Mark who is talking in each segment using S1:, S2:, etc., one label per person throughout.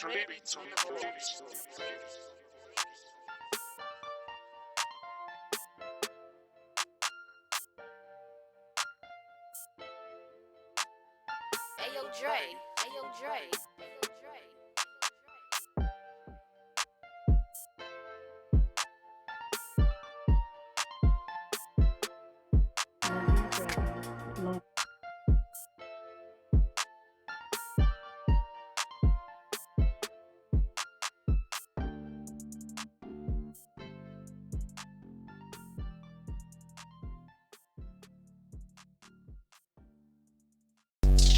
S1: DraBeats on the floors.
S2: Ayo Dre, Ayo Dre, Ayo Dre.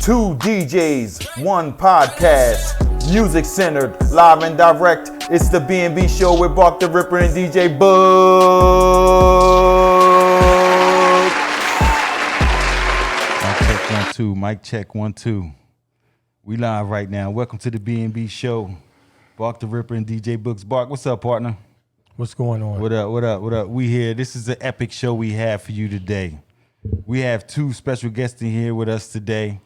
S3: Two DJs, one podcast, music centered, live and direct. It's the B&B show with Bark the Ripper and DJ Bug.
S4: Mic check 1 2. Mic check 1 2.
S3: We live right now. Welcome to the B&B show. Bark the Ripper and DJ Books. Bark, what's up, partner?
S1: What's going on?
S3: What up? We here. This is an epic show we have for you today. We have two special guests in here with us today.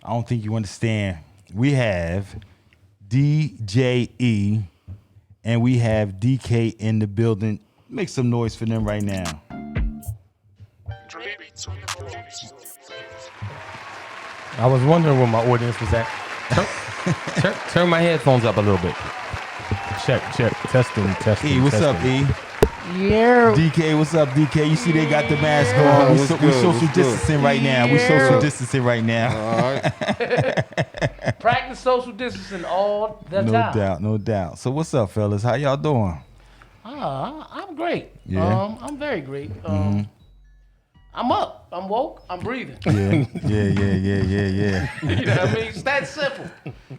S3: I don't think you understand. We have DJ and we have Deekay in the building. Make some noise for them right now.
S1: I was wondering where my audience was at. Turn my headphones up a little bit. Check. Testing.
S3: E, what's up, E?
S1: Yeah.
S3: DK, what's up, DK? You see they got the mask on. We social distancing right now. We social distancing right now.
S4: All right.
S5: Practice social distancing all the time.
S3: No doubt. So what's up, fellas? How y'all doing?
S5: I'm great.
S3: Yeah.
S5: I'm very great. I'm up. I'm woke. I'm breathing.
S3: Yeah.
S5: You know what I mean? It's that simple.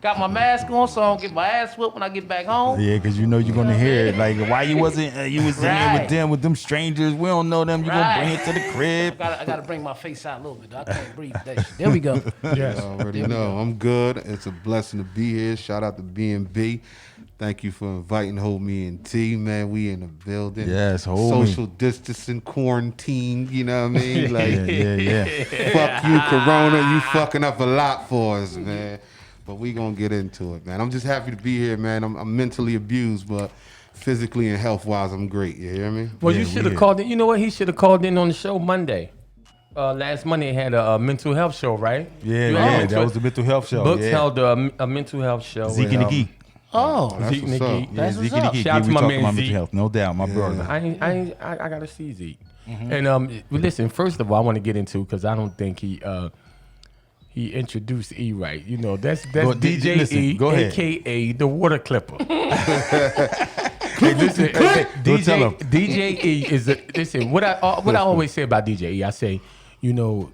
S5: Got my mask on so I don't get my ass whooped when I get back home.
S3: Yeah, because you know you're going to hear it. Like, why you wasn't, you was in
S5: Right.
S3: there with them strangers. We don't know them. You going to bring it to the crib.
S5: I got to bring my face out a little bit. I can't breathe. There we go.
S1: Yes.
S4: I already know. I'm good. It's a blessing to be here. Shout out to B&B. Thank you for inviting HoldMe and T, man. We in the building.
S3: Yes, HoldMe.
S4: Social distancing, quarantine, you know what I mean? Like,
S3: Yeah.
S4: fuck you, Corona. You fucking up a lot for us, man. But we gonna get into it, man. I'm just happy to be here, man. I'm mentally abused, but physically and health-wise, I'm great. You hear me?
S1: Well,
S3: Yeah,
S1: you should
S3: we
S1: have
S3: here.
S1: called in. You know what? He should have called in on the show Monday. Last Monday he had a mental health show, right?
S3: Yeah, that was the mental health show.
S1: Books
S3: yeah.
S1: held a mental health show.
S3: Zeke and the Geek.
S5: Oh,
S4: That's
S1: Zeke and
S4: what's
S1: the
S4: up.
S1: Geek.
S5: That's
S3: Zeke
S5: what's
S3: and the
S5: up.
S3: Geek.
S1: Shout out
S3: We
S1: to my
S3: talking
S1: man
S3: about
S1: Zeke.
S3: mental health. No doubt, my brother.
S1: I got to see Zeke. And listen, first of all, I want to get into because I don't think he introduced E right. You know, that's
S3: Go-
S1: DJ
S3: listen,
S1: E,
S3: go ahead.
S1: aka the water clipper. Hey, listen,
S3: Don't tell him.
S1: DJ E is listen. What I always say about DJ E, I say, you know,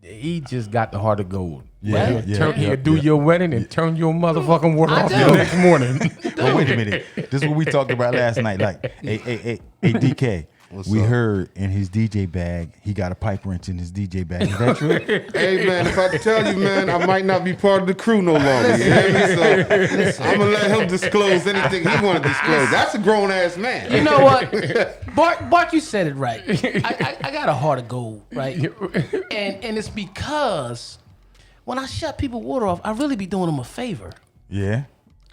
S1: he just got the heart of gold.
S3: Yeah,
S1: He'll do your wedding and turn your motherfucking water off the
S5: do.
S1: next morning.
S3: But wait a minute. This is what we talked about last night. Like, hey, DK.
S4: What's
S3: we
S4: up?
S3: heard in his DJ bag, he got a pipe wrench in his DJ bag. Is that true?
S4: Hey, man, if I tell you, man, I might not be part of the crew no longer. You hear me? So I'm going to let him disclose anything he want to disclose. That's a grown-ass man.
S5: You know what? Bart, you said it right. I got a heart of gold, right? And it's because when I shut people water off, I really be doing them a favor.
S3: Yeah.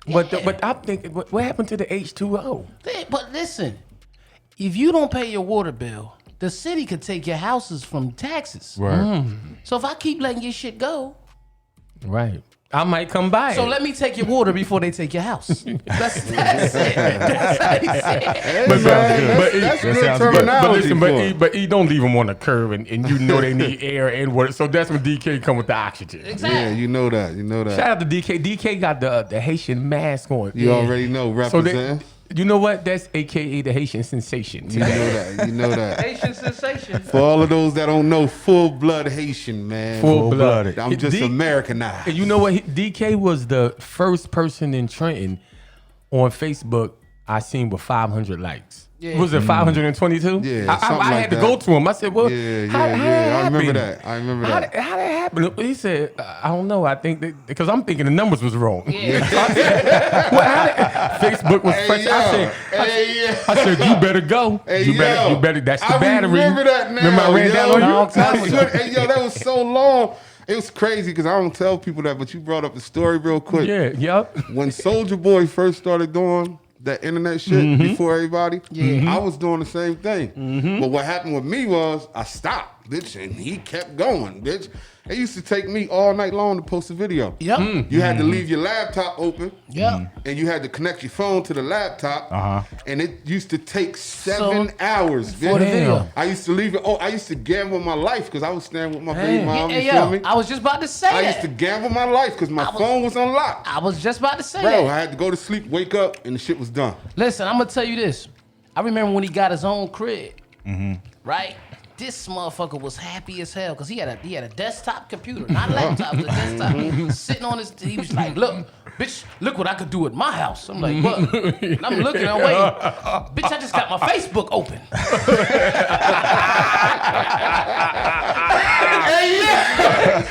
S1: But I'm thinking, what happened to the H2O?
S5: But listen, if you don't pay your water bill, the city could take your houses from taxes.
S3: Right.
S5: So if I keep letting your shit go,
S1: Right. I might come by.
S5: so let me take your water before they take your house. That's it. That's how he said it.
S1: But
S4: That's
S3: That
S4: good
S3: sounds good.
S4: terminology
S1: listen,
S4: for it.
S1: but E don't leave them on the curb, and you know they need air and water. So that's when DK come with the oxygen.
S5: Exactly.
S4: Yeah, you know that. You know that.
S1: Shout out to DK. DK got the Haitian mask on.
S4: You already know,
S1: So
S4: represent.
S1: you know what? That's AKA the Haitian sensation.
S4: You know that. You know that.
S5: Haitian sensation.
S4: For all of those that don't know, full-blood Haitian, man.
S1: Full-blooded.
S4: I'm just
S1: D-
S4: Americanized.
S1: And you know what? DK was the first person in Trenton on Facebook I seen with 500 likes.
S5: Yeah.
S1: Was it 522?
S4: Yeah,
S1: I
S4: something like
S1: had to
S4: that.
S1: go to him. I said, "Well,
S4: Yeah,
S1: how
S4: yeah.
S1: that
S4: I remember
S1: happen?
S4: that. I remember
S1: How
S4: that.
S1: How that happened?" He said, "I don't know. I think that because I'm thinking the numbers was wrong."
S5: Yeah.
S1: Facebook was
S4: Hey,
S1: fresh.
S4: yo.
S1: I said, "You better go.
S4: Hey,
S1: You better. That's the
S4: I
S1: battery."
S4: remember that now.
S1: Remember I ran down on you?
S4: I swear, hey, yo, that was so long. It was crazy because I don't tell people that, but you brought up the story real quick.
S1: Yeah. Yep.
S4: When Soulja Boy first started doing that internet shit before everybody, I was doing the same thing. But what happened with me was I stopped, bitch, and he kept going, bitch. It used to take me all night long to post a video.
S5: Yep.
S4: You had to leave your laptop open.
S5: Yep.
S4: And you had to connect your phone to the laptop. And it used to take 7 hours,
S5: For the
S4: bitch.
S5: video.
S4: I used to leave it. Oh, I used to gamble my life because I was staying with my baby mom.
S5: Hey,
S4: You feel
S5: yo,
S4: me?
S5: I was just about to say
S4: I
S5: that.
S4: used to gamble my life because my phone was unlocked.
S5: I was just about to say
S4: Bro,
S5: that.
S4: I had to go to sleep, wake up, and the shit was done.
S5: Listen, I'm gonna tell you this. I remember when he got his own crib, right? This motherfucker was happy as hell because he had a desktop computer, not a laptop, but a desktop. Sitting on his, he was like, "Look, bitch, look what I could do at my house." I'm like, "What?" And I'm looking, I'm waiting. Bitch, I just got my Facebook open.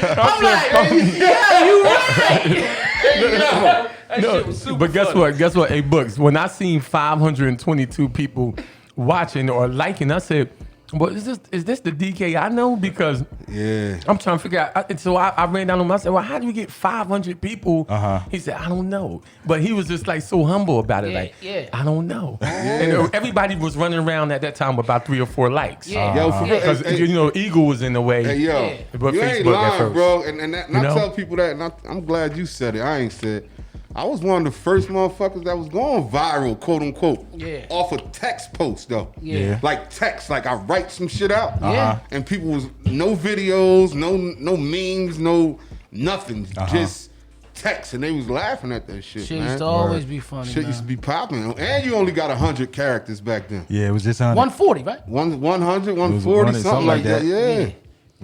S5: I'm like, yeah, you right. That shit was super
S1: But guess
S5: funny.
S1: what? Guess what? Hey, Books. When I seen 522 people watching or liking, I said, "Well, is this the DK I know?" Because
S4: Yeah.
S1: I'm trying to figure out. And so I ran down on him. I said, "Well, how do you get 500 people?"
S3: Uh-huh.
S1: He said, "I don't know." But he was just like so humble about it.
S5: Yeah,
S1: like,
S5: yeah.
S1: I don't know. And everybody was running around at that time with about 3 or 4 likes.
S5: Yeah.
S4: Yo, for real.
S1: Because
S4: Hey,
S1: Eagle was in the way.
S4: hey, yo,
S5: Yeah.
S1: But
S4: you ain't
S1: Facebook at
S4: lying,
S1: first.
S4: bro. And I
S1: know?
S4: tell people that, and I'm glad you said it. I ain't said. I was one of the first motherfuckers that was going viral, quote unquote.
S5: Yeah.
S4: Off of text posts though.
S5: Yeah.
S4: Like text, like I write some shit out.
S5: Yeah.
S4: And people was no videos, no memes, no nothing, just text, and they was laughing at that shit.
S5: Shit
S4: man.
S5: used to always be funny,
S4: Shit
S5: man.
S4: used to be popping, and you only got 100 characters back then.
S3: Yeah, it was just 100.
S5: 140, right?
S4: 100, 140,
S3: 100,
S4: something like that. Yeah.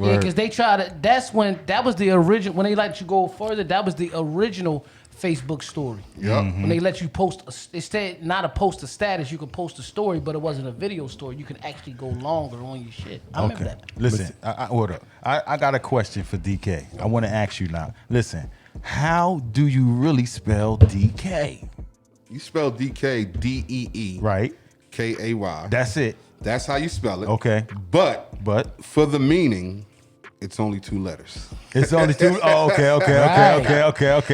S5: Yeah, because they tried to. That was the original. When they let you go further, that was the original Facebook story.
S4: Yep.
S5: When they let you post, instead not a post a status, you could post a story, but it wasn't a video story. You could actually go longer on your shit. I remember that.
S3: Listen, hold up. I got a question for DK. I want to ask you now. Listen, how do you really spell DK?
S4: You spell DK D-E-E.
S3: Right.
S4: K-A-Y.
S3: That's it.
S4: That's how you spell it.
S3: Okay.
S4: But
S3: But
S4: for the meaning, it's only 2 letters.
S3: it's only 2. Oh, okay.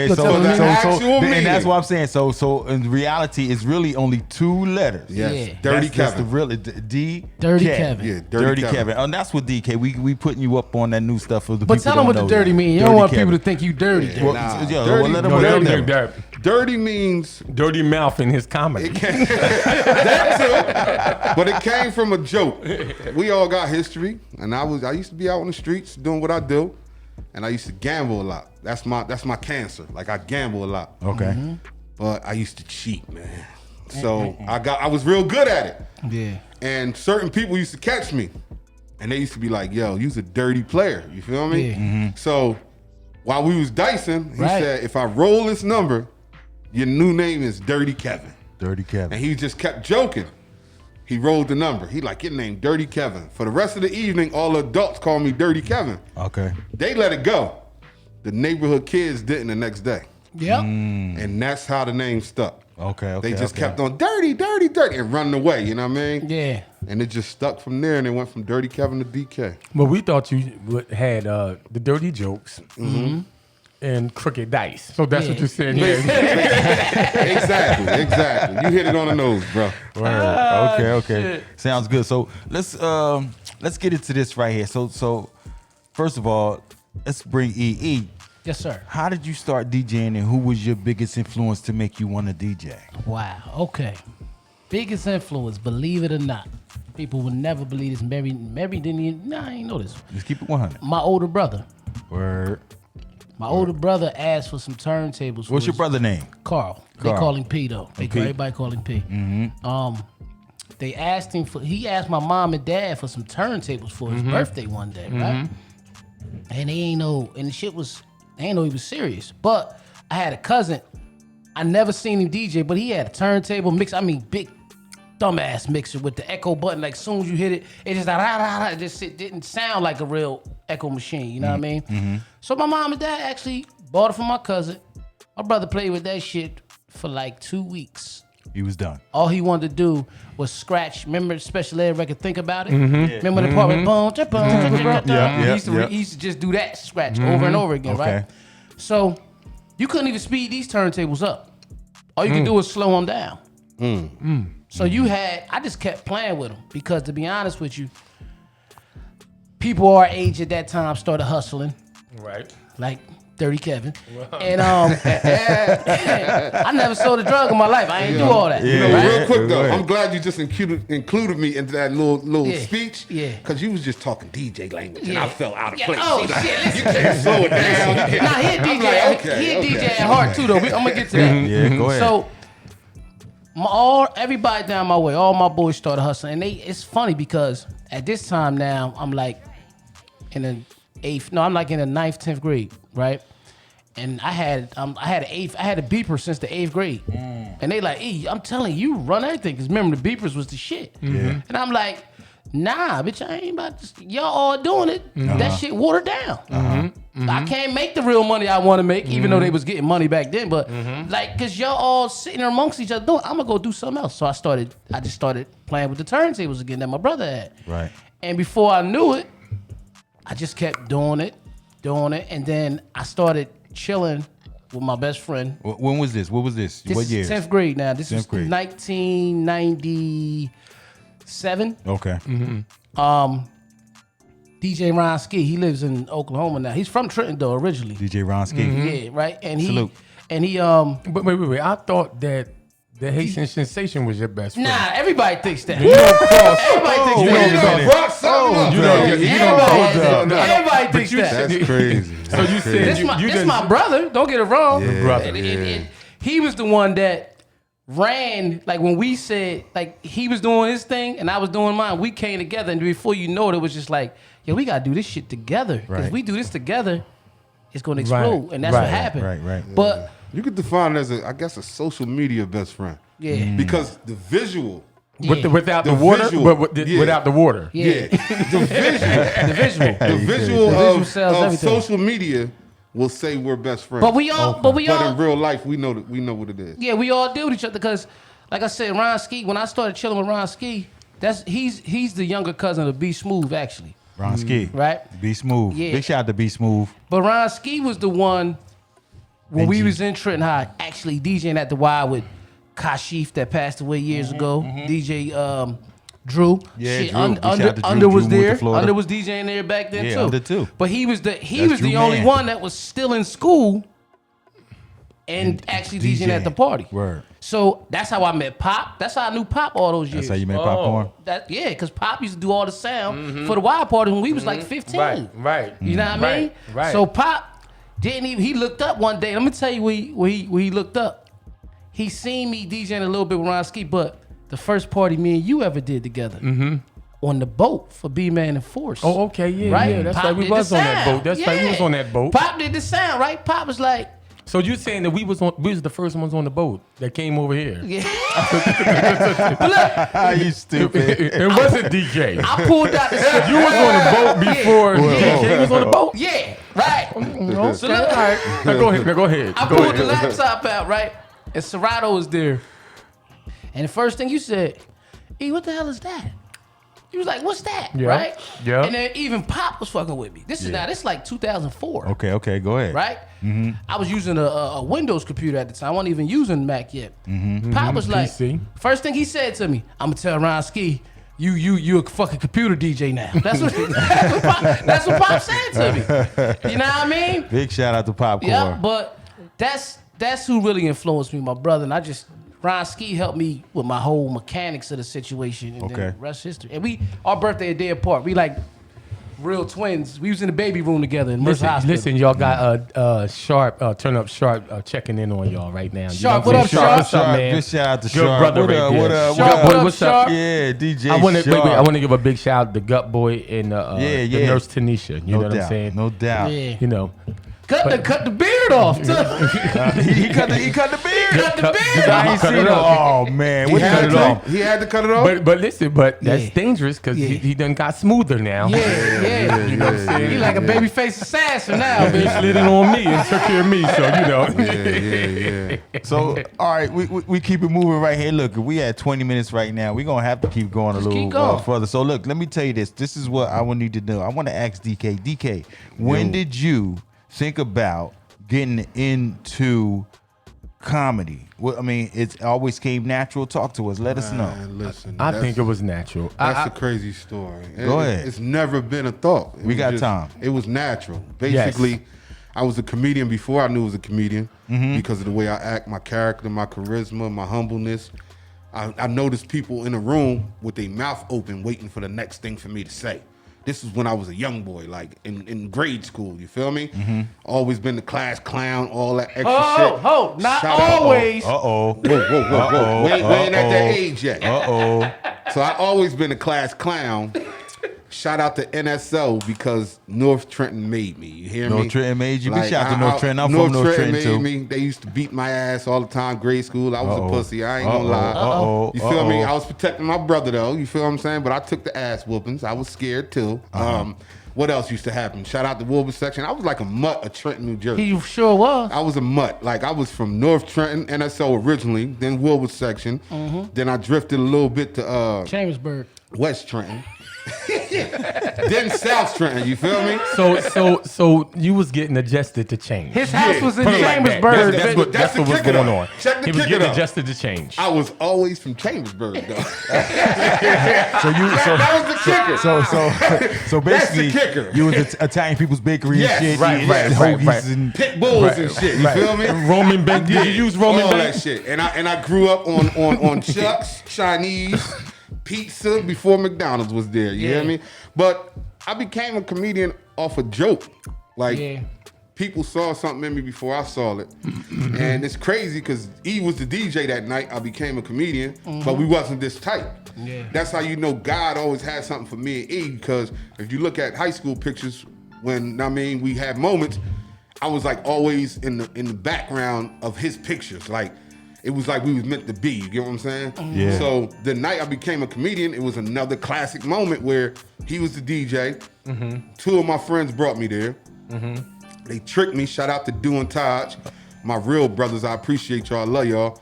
S5: So
S3: So,
S5: the
S4: actual
S3: and
S4: meaning.
S3: that's what I'm saying. So in reality, it's really only 2 letters.
S4: Yes.
S5: Yeah.
S4: Dirty
S3: That's
S4: Kevin.
S3: the real D.
S5: Dirty
S3: Kev.
S5: Kevin.
S4: Yeah,
S3: Dirty Kevin. And that's what DK. We putting you up on that new stuff for the
S5: But
S3: people.
S5: tell them what the
S3: don't know
S5: dirty
S3: that.
S5: mean. You
S3: Dirty
S5: don't want
S3: Kevin.
S5: people to think you dirty.
S4: Yeah.
S3: Well,
S4: Nah,
S3: yo,
S4: dirty-
S3: well, let them
S1: No,
S3: know
S1: dirty,
S3: that.
S4: Dirty means
S1: dirty mouth in his comedy.
S4: but it came from a joke. We all got history, and I used to be out on the streets doing what I do, and I used to gamble a lot. That's my cancer. Like I gamble a lot.
S3: Okay.
S4: But I used to cheat, man. So I was real good at it.
S5: Yeah.
S4: And certain people used to catch me, and they used to be like, "Yo, you's a dirty player." You feel me?
S5: Yeah.
S4: So while we was dicing, he
S5: Right.
S4: said, "If I roll this number, your new name is Dirty Kevin."
S3: Dirty Kevin.
S4: And he just kept joking. He rolled the number. He like, your name Dirty Kevin. For the rest of the evening, all the adults call me Dirty Kevin.
S3: Okay.
S4: They let it go. The neighborhood kids didn't the next day.
S5: Yep.
S4: And that's how the name stuck.
S3: Okay.
S4: They just kept on dirty, dirty, dirty, and running away, you know what I mean?
S5: Yeah.
S4: And it just stuck from there, and it went from Dirty Kevin to DK.
S1: But we thought you had the dirty jokes and crooked dice. So that's what
S5: Yeah.
S1: you're saying. Yeah.
S4: Exactly. You hit it on the nose, bro.
S3: Word. Okay.
S5: shit.
S3: Sounds good. So let's get into this right here. So first of all, let's bring EE.
S5: Yes, sir.
S3: How did you start DJing, and who was your biggest influence to make you want to DJ?
S5: Wow. Okay. Biggest influence, believe it or not. People would never believe this. Mary didn't even, I ain't know this.
S3: Let's keep it 100.
S5: My older brother.
S3: Word.
S5: My older brother asked for some turntables.
S3: What's your brother name?
S5: Carl. They
S3: Carl.
S5: call him P though. Everybody call him P. They asked him he asked my mom and dad for some turntables for his birthday one day, right? And they ain't know, and the shit was, they ain't know he was serious. But I had a cousin, I never seen him DJ, but he had a turntable mix. I mean, big dumbass mixer with the echo button. Like, soon as you hit it, it just it just it didn't sound like a real echo machine. You know what I mean? So my mom and dad actually bought it for my cousin. My brother played with that shit for like 2 weeks.
S3: He was done.
S5: All he wanted to do was scratch. Remember the special ed record? Think about it. Remember the part with boom, He used to just do that scratch over and over again,
S3: Okay.
S5: right? So you couldn't even speed these turntables up. All you could do was slow them down. So I just kept playing with them because, to be honest with you, people our age at that time started hustling,
S1: Right.
S5: like Dirty Kevin. And I never sold a drug in my life. I ain't do all that.
S3: Yeah.
S5: right?
S4: Real quick though,
S3: Right.
S4: I'm glad you just included me into that little
S5: Yeah.
S4: speech.
S5: Yeah.
S4: Cause you was just talking DJ language, and
S5: Yeah.
S4: I felt out of
S5: Yeah.
S4: place.
S5: Oh,
S4: You know,
S5: shit, listen.
S4: You can't slow it down.
S5: Nah, he a DJ.
S4: like, okay,
S5: he a
S4: okay.
S5: DJ at heart too, though. I'm gonna get to that.
S3: Yeah, go ahead.
S5: So, everybody down my way, all my boys started hustling, and it's funny because at this time now, I'm like in the 8th. No, I'm like in the 9th, 10th grade, right? And I had a beeper since the 8th grade, and they like, "E, I'm telling you, run everything." Because remember, the beepers was the shit. And I'm like, "Nah, bitch, I ain't about to. Y'all all doing it. That shit watered down." I can't make the real money I want to make, even though they was getting money back then. But like, cause y'all all sitting there amongst each other doing, I'm gonna go do something else. So I just started playing with the turntables again that my brother had.
S3: Right.
S5: And before I knew it, I just kept doing it, and then I started chilling with my best friend.
S3: When was this? What was this?
S5: This
S3: What
S5: is
S3: year?
S5: 10th grade now. This was 1997.
S3: Okay.
S5: DJ Ron Ski, he lives in Oklahoma now. He's from Trenton though, originally.
S3: DJ Ron Ski.
S5: Yeah, right. And
S3: Salute.
S5: he
S1: But wait. I thought that the Haitian Sensation was your best friend.
S5: Nah, everybody thinks that.
S1: You don't cross.
S5: Everybody thinks
S1: You
S5: that.
S1: don't cross.
S5: Everybody thinks that.
S4: That's crazy.
S1: So you said
S5: This
S1: you
S5: my brother. Don't get it wrong.
S1: brother.
S5: And he was the one that ran, like when we said, like he was doing his thing and I was doing mine. We came together, and before you know it was just like, yo, we gotta do this shit together. Because if we do this together, it's gonna explode, and that's what happened.
S3: Right.
S5: But
S4: You could define it as I guess a social media best friend.
S5: yeah,
S4: Because the visual,
S1: without
S4: The
S1: the water,
S4: visual.
S1: without the water.
S5: yeah,
S4: the visual,
S5: the visual
S4: of
S5: sells everything.
S4: social media will say we're best friends.
S5: But we all, but we
S4: But
S5: all,
S4: in real life, we know what it is.
S5: yeah, we all deal with each other because, like I said, Ron Ski. When I started chilling with Ron Ski, he's the younger cousin of B Smooth actually,
S3: Ron Ski.
S5: right?
S3: Be Smooth.
S5: Yeah.
S3: Big shout out to Be Smooth.
S5: But Ron Ski was the one when we
S3: Benji.
S5: was in Trenton High, actually DJing at the Y with Kashif that passed away years ago. DJ Drew.
S3: Yeah,
S5: Shit,
S3: Drew. Big shout out to Drew.
S5: Under was
S3: Drew moved to
S5: there.
S3: Florida.
S5: Under was DJing there back then
S3: Yeah,
S5: too.
S3: Under too.
S5: But he was the
S3: That's Drew
S5: only
S3: man.
S5: one that was still in school and actually DJing at the party.
S3: Word.
S5: So that's how I met Pop. That's how I knew Pop all those years.
S3: That's how you made popcorn.
S5: Because Pop used to do all the sound for the wild party when we was like 15.
S1: Right.
S5: You know what I mean?
S1: Right.
S5: So Pop didn't even. He looked up one day. Let me tell you where he looked up. He seen me DJing a little bit with Ron Ski, but the first party me and you ever did together on the boat for B-Man and Force.
S1: Oh, okay, yeah,
S5: Right?
S1: yeah. That's
S5: Pop
S1: right. We
S5: did
S1: was
S5: the
S1: on that
S5: sound.
S1: boat. That's right. We was on that boat.
S5: Pop did the sound, right? Pop was like,
S1: So you saying that we was the first ones on the boat that came over here?
S5: yeah.
S3: You stupid.
S1: It wasn't DK.
S5: I pulled out the shit.
S1: You was on the boat before DK was on the boat.
S5: Yeah, right. So look,
S1: All right. Now go ahead.
S5: I
S1: Go
S5: pulled the
S1: ahead.
S5: laptop out, right? And Serato was there. And the first thing you said, E, what the hell is that? He was like, what's that?
S1: Yeah.
S5: Right?
S1: Yeah.
S5: And then even Pop was fucking with me. This is like 2004.
S3: Okay, go ahead.
S5: Right? I was using a Windows computer at the time. I wasn't even using Mac yet. Pop was like,
S1: PC.
S5: first thing he said to me, I'm gonna tell Ron Ski, you a fucking computer DJ now. That's what Pop said to me. You know what I mean?
S3: Big shout out to Popcorn.
S5: Yeah, but that's who really influenced me, my brother. And Ron Ski helped me with my whole mechanics of the situation, and then
S3: Okay.
S5: the rest history. And our birthday a day apart. We like real twins. We was in the baby room together in Mercer Hospital.
S1: Listen, y'all got Sharp, Turn Up Sharp checking in on y'all right now. You
S5: Sharp,
S1: know
S5: what
S1: I'm saying?
S5: up, Sharp?
S1: What's up, man?
S3: Good shout out to
S1: Good
S3: Sharp.
S1: brother
S3: What
S1: right
S3: up,
S1: there.
S3: what up,
S5: Sharp,
S3: what
S5: what
S3: up?
S5: up,
S1: What's up?
S5: Sharp?
S3: Yeah, DJ
S1: I want to
S3: Sharp.
S1: I want to give a big shout out to Gut Boy and the
S3: Yeah.
S1: nurse Tanisha. You know what I'm
S3: doubt,
S1: saying?
S3: No doubt.
S5: Yeah.
S1: You know,
S5: Cut the beard off, too.
S3: he cut the beard.
S5: Cut the beard
S3: I
S5: off.
S3: ain't
S1: Cut
S3: seen
S1: it
S3: it.
S1: off.
S3: Oh man,
S4: He
S3: what
S4: had,
S3: cut it
S4: to,
S3: off?
S4: he had to cut it off.
S1: but listen, that's
S5: Yeah.
S1: dangerous because he done got smoother now.
S5: Yeah.
S1: You know what I'm saying?
S5: He like a babyface assassin now,
S1: He
S5: bitch.
S1: slid it on me and took care of me, so you know.
S4: Yeah.
S3: So, all right, we keep it moving right here. Look, we at 20 minutes right now. We're going to have to keep going a little
S5: keep going.
S3: further. So, look, let me tell you this. This is what I would need to know. I want to ask DK. DK, when did you think about getting into comedy? Well, I mean, it always came natural. Talk to us. Let us know.
S4: Man, listen,
S1: I think it was natural.
S4: That's a crazy story.
S3: Go ahead.
S4: It's never been a thought.
S3: We got time.
S4: It was natural. Basically, I was a comedian before I knew I was a comedian because of the way I act, my character, my charisma, my humbleness. I noticed people in a room with their mouth open waiting for the next thing for me to say. This is when I was a young boy, like in grade school, you feel me? Always been the class clown, all that extra shit.
S5: Not
S4: Shout out-
S5: always.
S3: Uh-oh.
S4: Whoa. We ain't at that age yet.
S3: Uh-oh.
S4: So I always been a class clown. shout out to NSO because North Trenton made me. You hear me?
S3: North Trenton made you. Big shout out to North Trenton. I'm from North Trenton too.
S4: Me. They used to beat my ass all the time. Grade school, I was a pussy. I ain't gonna lie. You feel me? I was protecting my brother though. You feel what I'm saying? But I took the ass whoopings. I was scared too. What else used to happen? Shout out to Wilbur section. I was like a mutt of Trenton, New Jersey.
S5: He sure was.
S4: I was a mutt. Like I was from North Trenton, NSO originally, then Wilbur section. Then I drifted a little bit to
S5: Chambersburg.
S4: West Trenton. Then South Trenton, you feel me?
S1: So you was getting adjusted to change.
S5: His house was in
S1: Put it like that.
S5: Chambersburg.
S1: That's what was
S4: kicker,
S1: going
S4: though.
S1: on.
S4: Check the
S1: He was
S4: kicker,
S1: getting
S4: though.
S1: adjusted to change.
S4: I was always from Chambersburg, though.
S3: That
S4: was the kicker.
S3: So basically,
S4: That's the kicker.
S3: you was Italian people's bakery
S4: Yes,
S3: and shit.
S4: right,
S3: eating
S4: right,
S3: hoagies
S1: right.
S3: and
S4: Pit bulls and shit. You feel me?
S1: Roman bacon. Did you use Roman
S4: all
S1: bacon?
S4: that shit. And I grew up on Chuck's, Chinese, pizza before McDonald's was there. You hear me? But I became a comedian off a joke. Like people saw something in me before I saw it. And it's crazy because E was the DJ that night. I became a comedian, but we wasn't this tight. That's how you know God always had something for me and E, because if you look at high school pictures, when we had moments, I was like always in the background of his pictures. Like it was like we was meant to be. You get what I'm saying?
S3: Yeah.
S4: So the night I became a comedian, it was another classic moment where he was the DJ. Two of my friends brought me there. They tricked me. Shout out to Do and Taj, my real brothers. I appreciate y'all. I love y'all.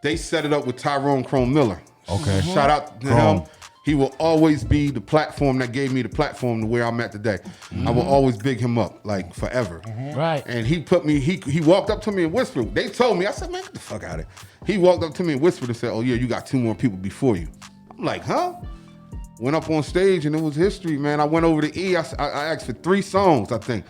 S4: They set it up with Tyrone Chrome Miller.
S3: Okay.
S4: Shout out to him. He will always be the platform that gave me the platform to where I'm at today. I will always big him up, like forever.
S5: Right.
S4: And he put me, he walked up to me and whispered. They told me, I said, man, get the fuck out of here. He walked up to me and whispered and said, oh yeah, you got 2 more people before you. I'm like, huh? Went up on stage and it was history, man. I went over to E. I asked for 3 songs, I think.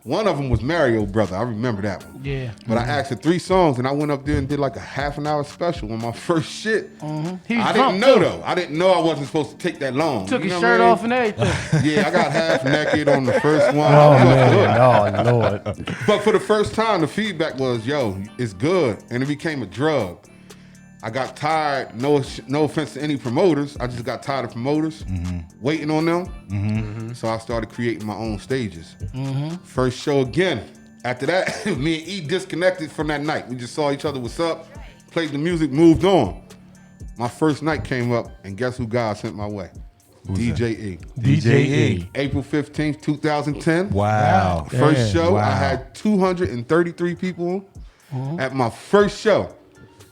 S4: One of them was Mario Brother. I remember that one.
S5: Yeah.
S4: But I asked for 3 songs and I went up there and did like a half-an-hour special on my first shit. I didn't know though. I didn't know I wasn't supposed to take that long.
S5: Took
S4: You
S5: his
S4: know
S5: shirt
S4: what I
S5: off
S4: mean?
S5: and everything.
S4: Yeah, I got half naked on the first one.
S1: Oh man, oh Lord.
S4: But for the first time, the feedback was, yo, it's good. And it became a drug. I got tired, no offense to any promoters, I just got tired of promoters, waiting on them. So I started creating my own stages. First show again. After that, me and E disconnected from that night. We just saw each other, what's up, played the music, moved on. My first night came up, and guess who God sent my way? DJ E.
S1: DJ E.
S4: April 15th, 2010.
S3: Wow.
S4: First show,
S3: Wow.
S4: I had 233 people at my first show.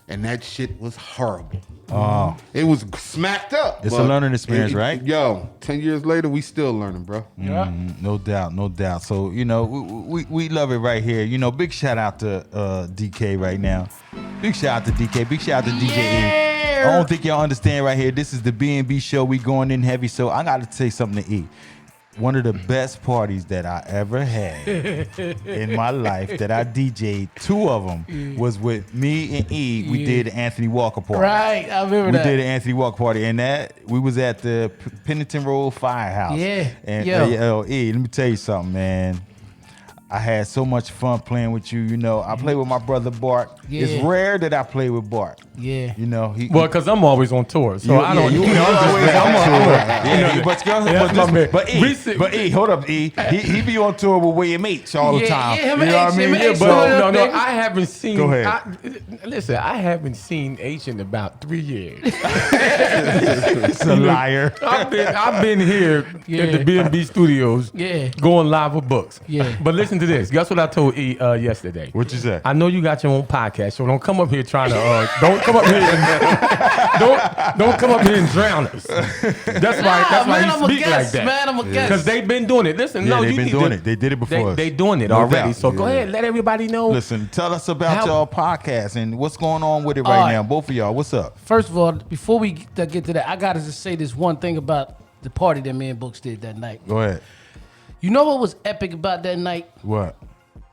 S4: And that shit was horrible.
S3: Oh.
S4: It was smacked up.
S3: It's a
S4: but
S3: learning experience, right?
S4: Yo, 10 years later, we still learning, bro.
S3: No doubt, no doubt. So, you know, we love it right here. You know, big shout out to DK right now. Big shout out to DK. Big shout out to DJ E. I don't think y'all understand right here. This is the B&B show. We going in heavy. So I got to say something to E. One of the best parties that I ever had in my life that I DJ'd, 2 of them, was with me and E. We did the Anthony Walker party.
S5: Right, I remember that.
S3: We did the Anthony Walker party, and that we was at the Pennington Road Firehouse.
S5: Yeah,
S3: And
S5: yo.
S3: E, let me tell you something, man. I had so much fun playing with you. You know, I play with my brother Bart.
S5: Yeah.
S3: It's rare that I play with Bart.
S5: Yeah.
S3: You know,
S1: Well, because I'm always on tour, so I don't.
S3: You
S1: I'm just-
S3: always
S1: I'm
S3: on
S1: on-
S3: tour.
S1: Yeah, that's my man.
S3: But E, hold up, E. He be on tour with William H all the
S5: Yeah,
S3: time.
S5: yeah, him
S3: you
S5: and
S3: know
S5: H,
S3: what I mean?
S5: him and
S3: Yeah,
S5: H
S3: but
S5: doing
S1: No,
S5: thing.
S1: I haven't seen.
S3: Go ahead.
S1: Listen, I haven't seen H in about 3 years.
S3: it's a liar.
S1: I've been here at the B&B studios,
S5: Yeah.
S1: going live with books.
S5: Yeah.
S1: But listen to this. Guess what I told E yesterday?
S3: What you say?
S1: I know you got your own podcast, so don't come up here trying to. Don't come up here. Don't come up here and drown us. That's why
S5: man,
S1: he
S5: I'm a
S1: speak
S5: guest,
S1: like that.
S5: man, I'm a guest.
S1: Because they've been doing it. Listen,
S3: Yeah,
S1: no,
S3: they've
S1: you
S3: been
S1: need
S3: doing
S1: to-
S3: it. They did it before us.
S1: They doing it
S3: No
S1: already.
S3: doubt.
S1: So go
S3: Yeah.
S1: ahead, let everybody know.
S3: Listen, tell us about
S1: How-
S3: y'all podcast and what's going on with it right
S5: All right.
S3: now. Both of y'all, what's up?
S5: First of all, before we get to that, I gotta just say this one thing about the party that me and Books did that night.
S3: Go ahead.
S5: You know what was epic about that night?
S3: What?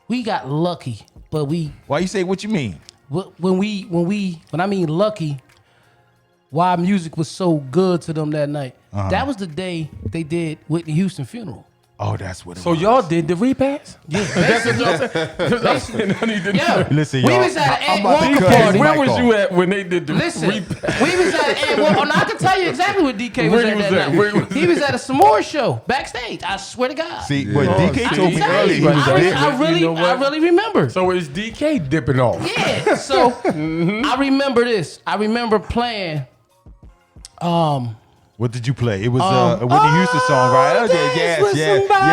S5: We got lucky, but
S3: Why you say what you mean?
S5: when I mean lucky, why music was so good to them that night. That was the day they did Whitney Houston funeral.
S3: Oh, that's what it
S1: So
S3: was.
S1: y'all did the repass?
S5: Yeah,
S1: That's what y'all said? 'Cause I need to know.
S5: Yo,
S3: Listen,
S5: we
S3: y'all,
S5: was at an
S3: I'm
S5: Ed
S3: about to
S5: Walker
S3: cut his
S5: party.
S1: Where
S3: mic
S1: was
S3: off.
S1: you at when they did the
S5: Listen,
S1: repass?
S5: we was at an Ed Walker. And I can tell you exactly what DK was
S1: Where
S5: at
S1: he was
S5: that
S1: at?
S5: night.
S1: Where he was
S5: He was at a s'more show backstage. I swear to God.
S3: See, but
S1: Oh,
S3: DK
S1: see,
S3: told me
S1: I
S3: earlier he
S1: I
S3: was
S1: really-
S3: there.
S5: I really remember.
S1: So it's DK dipping off.
S5: Yeah. So I remember this. I remember playing.
S3: What did you play? It was a Whitney Houston song, right?
S5: Oh,
S3: Okay,
S5: Dance
S3: yes,
S5: with
S3: yes,
S5: Somebody.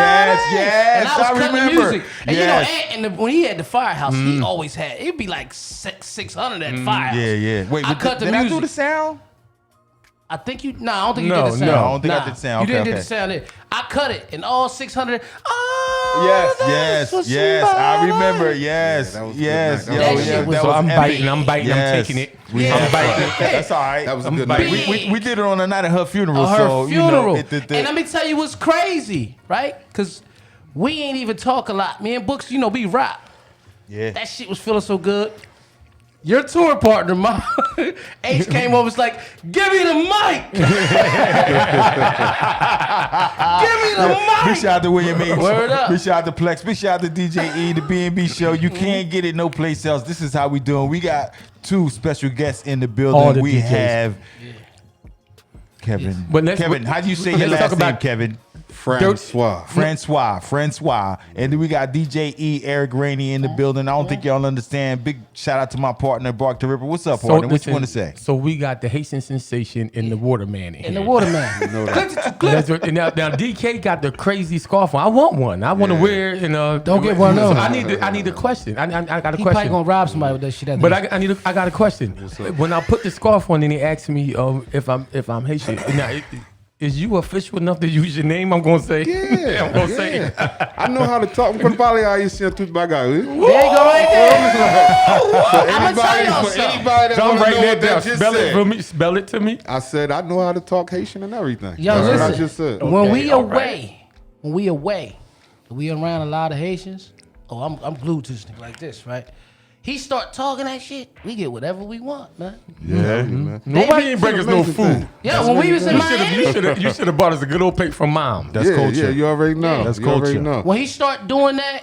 S3: yes,
S5: And I was cutting the
S3: remember.
S5: music. And
S3: Yes.
S5: you know, when he had the firehouse, he always had, it'd be like 600 at firehouse.
S3: Yeah. Wait,
S5: I cut the
S3: did I do
S5: music.
S3: the sound?
S5: I think you, no, I don't think you
S1: No,
S5: did the sound.
S1: no, I
S3: don't think I did the sound.
S5: You
S3: Okay,
S5: didn't do
S3: okay.
S5: the sound there. I cut it, and all 600,
S3: Yes, I remember. Yes,
S4: Yeah, that was a good
S3: yes,
S4: night.
S3: yo,
S5: That
S3: yeah,
S5: shit was
S3: that
S1: So
S3: was
S1: I'm
S3: epic.
S1: biting,
S3: Yes.
S1: I'm taking it.
S5: Yeah.
S1: I'm biting.
S3: That's all right.
S4: That was a
S1: I'm
S4: good
S1: biting.
S4: night.
S3: We did it on the night of her funeral.
S5: her
S3: so,
S5: funeral.
S3: You know,
S5: And let me tell you what's crazy, right? Because we ain't even talk a lot. Me and Books, you know, we rock.
S3: yeah.
S5: That shit was feeling so good. Your tour partner, Mom, H came over, was like, give me the mic. Give me the
S3: Big
S5: mic.
S3: shout out to William H.
S5: Word up.
S3: Big shout out to Plex. Big shout out to DJ E, the B&B show. You can't get it no place else. This is how we doing. We got two special guests in the building.
S1: All the
S3: we
S1: DJs.
S3: have Kevin.
S1: But let's-
S3: Kevin, how do you say your
S1: let's
S3: last
S1: talk
S3: name,
S1: about-
S3: Kevin?
S4: Francois.
S3: Francois. And then we got DJ E, Eric Rainey in the building. I don't think y'all understand. Big shout out to my partner, Bark the Ripper. What's up, partner? What you want to say?
S1: So we got the Haitian sensation in the Waterman in
S5: And
S1: here.
S5: the waterman.
S1: That's what, and now DK got the crazy scarf on. I want one. I want to wear it. And
S5: Don't get one of
S1: So
S5: them.
S1: I need a question. I got a
S5: He probably
S1: question.
S5: gonna rob somebody with that shit.
S1: But I got a question. When I put the scarf on, and he asked me if I'm Haitian. Now, is you official enough to use your name? I'm gonna say.
S4: Yeah,
S1: I'm gonna say.
S4: yeah. I know how to talk. Quando falei aí, sim, tudo bagaço.
S5: there you go right there. I'm gonna tell y'all
S4: For
S5: something.
S4: anybody that
S1: So I'm
S4: want to
S1: writing
S4: know
S1: that
S4: what
S1: down.
S4: that just
S1: Spell it
S4: said,
S1: for me. Spell it to me.
S4: I said I know how to talk Haitian and everything.
S5: Yo,
S4: That's what I
S5: listen.
S4: just said.
S5: When
S1: Okay,
S5: we
S1: all
S5: away, we around a lot of Haitians. Oh, I'm glued to this nigga like this, right? He start talking that shit. We get whatever we want, man.
S3: Yeah.
S4: man.
S1: Nobody
S5: be-
S1: ain't bring us no
S4: amazing
S1: food.
S4: thing.
S5: Yeah, when we was in Miami,
S1: You should have bought us a good old plate from Mom.
S3: That's
S4: yeah,
S3: culture.
S4: Yeah, you already know.
S3: That's
S4: you already
S3: culture.
S4: know.
S5: when he start doing that,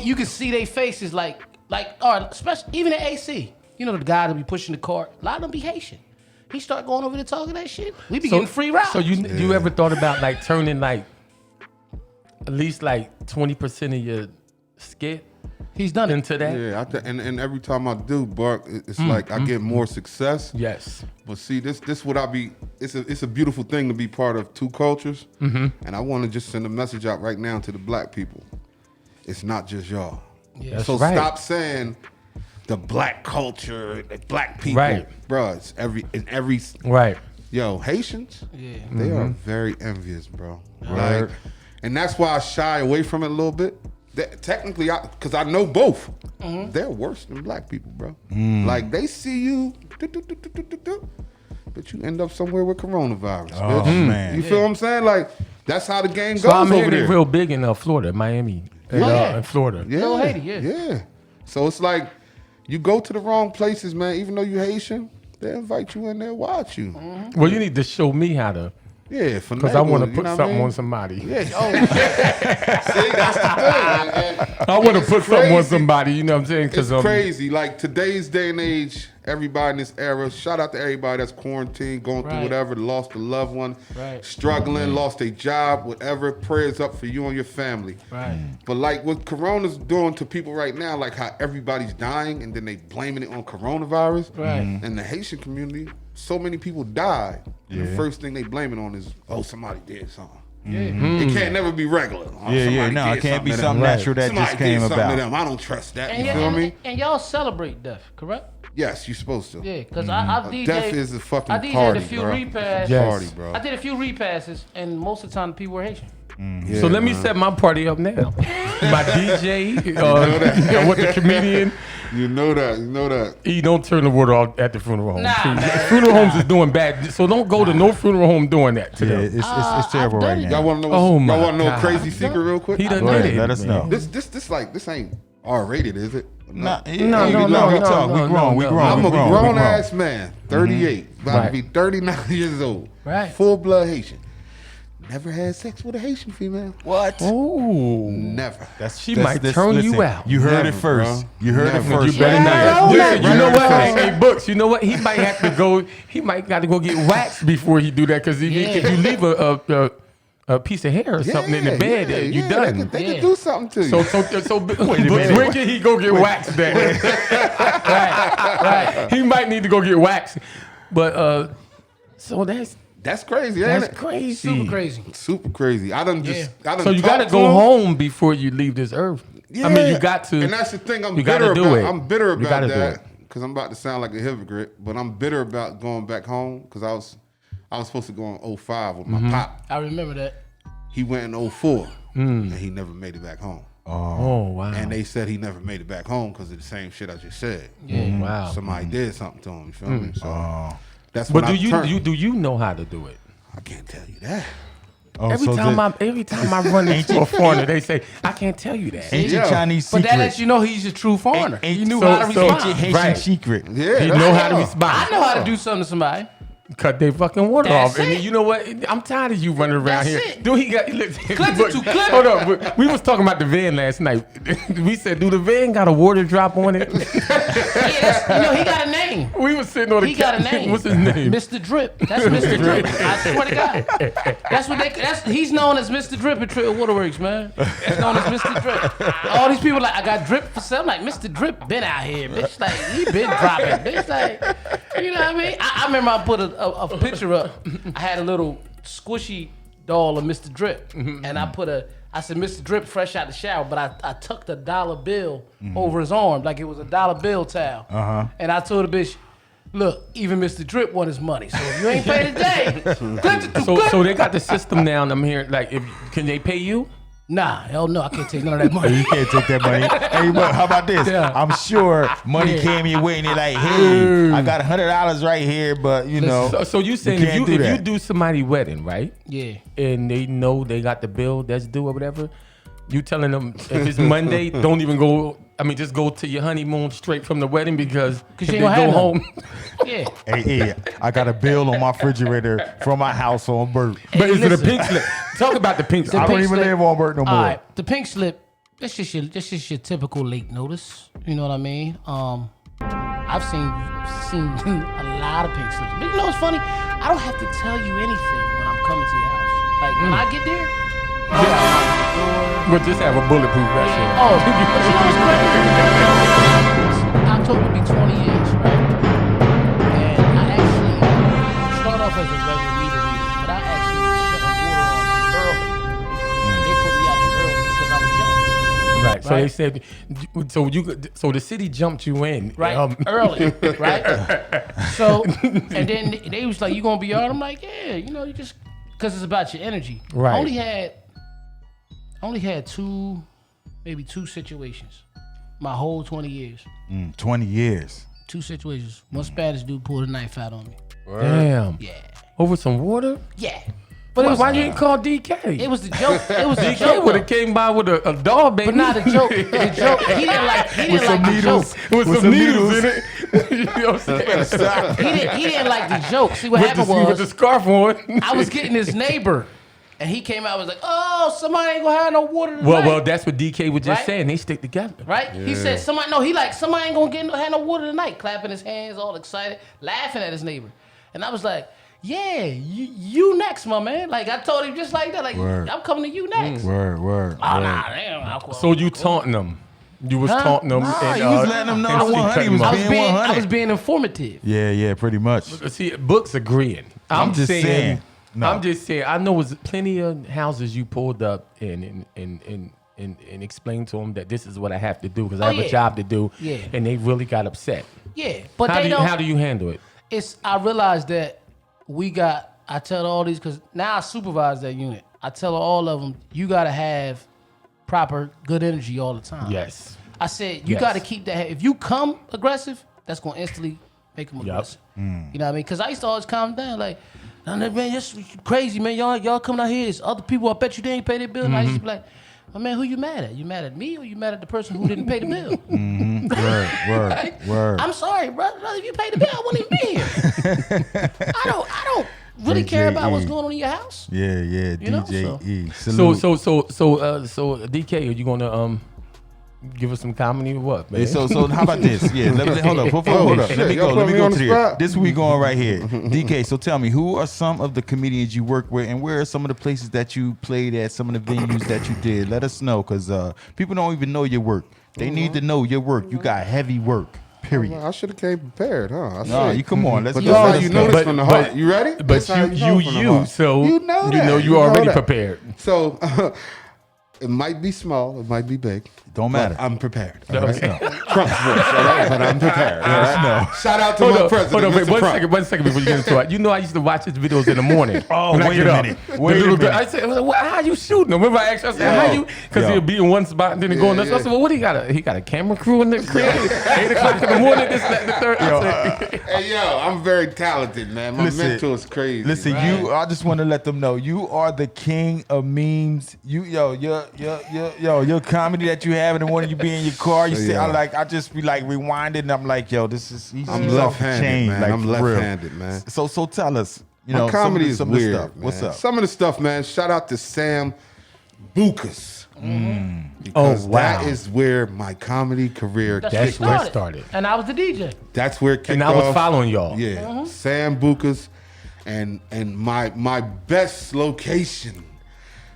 S5: you can see their faces like, or especially even the AC. You know the guy that be pushing the cart. A lot of them be Haitian. He start going over there talking that shit. We be getting free rides.
S1: So you ever thought about like turning like at least like 20% of your skit
S5: He's done it.
S1: into that?
S4: Yeah, and every time I do, Bark, it's like I get more success.
S1: Yes.
S4: But see, this what I be. It's a beautiful thing to be part of two cultures, and I want to just send a message out right now to the black people. It's not just y'all.
S5: Yeah.
S4: So
S1: right.
S4: stop saying the black culture, the black people,
S1: Right.
S4: Bruh, it's every
S1: Right.
S4: yo Haitians.
S5: Yeah.
S4: They are very envious, bro. Like, and that's why I shy away from it a little bit. Technically, because I know both, they're worse than black people, bro. Like they see you, but you end up somewhere with coronavirus.
S3: Oh,
S4: bitch.
S3: man.
S4: You feel what I'm saying? Like that's how the game
S1: So
S4: goes
S1: I'm
S4: over
S1: hearing
S4: there.
S1: it real big in Florida, Miami, in Florida.
S4: Yeah,
S5: Little Haiti, yeah.
S4: yeah. So it's like you go to the wrong places, man. Even though you Haitian, they invite you in there, watch you.
S1: Well, you need to show me how to,
S4: Yeah,
S1: because I want to put something on somebody.
S4: Yeah. Oh, see, that's the thing. And
S1: I want to put something on
S4: crazy.
S1: somebody. You know what I'm saying?
S4: It's
S1: Because
S4: crazy. Like today's day and age, everybody in this era, shout out to everybody that's quarantined, going through
S5: Right.
S4: whatever, lost a loved one,
S5: Right.
S4: struggling, lost a job, whatever. Prayers up for you and your family.
S5: Right.
S4: But like what Corona's doing to people right now, like how everybody's dying and then they blaming it on coronavirus.
S5: Right.
S4: And the Haitian community, so many people died. And the first thing they blame it on is, oh, somebody did something. It can't never be regular. Oh,
S3: Yeah,
S4: somebody
S3: no, it
S4: did
S3: can't be
S4: to them.
S3: something natural that
S4: Somebody
S3: just came
S4: did something to
S3: about.
S4: them. I don't trust that.
S5: And,
S4: You feel me?
S5: and y'all celebrate death, correct?
S4: Yes, you're supposed to.
S5: Yeah, because I've DJed.
S4: Death is a fucking
S5: I DJed
S4: party,
S5: a few
S4: bro.
S5: repasses.
S4: It's a
S1: Yes.
S4: party, bro.
S5: I did a few repasses, and most of the time the people were Haitian.
S4: Yeah,
S1: so let me
S4: man.
S1: set my party up now. My DJ, with the comedian.
S4: You know that. You know that.
S1: E, don't turn the water off at the funeral home.
S5: Nah,
S1: Please.
S5: man.
S1: Funeral homes is doing bad, so don't go to no funeral home doing that to
S3: Yeah,
S1: them.
S3: it's terrible
S5: I've done
S3: right
S5: it.
S3: now.
S4: Y'all want to know?
S1: Oh
S4: y'all
S1: my
S4: want to know a
S1: God.
S4: crazy secret real quick?
S1: He done
S3: Go
S1: did
S3: ahead,
S1: it.
S3: let us know.
S4: This ain't R-rated, is it?
S3: No,
S1: No,
S3: we
S1: no,
S3: talk,
S1: no,
S3: we
S1: no,
S3: talk.
S1: no,
S3: We grown, we
S1: no.
S3: grown.
S4: I'm
S3: we
S4: a
S3: grown, we
S4: grown
S3: grown.
S4: ass man, 38, about to
S1: Right.
S4: be 39 years old.
S5: Right.
S4: Full blood Haitian. Never had sex with a Haitian female.
S3: What?
S1: Oh,
S4: Never.
S1: she might turn you out.
S3: You heard
S4: Never,
S3: it first.
S4: bro.
S3: You heard
S4: Never.
S3: it first.
S1: You better
S5: Yeah,
S1: not. Listen, you know what?
S4: Right.
S1: Hey, Books, you know what? He might have to go. He might got to go get waxed before he do that. Because if you leave a piece of hair or something in the bed, you done.
S4: They could do something to you.
S1: So when can he go get waxed then? right. He might need to go get waxed. But so
S4: That's crazy, ain't
S1: that's
S4: it?
S1: crazy.
S5: Super crazy.
S4: Super crazy. I done
S1: So you got to
S4: talked
S1: go
S4: him.
S1: home before you leave this earth. I mean, you got to.
S4: And that's the thing. I'm
S1: you
S4: bitter
S1: gotta do
S4: about.
S1: it.
S4: I'm bitter
S1: You
S4: about
S1: gotta do
S4: that
S1: it.
S4: because I'm about to sound like a hypocrite. But I'm bitter about going back home because I was supposed to go in 05 with my pop.
S5: I remember that.
S4: He went in 04 and he never made it back home.
S1: Oh wow.
S4: And they said he never made it back home because of the same shit I just said.
S5: Yeah.
S1: Wow.
S4: Somebody did something to him. You feel me? So that's
S1: But
S4: when
S1: do you know how to do it?
S4: I can't tell you that.
S3: Oh,
S1: Every time I run into a foreigner, they say, I can't tell you that.
S3: ancient
S4: Yeah.
S3: Chinese
S5: But
S3: secret.
S5: that lets you know he's a true foreigner. He knew
S1: so-
S5: how to
S1: so-
S5: respond.
S3: Ancient Haitian
S1: Right.
S3: secret.
S4: Yeah,
S1: He
S4: that's
S1: know how to
S4: all.
S1: respond.
S5: I know how to do something to somebody.
S1: Cut their fucking water
S5: That's
S1: off. And
S5: it.
S1: you know what? I'm tired of you running around
S5: That's
S1: here.
S5: it.
S1: Dude, he got
S5: clip.
S1: Hold on. We was talking about the van last night. We said, do the van got a water drop on it?
S5: Yeah, he got a name.
S1: We was sitting on the
S5: He got a
S1: couch.
S5: name.
S1: What's his name?
S5: Mr. Drip. That's Mr. Drip. I swear to God. That's what he's known as Mr. Drip at Trill Waterworks, man. He's known as Mr. Drip. All these people like, I got drip for sale. I'm like, Mr. Drip been out here, bitch. Like, he been dropping. Bitch, like, you know what I mean? I remember I put a picture up. I had a little squishy doll of Mr. Drip. And I said, Mr. Drip fresh out the shower, but I tucked a dollar bill over his arm like it was a dollar bill towel. And I told the bitch, look, even Mr. Drip want his money. So if you ain't paid today,
S1: So they got the system down. I'm hearing, like, can they pay you?
S5: nah, hell no, I can't take none of that money.
S3: You can't take that money. Hey, but how about this?
S5: Yeah.
S3: I'm sure money came your way and they're like, hey, I got $100 right here, but you know.
S1: So you saying
S3: can't do
S1: if you
S3: that.
S1: do somebody's wedding, right?
S5: Yeah.
S1: And they know they got the bill that's due or whatever, you telling them if it's Monday, don't even go. I mean, just go to your honeymoon straight from the wedding because if
S5: you
S1: they
S5: ain't gonna
S1: go
S5: have
S1: home.
S5: Yeah.
S3: Hey, I got a bill on my refrigerator from my house on Burt.
S1: But is it a
S5: listen.
S1: pink slip? Talk about the pink
S3: I
S1: slip.
S3: don't
S5: pink
S3: even
S5: slip.
S3: live on Burt no more.
S5: All right, the pink slip. That's just your typical late notice. You know what I mean? I've seen a lot of pink slips. But you know what's funny? I don't have to tell you anything when I'm coming to your house. Like when I get there,
S1: But just have a bulletproof vest.
S5: oh, you know what's crazy? October will be 20 years, right? And I actually start off as a regular meter reader, but I actually shut the water on early. And they put me out there early because I was young.
S1: Right. So
S5: Right.
S1: they said, so the city jumped you in.
S5: Right, early, right? So, and then they was like, "You gonna be all right?" I'm like, "Yeah, you know, you just because it's about your energy."
S1: Right.
S5: I only had maybe two situations, my whole 20 years.
S3: 20 years.
S5: Two situations. One Spanish dude pulled a knife out on me.
S1: Damn.
S5: Yeah,
S1: Over some water?
S5: yeah. But it was
S1: Why you ain't call DK?
S5: it was the joke. It was the
S1: DK
S5: joke.
S1: would have came by with a doll, baby.
S5: But not the joke. The joke. He didn't like the joke.
S1: With some needles in it. You know what I'm saying?
S5: He didn't like the joke. See what
S1: With
S5: happened
S1: the
S5: was
S1: scarf on.
S5: I was getting his neighbor, and he came out and was like, "Oh, somebody ain't gonna have no water tonight."
S1: Well, that's what DK was just
S5: Right?
S1: saying. They stick together.
S5: Right? He said somebody ain't gonna have no water tonight. Clapping his hands, all excited, laughing at his neighbor. And I was like, yeah, you next, my man. Like I told him just like that. Like
S3: Word.
S5: I'm coming to you next.
S3: Word.
S5: Oh nah, damn.
S1: So you taunting them. You was
S5: Huh?
S1: taunting them.
S3: Nah,
S1: and,
S3: you was letting them know
S1: and
S3: the
S1: she
S3: 100
S1: cut
S3: was
S1: them
S5: I
S1: off.
S5: was
S3: being
S5: being
S3: 100.
S5: informative.
S3: Yeah, pretty much.
S1: See, books agreeing. I'm
S3: just saying. No.
S1: I'm just saying. I know was plenty of houses you pulled up and explained to them that this is what I have to do because I have
S5: yeah.
S1: a job to do.
S5: Yeah.
S1: And they really got upset.
S5: Yeah, but
S1: How do you handle it?
S5: I realized that I tell all these, because now I supervise that unit. I tell all of them, you got to have proper good energy all the time.
S1: Yes.
S5: I said, you
S1: Yes.
S5: got to keep that. If you come aggressive, that's going to instantly make them aggressive. You know what I mean? Because I used to always calm down. Like, man, that's crazy, man. Y'all coming out here. There's other people, I bet you they ain't pay their bill. And I used to be like, oh, man, who you mad at? You mad at me or you mad at the person who didn't pay the bill?
S3: Word.
S5: I'm sorry, brother. If you paid the bill, I wouldn't even be here. I don't really care about what's
S3: DJE.
S5: going on in your house.
S3: Yeah, yeah,
S5: You know,
S3: DJE.
S1: So
S3: Salute.
S1: so DK, are you gonna give us some comedy or what, man?
S3: Hey, so how about this? Yeah, hold up. Hold up.
S4: shit,
S3: Let me
S4: y'all
S3: go.
S4: put
S3: Let me
S4: me
S3: go
S4: on
S3: to
S4: the
S3: here.
S4: spot.
S3: This we going right here. DK, so tell me, who are some of the comedians you work with, and where are some of the places that you played at, some of the venues that you did? Let us know, because people don't even know your work. They need to know your work. You got heavy work, period.
S4: I should have came prepared, huh?
S3: No, you come on. Let's
S4: But
S3: go.
S4: that's how
S3: Let's
S4: you
S3: go.
S4: know this
S1: But-
S4: from the
S1: but-
S4: heart. You ready?
S1: But
S4: That's how know from the heart.
S1: so
S4: you know that.
S1: you already
S4: that.
S1: prepared.
S4: So it might be small, it might be big.
S3: Don't
S4: but
S3: matter.
S4: I'm prepared.
S1: Okay.
S4: All right? Trump's voice, all right? But I'm prepared. All right? Shout out to
S1: Hold
S4: my
S1: on,
S4: president,
S1: hold on, wait,
S4: Mr. Trump.
S1: one second before you get into it. You know I used to watch his videos in the morning.
S3: Oh,
S1: when I
S3: wait
S1: get
S3: a
S1: up.
S3: minute.
S1: The
S3: Wait a
S1: little
S3: minute.
S1: girl- I said, well, how you shooting him? Remember I asked you, I said,
S3: Yo.
S1: how you? Because
S3: Yo.
S1: he'll be in one spot and then he go in the
S4: Yeah,
S1: I said, well, what he got? He got a camera crew in the crib? 8 o'clock in the morning, this, that, and the third. I said,
S4: Hey, yo, I'm very talented, man. My
S3: Listen,
S4: mentor is crazy.
S3: Listen,
S4: man.
S3: I just want to let them know you are the king of memes. Your comedy that you have in the morning, you be in your car, you say,
S4: Yeah.
S3: I just be like rewinding, and I'm like, yo, he's
S4: I'm
S3: off the
S4: left-handed,
S3: chain,
S4: man.
S3: like,
S4: I'm
S3: for real.
S4: left-handed, man.
S3: So tell us,
S4: My comedy is
S3: some of the
S4: weird,
S3: stuff.
S4: man.
S3: What's up?
S4: Some of the stuff, man. Shout out to Sam Bukas.
S1: Oh,
S4: Because
S1: wow.
S4: that is where my comedy career
S5: That's
S1: That's
S4: kicked
S1: where
S4: off.
S1: it started.
S5: And I was the DJ.
S4: That's where it kicked
S1: And
S4: off.
S1: I was following y'all.
S4: Yeah, Sam Bukas, and my best location,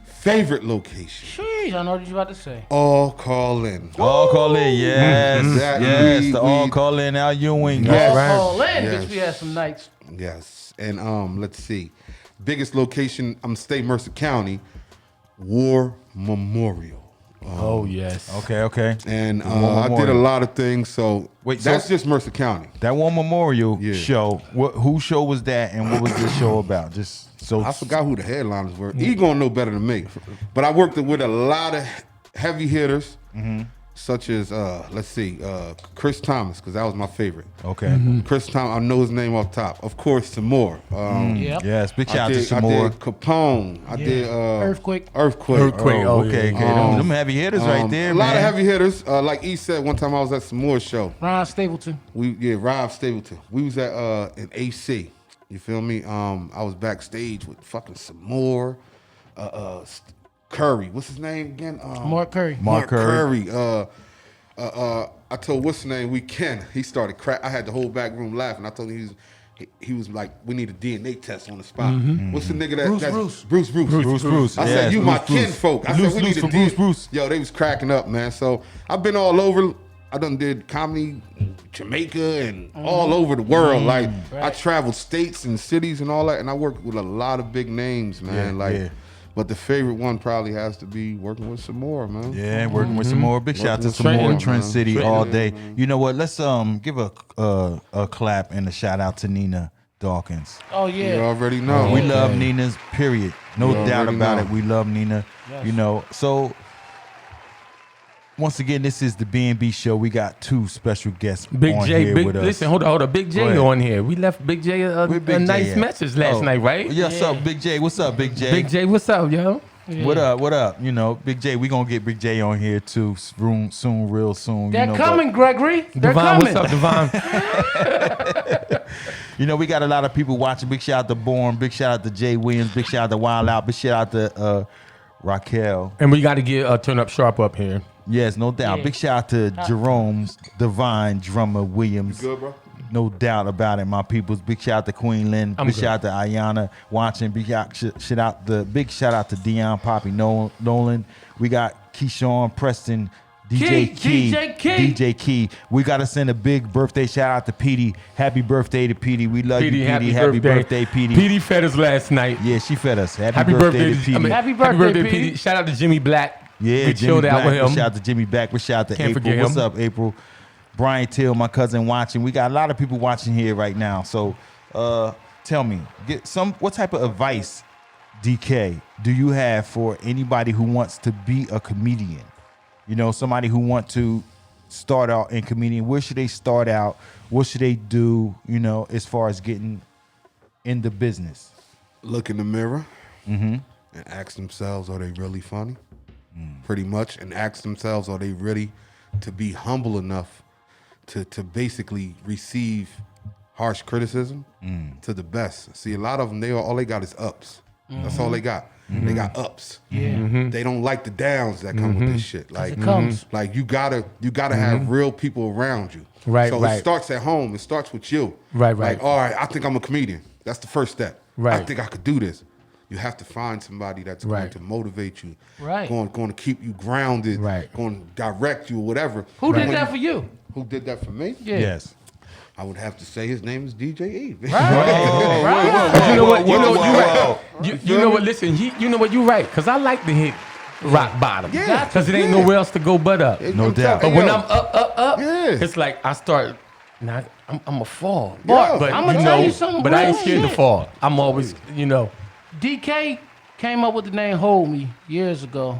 S4: favorite location.
S5: Jeez, I know what you about to say.
S4: All call in.
S3: All call in, yes,
S4: That
S3: yes.
S4: we-
S3: The all
S4: we-
S3: call in, Al Ewing.
S4: Yes.
S1: right.
S5: All in,
S4: Yes.
S5: bitch. We had some nights.
S4: Yes, and let's see, biggest location. I'm state Mercer County, War Memorial.
S1: Oh, yes.
S3: Okay.
S4: And
S3: War
S4: I did a
S3: Memorial.
S4: lot of things. So
S3: Wait,
S4: that's
S3: so-
S4: just Mercer County.
S3: That one memorial
S4: Yeah.
S3: show. Whose show was that, and what was this show about? Just so
S4: I forgot who the headliners were. He gonna know better than me. But I worked with a lot of heavy hitters, such as let's see, Chris Thomas, because that was my favorite.
S3: Okay.
S4: Chris Thomas, I know his name off top. Of course, some more.
S5: Yep.
S3: Yes, big
S4: I
S3: shout out to
S4: did,
S3: some
S4: I
S3: more.
S4: did Capone. I did
S5: Earthquake.
S4: Earthquake.
S3: Oh, okay.
S1: yeah.
S3: Them heavy hitters right there,
S4: A lot
S3: man.
S4: of heavy hitters. Like E said, one time I was at some more show.
S5: Ron Stapleton.
S4: Rob Stapleton. We was at in AC. You feel me? I was backstage with fucking some more. Curry. What's his name again?
S5: Mark Curry.
S3: Mark Curry.
S4: I told what's his name? We Ken. He started crack. I had the whole back room laughing. I told him he was like, we need a DNA test on the spot. What's the nigga that? Bruce.
S3: Bruce.
S4: I
S3: Yes,
S4: said, you my
S3: Bruce, Bruce.
S4: kinfolk. I
S3: Loose,
S4: said, we
S3: loose
S4: need
S3: for
S4: a
S3: Bruce,
S4: DNA.
S3: Bruce.
S4: Yo, they was cracking up, man. So I've been all over. I done did comedy, Jamaica, and all over the world. Like I traveled states and cities and all that, and I worked with a lot of big names, man.
S3: Yeah.
S4: But the favorite one probably has to be working with some more, man.
S3: Yeah, working with some more. Big shout out to
S4: with
S3: some more.
S4: Trent,
S3: Trent
S4: man.
S3: City
S4: Trent,
S3: all
S4: yeah,
S3: day.
S4: man.
S3: You know what? Let's give a clap and a shout out to Nina Dawkins.
S5: Oh, yeah.
S4: You already know.
S3: We love Nina's, period. No
S4: You
S3: doubt
S4: already
S3: about
S4: know.
S3: it. We love Nina.
S5: Yes.
S3: You know, so once again, this is the B&B show. We got two special guests
S1: Big
S3: on
S1: J,
S3: here with us.
S1: listen, hold on. Big
S3: Go
S1: J
S3: ahead.
S1: on here. We left Big J
S3: Where
S1: a
S3: Big J
S1: nice
S3: at?
S1: message last
S3: Oh,
S1: night, right?
S3: Yes, up, Big J. What's up, Big J?
S1: Big J, what's up, yo?
S3: What up? You know, Big J, we gonna get Big J on here too real soon.
S5: They're
S3: you know,
S5: coming, Gregory. They're
S1: Devon,
S5: coming.
S1: what's up, Devon?
S3: You know, we got a lot of people watching. Big shout out to Born. Big shout out to Jay Williams. Big shout out to Wild Out. Big shout out to Raquel.
S1: And we got to get Turn Up Sharp up here.
S3: Yes, no doubt.
S5: Yeah.
S3: Big shout out to Jerome Divine Drummer Williams.
S4: Good, bro.
S3: No doubt about it, my peoples. Big shout out to Queen Lynn.
S1: I'm
S3: Big
S1: good.
S3: shout out to Ayana watching. Big shout out to Dion Poppy Nolan. We got Keyshawn Preston. DJ Key. We got to send a big birthday shout out to Petey. Happy birthday to Petey. We love you, Petey. Happy birthday, Petey.
S1: Petey fed us last night.
S3: Yeah, she fed us.
S1: Happy birthday
S3: to Petey.
S5: Happy birthday, Petey.
S1: Shout out to Jimmy Black.
S3: Yeah,
S1: we
S3: Jimmy
S1: chilled out
S3: Black.
S1: with
S3: We
S1: him.
S3: shout out to Jimmy Black. We shout out to
S1: Can't
S3: April.
S1: forget
S3: What's
S1: him.
S3: up, April? Brian Till, my cousin, watching. We got a lot of people watching here right now. So, tell me, what type of advice, DK, do you have for anybody who wants to be a comedian? You know, somebody who wants to start out in comedian. Where should they start out? What should they do? You know, as far as getting in the business.
S4: Look in the mirror and ask themselves, are they really funny? Pretty much. And ask themselves, are they ready to be humble enough to basically receive harsh criticism to the best. See, a lot of them, all they got is ups. That's all they got. They got ups. They don't like the downs that come with this shit. Like,
S5: it comes.
S4: like you gotta have real people around you.
S1: Right,
S4: So
S1: right.
S4: it starts at home. It starts with you.
S1: Right.
S4: Like, all right, I think I'm a comedian. That's the first step.
S1: Right.
S4: I think I could do this. You have to find somebody that's going
S1: Right.
S4: to motivate you.
S5: Right.
S4: Going to keep you grounded.
S1: Right.
S4: Going to direct you or whatever.
S5: Who
S4: When
S5: did that for you?
S4: Who did that for me?
S5: Yeah.
S3: Yes.
S4: I would have to say his name is DJ E.
S1: You know what? You know you right. You know what? Listen, you know what? You right. Cause I like to hit rock bottom.
S4: Yeah.
S1: Cause it ain't nowhere else to go but up.
S3: No doubt.
S1: But when I'm up,
S4: Yeah.
S1: it's like I start. Now I'm a fall.
S4: Yeah.
S1: But
S5: I'ma
S1: you
S5: tell
S1: know,
S5: you something,
S1: but I ain't
S5: bro.
S1: scared to
S5: Shit.
S1: fall. I'm always,
S5: DK came up with the name Hold Me years ago,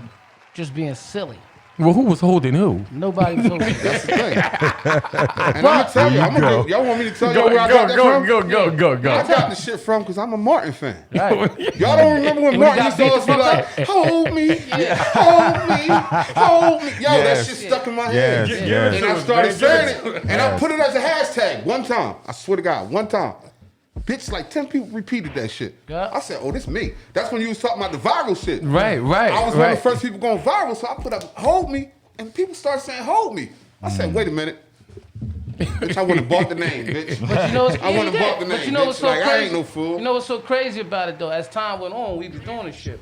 S5: just being silly.
S1: Well, who was holding who?
S5: Nobody was holding
S4: That's the thing. And I'm gonna tell you, y'all want me to tell y'all where I got that from?
S1: Go.
S4: I got the shit from because I'm a Martin fan.
S5: Right.
S4: Y'all don't remember when Martin used to always be like, hold me, hold me, hold me. Yo, that shit stuck in my head.
S3: Yes, yes.
S4: And I started saying it, and I put it as a hashtag one time. I swear to God, one time. Bitch, like 10 people repeated that shit.
S5: Yeah.
S4: I said, oh, this me. That's when you was talking about the viral shit.
S1: Right.
S4: I was one of the first people going viral, so I put up, hold me, and people started saying, hold me. I said, wait a minute. Bitch, I wouldn't have bought the name, bitch.
S5: But you know what's
S4: I wouldn't have bought the name,
S5: But you know what's
S4: bitch.
S5: so
S4: Like,
S5: crazy?
S4: I ain't no fool.
S5: You know what's so crazy about it though? As time went on, we was doing this shit.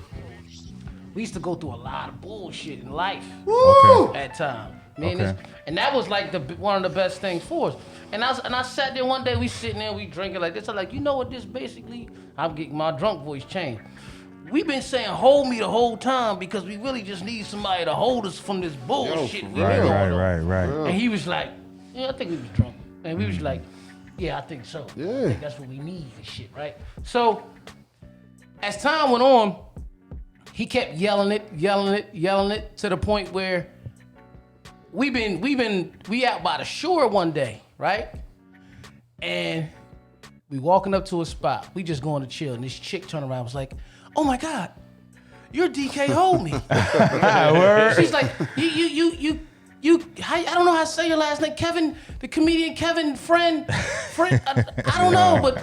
S5: We used to go through a lot of bullshit in life
S4: Woo!
S5: at time. Man,
S3: Okay.
S5: and that was like one of the best things for us. And I sat there one day, we sitting there, we drinking like this. I'm like, you know what this basically? I'm getting my drunk voice changed. We've been saying hold me the whole time because we really just need somebody to hold us from this bullshit. we
S3: Right,
S5: doing.
S3: right.
S5: And he was like, yeah, I think we was drunk. And we was like, yeah, I think so.
S4: Yeah.
S5: I think that's what we need and shit, right? So as time went on, he kept yelling it to the point where we out by the shore one day, right? And we walking up to a spot. We just going to chill. And this chick turned around and was like, oh my God, you're DK Hold Me. She's like, you, I don't know how to say your last name, Kevin, the comedian Kevin, friend, I don't know, but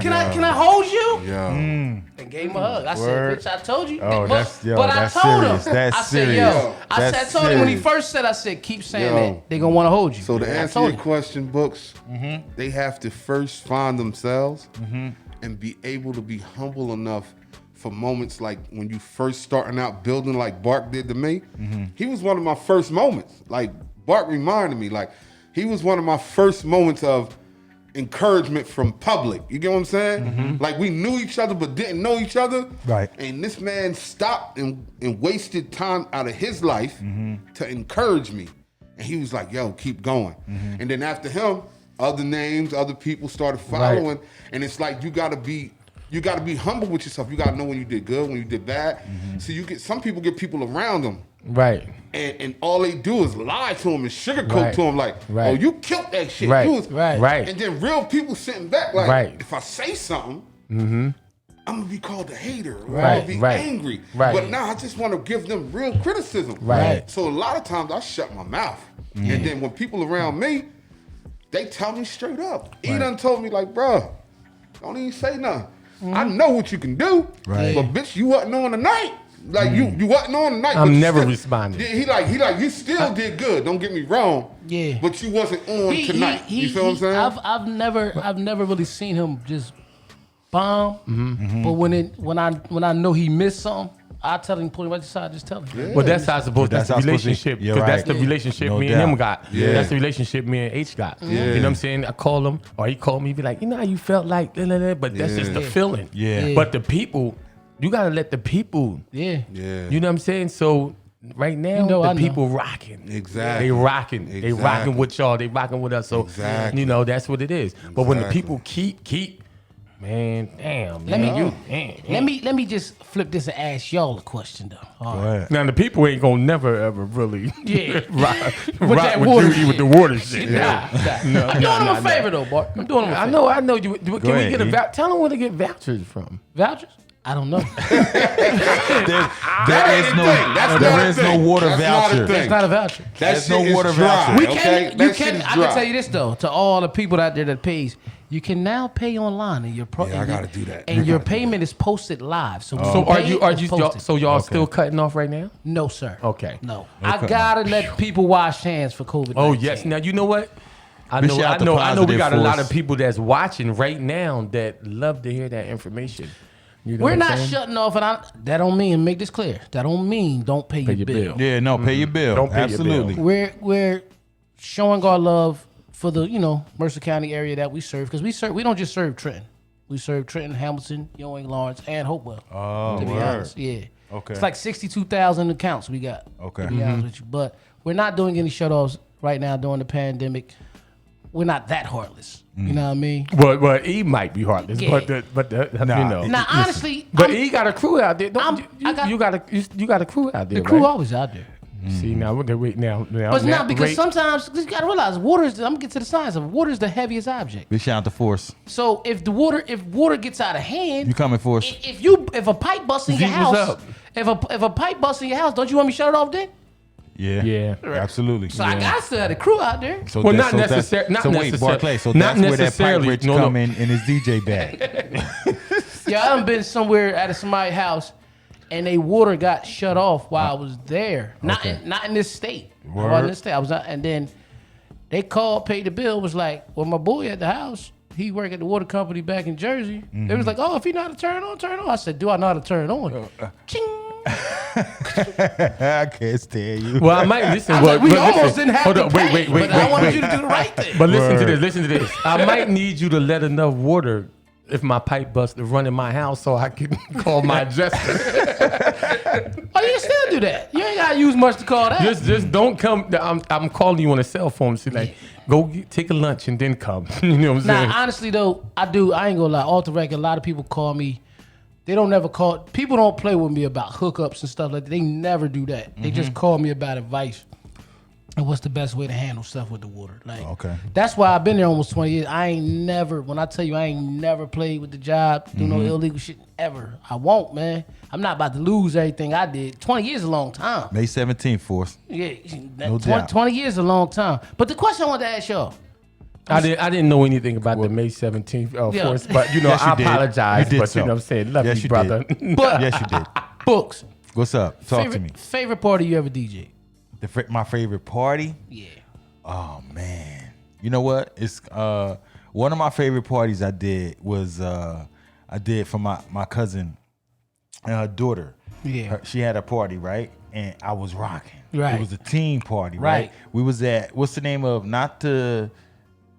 S5: can I hold you?
S4: Yeah.
S5: And gave him a hug. I said, bitch, I told you.
S3: Oh,
S5: but
S3: that's
S5: I told
S3: serious.
S5: him.
S3: That's
S5: I said,
S3: serious.
S5: yo,
S3: That's
S5: I told him when he
S3: serious.
S5: first said, I said, keep saying
S4: Yo.
S5: that. They gonna want to hold you.
S4: So to
S5: I
S4: answer
S5: told
S4: your
S5: him.
S4: question, Books, they have to first find themselves and be able to be humble enough for moments like when you first starting out building like Bark did to me. He was one of my first moments. Like Bark reminded me, like he was one of my first moments of encouragement from public. You get what I'm saying? Like we knew each other but didn't know each other.
S3: Right.
S4: And this man stopped and wasted time out of his life to encourage me. And he was like, yo, keep going. And then after him, other names, other people started following. And it's like you gotta be humble with yourself. You gotta know when you did good, when you did bad. So some people get people around them.
S1: Right.
S4: And all they do is lie to them and sugarcoat
S1: Right.
S4: to them like,
S1: Right.
S4: oh, you killed that shit.
S1: Right.
S4: You was-
S1: Right.
S4: And then real people sitting back like,
S1: Right.
S4: if I say something, I'm gonna be called a hater or I'm
S1: Right.
S4: gonna be
S1: Right.
S4: angry.
S1: Right.
S4: But now I just want to give them real criticism.
S1: Right.
S4: So a lot of times I shut my mouth. And then when people around me, they tell me straight up. He done told me like, bruh, don't even say nothing. I know what you can do,
S3: Right.
S4: but bitch, you wasn't on tonight. Like you wasn't on tonight.
S1: I'm
S4: but you
S1: never
S4: still-
S1: responding.
S4: Yeah, he like you still did good. Don't get me wrong.
S5: Yeah.
S4: But you wasn't on tonight. You feel what I'm saying?
S5: I've never really seen him just bomb. But when I know he missed something, I tell him, pull him right to the side, just tell him.
S1: Well, that's how it's supposed. That's the
S3: That's how it's supposed to be.
S1: relationship.
S3: You're
S1: Because that's
S3: right.
S1: the relationship
S3: No
S1: me and him
S3: doubt.
S1: got.
S4: Yeah.
S1: That's the relationship me and H got. You know what I'm saying? I call him, or he called me, he be like, you know how you felt like, blah, blah, blah, but that's just the feeling.
S3: Yeah.
S1: But the people, you gotta let the people.
S5: Yeah.
S4: Yeah.
S1: You know what I'm saying? So right now,
S5: You know, I
S1: the
S5: know.
S1: people rocking.
S4: Exactly.
S1: They rocking. They
S4: Exactly.
S1: rocking with y'all. They rocking with us. So
S4: Exactly.
S1: you know that's what it is. But when the
S4: Exactly.
S1: people keep, man, damn.
S5: Let
S1: man,
S5: me-
S1: damn.
S5: Let me just flip this and ask y'all a question though. All right.
S3: Go ahead.
S1: Now the people ain't gonna never ever really
S5: Yeah.
S1: rock
S5: that
S1: with
S5: water
S1: you
S5: shit.
S1: with the water shit.
S5: Nah. I'm doing him a favor though, Bart. I'm doing him a favor.
S1: I know. Can we
S3: ahead,
S1: get a
S3: E.
S1: voucher? Tell them where to get vouchers from.
S5: Vouchers? I don't know.
S3: There
S4: That's
S3: is no water
S4: That's not a
S3: voucher.
S4: thing.
S5: It's not a voucher.
S4: That
S3: There's
S4: shit
S3: no
S4: is
S3: water
S4: dry,
S3: voucher.
S4: okay?
S5: You
S4: That
S5: can.
S4: shit is
S5: I
S4: dry.
S5: can tell you this though, to all the people out there that pays, you can now pay online, and
S4: I gotta do that.
S5: And your payment is posted live. So,
S1: So are you
S5: it's posted.
S1: so y'all still cutting off right now?
S5: No, sir.
S1: Okay.
S5: No, I gotta let people wash hands for COVID.
S1: Oh yes. Now you know what? I
S3: Big
S1: know.
S3: shout
S1: I
S3: out to
S1: know. I know. We
S3: Positive
S1: got a lot
S3: Force.
S1: of people that's watching right now that love to hear that information. You know
S5: We're
S1: what I'm
S5: not
S1: saying?
S5: shutting off, and that don't mean, make this clear. That don't mean don't pay your
S1: your
S5: bill.
S1: bill.
S3: Yeah, no, pay your bill.
S1: Don't pay your
S3: Absolutely.
S1: bill.
S5: We're showing our love for the Mercer County area that we serve, because we don't just serve Trenton. We serve Trenton, Hamilton, Ewing, Lawrence, and Hopewell.
S3: Oh,
S5: To be
S3: word.
S5: honest, yeah.
S3: Okay.
S5: It's like 62,000 accounts we got.
S3: Okay.
S5: To be honest with you, but we're not doing any shutoffs right now during the pandemic. We're not that heartless. You know what I mean?
S1: Well, E might be heartless,
S5: Yeah.
S1: but you know.
S5: Now, honestly,
S1: But E got a crew out there.
S5: I got-
S1: You got a crew out there.
S5: the crew
S1: right?
S5: always out there.
S1: See now, wait now.
S5: But
S1: now,
S5: not because
S1: wait.
S5: sometimes you gotta realize water is. I'm gonna get to the science of it. Water is the heaviest object.
S3: Big shout out to Force.
S5: So if water gets out of hand,
S3: You coming, Force?
S5: if a pipe busts in your
S1: Z, what's
S5: house,
S1: up?
S5: if a pipe busts in your house, don't you want me to shut it off then?
S3: Yeah.
S1: Yeah.
S3: Absolutely.
S5: So I gotta still have the crew out there.
S3: So
S1: Well,
S3: that's-
S1: not
S3: so that's-
S1: necessarily. Not
S3: So wait,
S1: necessarily.
S3: Barclay. So
S1: not
S3: that's where that pipe
S1: necessarily.
S3: rich
S1: No,
S3: come
S1: no.
S3: in his DJ bag.
S5: Yeah, I done been somewhere at somebody's house, and they water got shut off while I was there. Not in this state. I wasn't in this state. I was not, and then they called, paid the bill. Was like, well, my boy at the house. He worked at the water company back in Jersey. They was like, oh, if he know how to turn on, turn on. I said, do I know how to turn on? Ching.
S3: I can't stand you.
S1: Well, I might listen.
S5: I was
S1: Well,
S5: like, we
S1: but
S5: almost
S1: listen.
S5: didn't have
S1: Hold
S5: to
S1: on,
S5: pay,
S1: wait,
S5: but I wanted
S1: wait.
S5: you to do the right thing.
S1: But listen to
S3: Word.
S1: this. Listen to this. I might need you to let enough water if my pipe busts to run in my house so I can call my adjuster.
S5: Oh, you can still do that. You ain't gotta use much to call that.
S1: just don't come. I'm calling you on a cell phone. See, like, go take a lunch and then come. You know what I'm saying?
S5: Now, honestly though, I ain't gonna lie. Off the record, a lot of people call me. They don't never call. People don't play with me about hookups and stuff like that. They never do that. They just call me about advice and what's the best way to handle stuff with the water. Like,
S3: Okay.
S5: that's why I've been there almost 20 years. I ain't never. When I tell you, I ain't never played with the job, do no illegal shit ever. I won't, man. I'm not about to lose everything I did. 20 years is a long time.
S3: May 17th, Force.
S5: Yeah,
S3: No
S5: 20,
S3: doubt.
S5: 20 years is a long time. But the question I wanted to ask y'all.
S1: I didn't know anything about the May 17th
S5: Yeah.
S1: force, but you know,
S3: Yes, you
S1: I
S3: did.
S1: apologize.
S3: You did
S1: But
S3: so.
S1: you know what I'm saying? Love
S3: Yes,
S1: you,
S3: you
S1: brother.
S5: But
S3: Yes, you did.
S5: books.
S3: What's up? Talk to me.
S5: Favorite party you ever DJ?
S3: My favorite party?
S5: Yeah.
S3: Oh man, you know what? It's one of my favorite parties I did was I did for my cousin and her daughter.
S5: Yeah.
S3: She had a party, right? And I was rocking.
S5: Right.
S3: It was a team party, right?
S5: Right.
S3: We was at what's the name of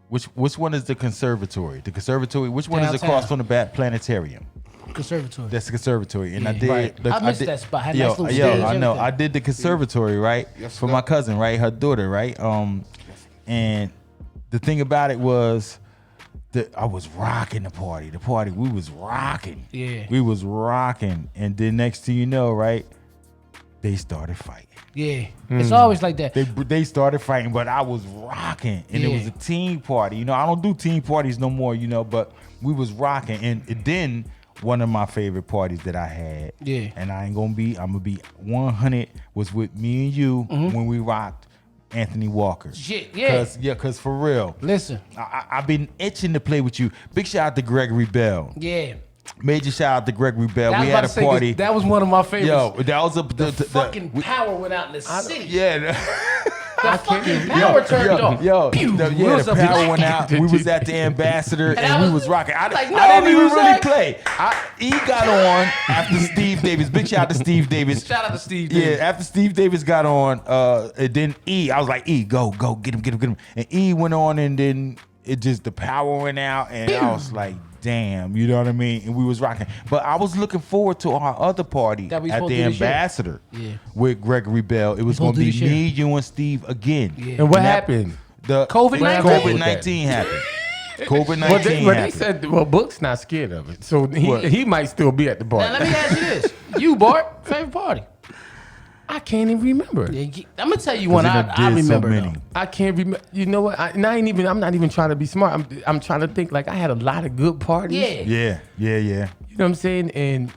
S3: which one is the conservatory? The conservatory. Which one is
S5: Downtown.
S3: across from the planetarium?
S5: Conservatory.
S3: That's the conservatory, and I
S5: Yeah.
S3: did.
S5: Right. I missed that spot. Had
S3: Yo,
S5: nice little
S3: yo,
S5: stage,
S3: I know.
S5: everything.
S3: I did the conservatory, right,
S4: Yes,
S3: for
S4: sir.
S3: my cousin, right, her daughter, right. And the thing about it was that I was rocking the party. The party, we was rocking.
S5: Yeah.
S3: we was rocking, and then next thing you know, right, they started fighting.
S5: Yeah. It's always like that.
S3: They started fighting, but I was rocking, and it was
S5: Yeah.
S3: a team party. You know, I don't do team parties no more. You know, but we was rocking, and then one of my favorite parties that I had.
S5: Yeah.
S3: And I'm gonna be 100 was with me and you when we rocked Anthony Walker.
S5: Shit, yeah.
S3: Cause for real,
S5: Listen.
S3: I've been itching to play with you. Big shout out to Gregory Bell.
S5: Yeah.
S3: Major shout out to Gregory Bell.
S5: I was
S3: We
S5: about
S3: had a
S5: to say, 'cause
S3: party.
S5: that was one of my favorites.
S3: Yo, that was
S5: the fucking power went out in the city.
S3: yeah.
S5: The fucking power turned off. Pew.
S3: The
S5: We was
S3: the
S5: up
S3: power
S5: black.
S3: went out. We was at the Ambassador and,
S5: I
S3: we
S5: was
S3: was rocking. I
S5: like,
S3: I
S5: no
S3: didn't even really
S5: music.
S3: play. He got on after Steve Davis. Big shout out to Steve Davis.
S5: Shout out to Steve
S3: Yeah,
S5: Davis.
S3: after Steve Davis got on, and then I was like, go, get him. And E went on, and then it just the power went out, and I was like, damn, you know what I mean? And we was rocking. But I was looking forward to our other party
S5: That we
S3: at
S5: supposed
S3: the
S5: to do this year.
S3: Ambassador
S5: Yeah.
S3: with Gregory Bell. It was going
S5: supposed
S3: to
S5: to
S3: be
S5: do this
S3: me, you, and Steve again.
S5: Yeah.
S1: And what
S3: that-
S1: happened?
S3: The
S5: COVID-19?
S3: COVID-19 happened. COVID-19
S1: Well, they
S3: happened.
S1: said, well, Book's not scared of it, so
S3: What?
S1: he might still be at the party.
S5: Now let me ask you this: you, Bart, favorite party?
S1: I can't even remember.
S5: Yeah, I'm gonna tell you one
S3: it
S5: I
S3: done did so
S5: remember.
S3: many.
S5: though.
S1: I can't remember. You know what? I'm not even trying to be smart. I'm trying to think. Like I had a lot of good parties.
S5: Yeah.
S3: Yeah.
S1: You know what I'm saying? And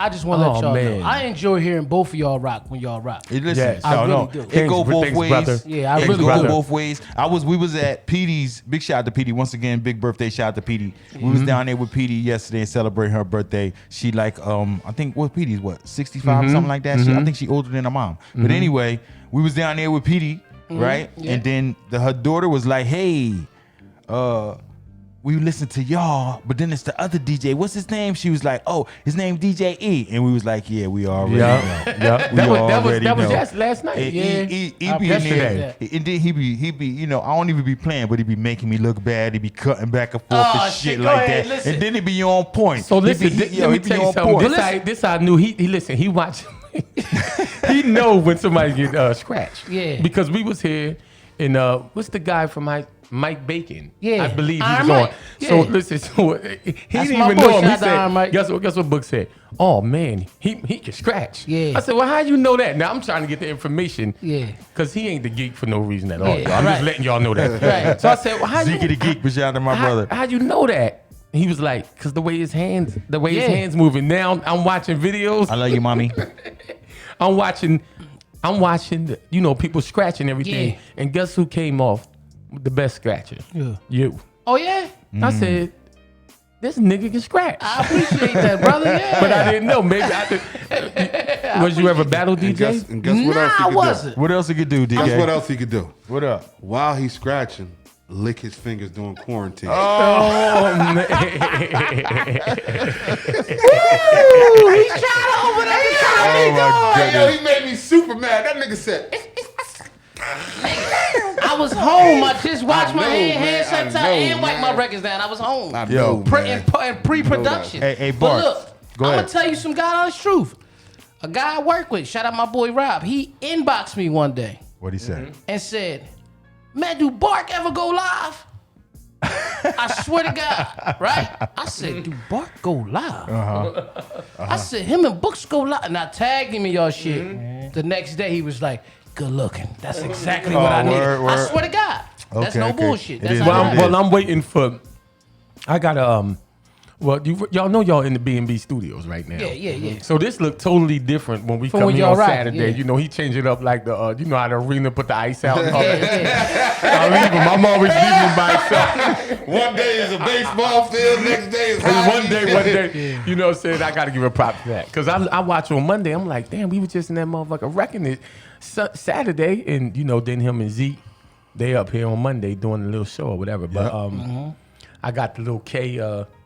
S5: I just want to let
S1: Oh,
S5: y'all
S1: man.
S5: know. I enjoy hearing both of y'all rock when y'all rock.
S3: Listen,
S1: Yes.
S5: I
S3: no,
S5: really do.
S3: it go both
S1: Thanks,
S3: ways.
S1: brother.
S5: Yeah, I
S3: It
S5: really
S3: go
S5: do.
S3: both ways. We was at PD's. Big shout out to PD once again. Big birthday shout out to PD. We was down there with PD yesterday and celebrating her birthday. She like I think what PD's 65 or something like that. I think she older than her mom. But anyway, we was down there with PD, right?
S5: Yeah.
S3: And then her daughter was like, "Hey, we listen to y'all, but then it's the other DJ. What's his name?" She was like, "Oh, his name DJ E." And we was like, "Yeah, we already know."
S1: Yeah.
S3: We
S1: That was
S3: already know.
S1: just last night.
S3: And
S1: Yeah.
S3: he be in
S1: Yesterday.
S3: there. And then he be, you know, I don't even be playing, but he be making me look bad. He be cutting back and forth
S5: Oh,
S3: and
S5: shit,
S3: shit
S5: go
S3: like
S5: ahead,
S3: that.
S5: listen.
S3: And then he be on point.
S1: So
S3: He
S1: listen,
S3: be-
S1: let
S3: yo,
S1: me
S3: he be
S1: tell you
S3: on
S1: something.
S3: point.
S1: This I knew. He listen. He watched. He know when somebody get scratched.
S5: Yeah.
S1: Because we was here, and what's the guy from Mike Bacon?
S5: Yeah.
S1: I believe he
S5: Iron
S1: was on.
S5: Mike.
S1: So
S5: Yeah.
S1: listen. So he
S5: That's
S1: didn't
S5: my
S1: even
S5: boy.
S1: know him. He
S5: Shout out to Iron
S1: said,
S5: Mike.
S1: "Guess what? Book said? Oh man, he can scratch."
S5: Yeah.
S1: I said, "Well, how you know that?" Now I'm trying to get the information.
S5: Yeah.
S1: Because he ain't the geek for no reason at all.
S5: Yeah,
S1: I'm
S5: right.
S1: just letting y'all know that.
S5: Right.
S1: So I said, "Well, how you?"
S3: Zeke the Geek, but shout out to my brother.
S1: How you know that? He was like, because the way his hands moving. Now I'm watching videos.
S3: I love you, mommy.
S1: I'm watching, you know, people scratching everything.
S5: Yeah.
S1: And guess who came off with the best scratcher?
S5: Yeah.
S1: You.
S5: Oh, yeah?
S1: I said, this nigga can scratch.
S5: I appreciate that, brother. Yeah.
S1: But I didn't know. Maybe I did. Was you ever battle
S4: And
S1: DJ?
S4: guess what else he
S5: I
S4: could
S5: wasn't.
S3: What else he could do,
S4: do? Guess what
S3: DK?
S4: else he could do?
S3: What up?
S4: While he's scratching, lick his fingers during quarantine.
S1: Oh, man.
S5: He's trying to open up his
S3: Oh, my
S4: Yo, he made me super mad. That nigga said,
S5: I was home. I just watched my
S4: know,
S5: hand
S4: man.
S5: sanitizer
S4: I know,
S5: and wiped my
S4: man.
S5: records down. I was home.
S4: I
S3: Yo.
S4: know, man.
S5: In pre-production.
S3: Hey,
S5: But
S3: Bart,
S5: look,
S3: go
S5: I'm
S3: ahead.
S5: gonna tell you some God honest truth. A guy I work with, shout out my boy Rob, he inboxed me one day
S3: What he said?
S5: and said, "Man, do Bark ever go live?" I swear to God, right? I said, "Do Bark go live?" I said, "Him and Books go live," and I tagged him in y'all shit. The next day, he was like, "Good looking." That's exactly what I needed.
S3: word,
S5: I
S3: word.
S5: swear to God, that's
S3: Okay,
S5: no
S3: okay.
S5: bullshit.
S3: It
S5: That's
S3: is
S5: how
S3: what
S5: it
S3: it
S5: happens.
S3: is.
S1: Well, I'm waiting for. I gotta well, y'all know y'all in the B&B studios right now.
S5: Yeah.
S1: So this looked totally different when we
S5: From
S1: come
S5: when
S1: here
S5: y'all
S1: on
S5: rock,
S1: Saturday.
S5: yeah.
S1: You know, he changed it up like the you know how the arena put the ice out. And all
S5: Yeah,
S1: that.
S5: yeah.
S1: I leave him. I'm always leaving him by himself.
S4: One day is a baseball field, next day is
S1: And
S4: hockey.
S1: one day, you know what I'm saying? I got to give a prop to that. Because I watch on Monday, I'm like, damn, we were just in that motherfucker wrecking it Saturday. And, you know, then him and Zeke, they up here on Monday doing a little show or whatever. But I got the little K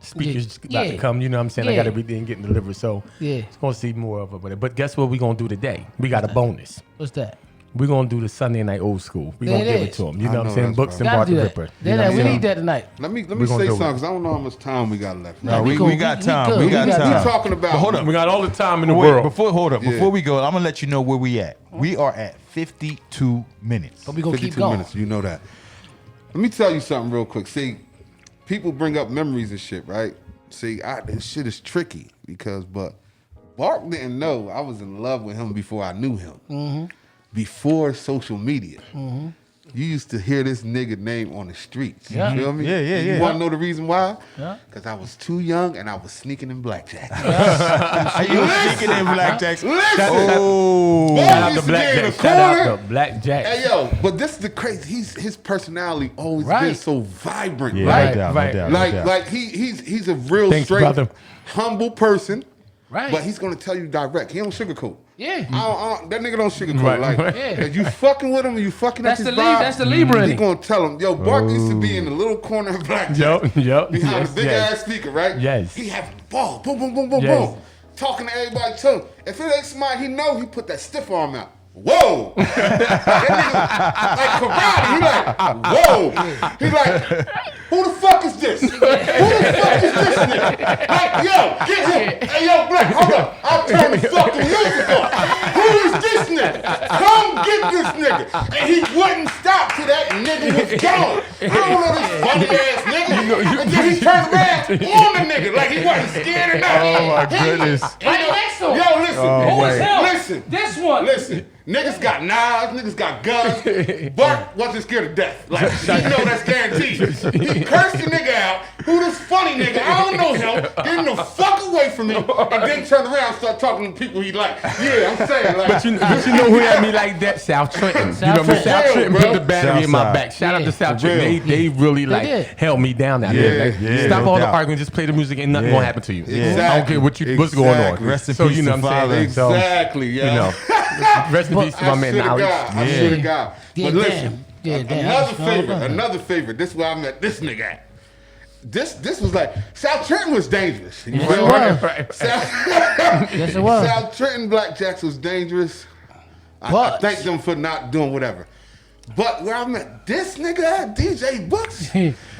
S1: speakers about to
S5: Yeah.
S1: come. You know what I'm saying? I got
S5: Yeah.
S1: everything getting delivered. So
S5: Yeah.
S1: it's going to see more of it. But guess what we're going to do today? We got a bonus.
S5: What's that?
S1: We're going to do the Sunday night old school. We're
S5: There
S1: going to
S5: it
S1: give it
S5: is.
S1: to him. You
S4: I
S1: know what I'm
S4: know
S1: saying?
S4: that's
S1: Books
S4: right.
S1: and
S5: Gotta
S1: Bart the
S5: do that.
S1: Ripper. You know what I'm
S5: We
S1: saying?
S5: need that tonight.
S4: Let me
S1: gonna
S4: say
S1: do
S4: something
S1: it.
S4: because I don't know how much time we got left.
S3: No,
S5: we
S3: we
S5: cool.
S3: got
S5: We
S3: time.
S5: good.
S3: We
S5: We
S3: got
S5: got
S3: time.
S4: We talking about.
S3: But hold up.
S1: We got all the time in the
S3: Wait,
S1: world.
S3: before
S4: Yeah.
S3: we go, I'm gonna let you know where we at. We are at 52 minutes.
S5: But we gonna keep
S4: 52
S5: going.
S4: minutes. You know that. Let me tell you something real quick. See, people bring up memories and shit, right? See, this shit is tricky but Bart didn't know I was in love with him before I knew him. Before social media. You used to hear this nigga name on the streets.
S5: Yeah.
S4: You feel me?
S3: Yeah, yeah,
S4: You
S3: yeah.
S4: want to know the reason why?
S5: Yeah.
S4: Because I was too young and I was sneaking in blackjack.
S3: Are you speaking in blackjacks?
S4: Listen.
S3: Oh,
S4: Boy,
S1: Shout out
S4: used
S1: to
S4: to be in
S1: Blackjack.
S4: the
S1: Shout out
S4: corner.
S1: to Blackjack.
S4: Hey yo, but this is the crazy. His personality always been
S5: Right.
S4: so vibrant,
S3: yeah,
S4: right?
S3: no doubt,
S1: right.
S3: no doubt, no
S4: Like
S3: doubt.
S4: like he's a real
S1: Thanks,
S4: straight,
S1: brother.
S4: humble person.
S5: Right.
S4: But he's gonna tell you direct. He don't sugarcoat.
S5: Yeah.
S4: That nigga don't sugarcoat.
S1: Right,
S4: Like
S1: right.
S5: Yeah.
S4: if you fucking with him and you fucking
S5: That's
S4: up
S5: the
S4: his
S5: Libra.
S4: vibe,
S5: That's the Libra in
S4: He
S5: him.
S4: gonna tell him, yo, Bart used to be in the little corner of blackjack.
S1: Yup.
S4: Behind
S1: Yes,
S4: the big
S1: yes.
S4: ass speaker, right?
S1: Yes.
S4: He having the ball, boom, boom, boom, boom,
S1: Yes.
S4: boom, talking to everybody. Tell him if it ain't somebody he know, he put that stiff arm out. Whoa! That nigga, like karate. He like, whoa! He like, who the fuck is this? Who the fuck is this nigga? Like, yo, get him. Hey, yo, Black, hold up. I'll turn the fucking music on. Who is this nigga? Come get this nigga. And he wouldn't stop till that nigga was gone. I don't know this funny ass nigga. And then he turned around on the nigga like he wasn't scared or nothing.
S3: Oh, my goodness.
S5: Right next to him.
S4: Yo, listen.
S3: Oh,
S5: Who is
S3: wait.
S5: him?
S4: Listen.
S5: This one.
S4: Listen. Niggas got knives, niggas got guns. Bart wasn't scared of death. Like, you know that's guaranteed. He cursed the nigga out. Who this funny nigga? I don't know him. Get him the fuck away from me. And then turn around and start talking to people he like. Yeah, I'm saying like.
S1: But you know who had me like that? South Trenton. You know, South Trenton
S4: bro.
S1: put the battery in my
S3: Southside.
S1: back. Shout out to South
S4: For
S1: Trenton.
S4: real.
S1: They really like
S5: did.
S1: held me down out there. Like,
S3: yeah,
S1: stop
S3: no
S1: all the
S3: doubt.
S1: arguing. Just play the music and nothing
S3: Yeah.
S1: gonna happen to you.
S4: Exactly.
S1: I don't care what's going on.
S4: Exactly.
S3: Rest in
S1: So
S3: peace
S1: you know
S3: to
S1: what I'm saying.
S3: father.
S4: Exactly, yo.
S1: You know, rest in peace to my man Knowledge.
S4: I swear to God.
S5: Yeah,
S4: But listen,
S5: damn.
S4: another favorite. This is where I met this nigga at. This was like South Trenton was dangerous. You
S5: Yes,
S4: feel
S5: it
S4: me?
S5: was. Yes, it was.
S4: South Trenton Blackjacks was dangerous. I
S5: But-
S4: thank them for not doing whatever. But where I met this nigga at, DJ Books.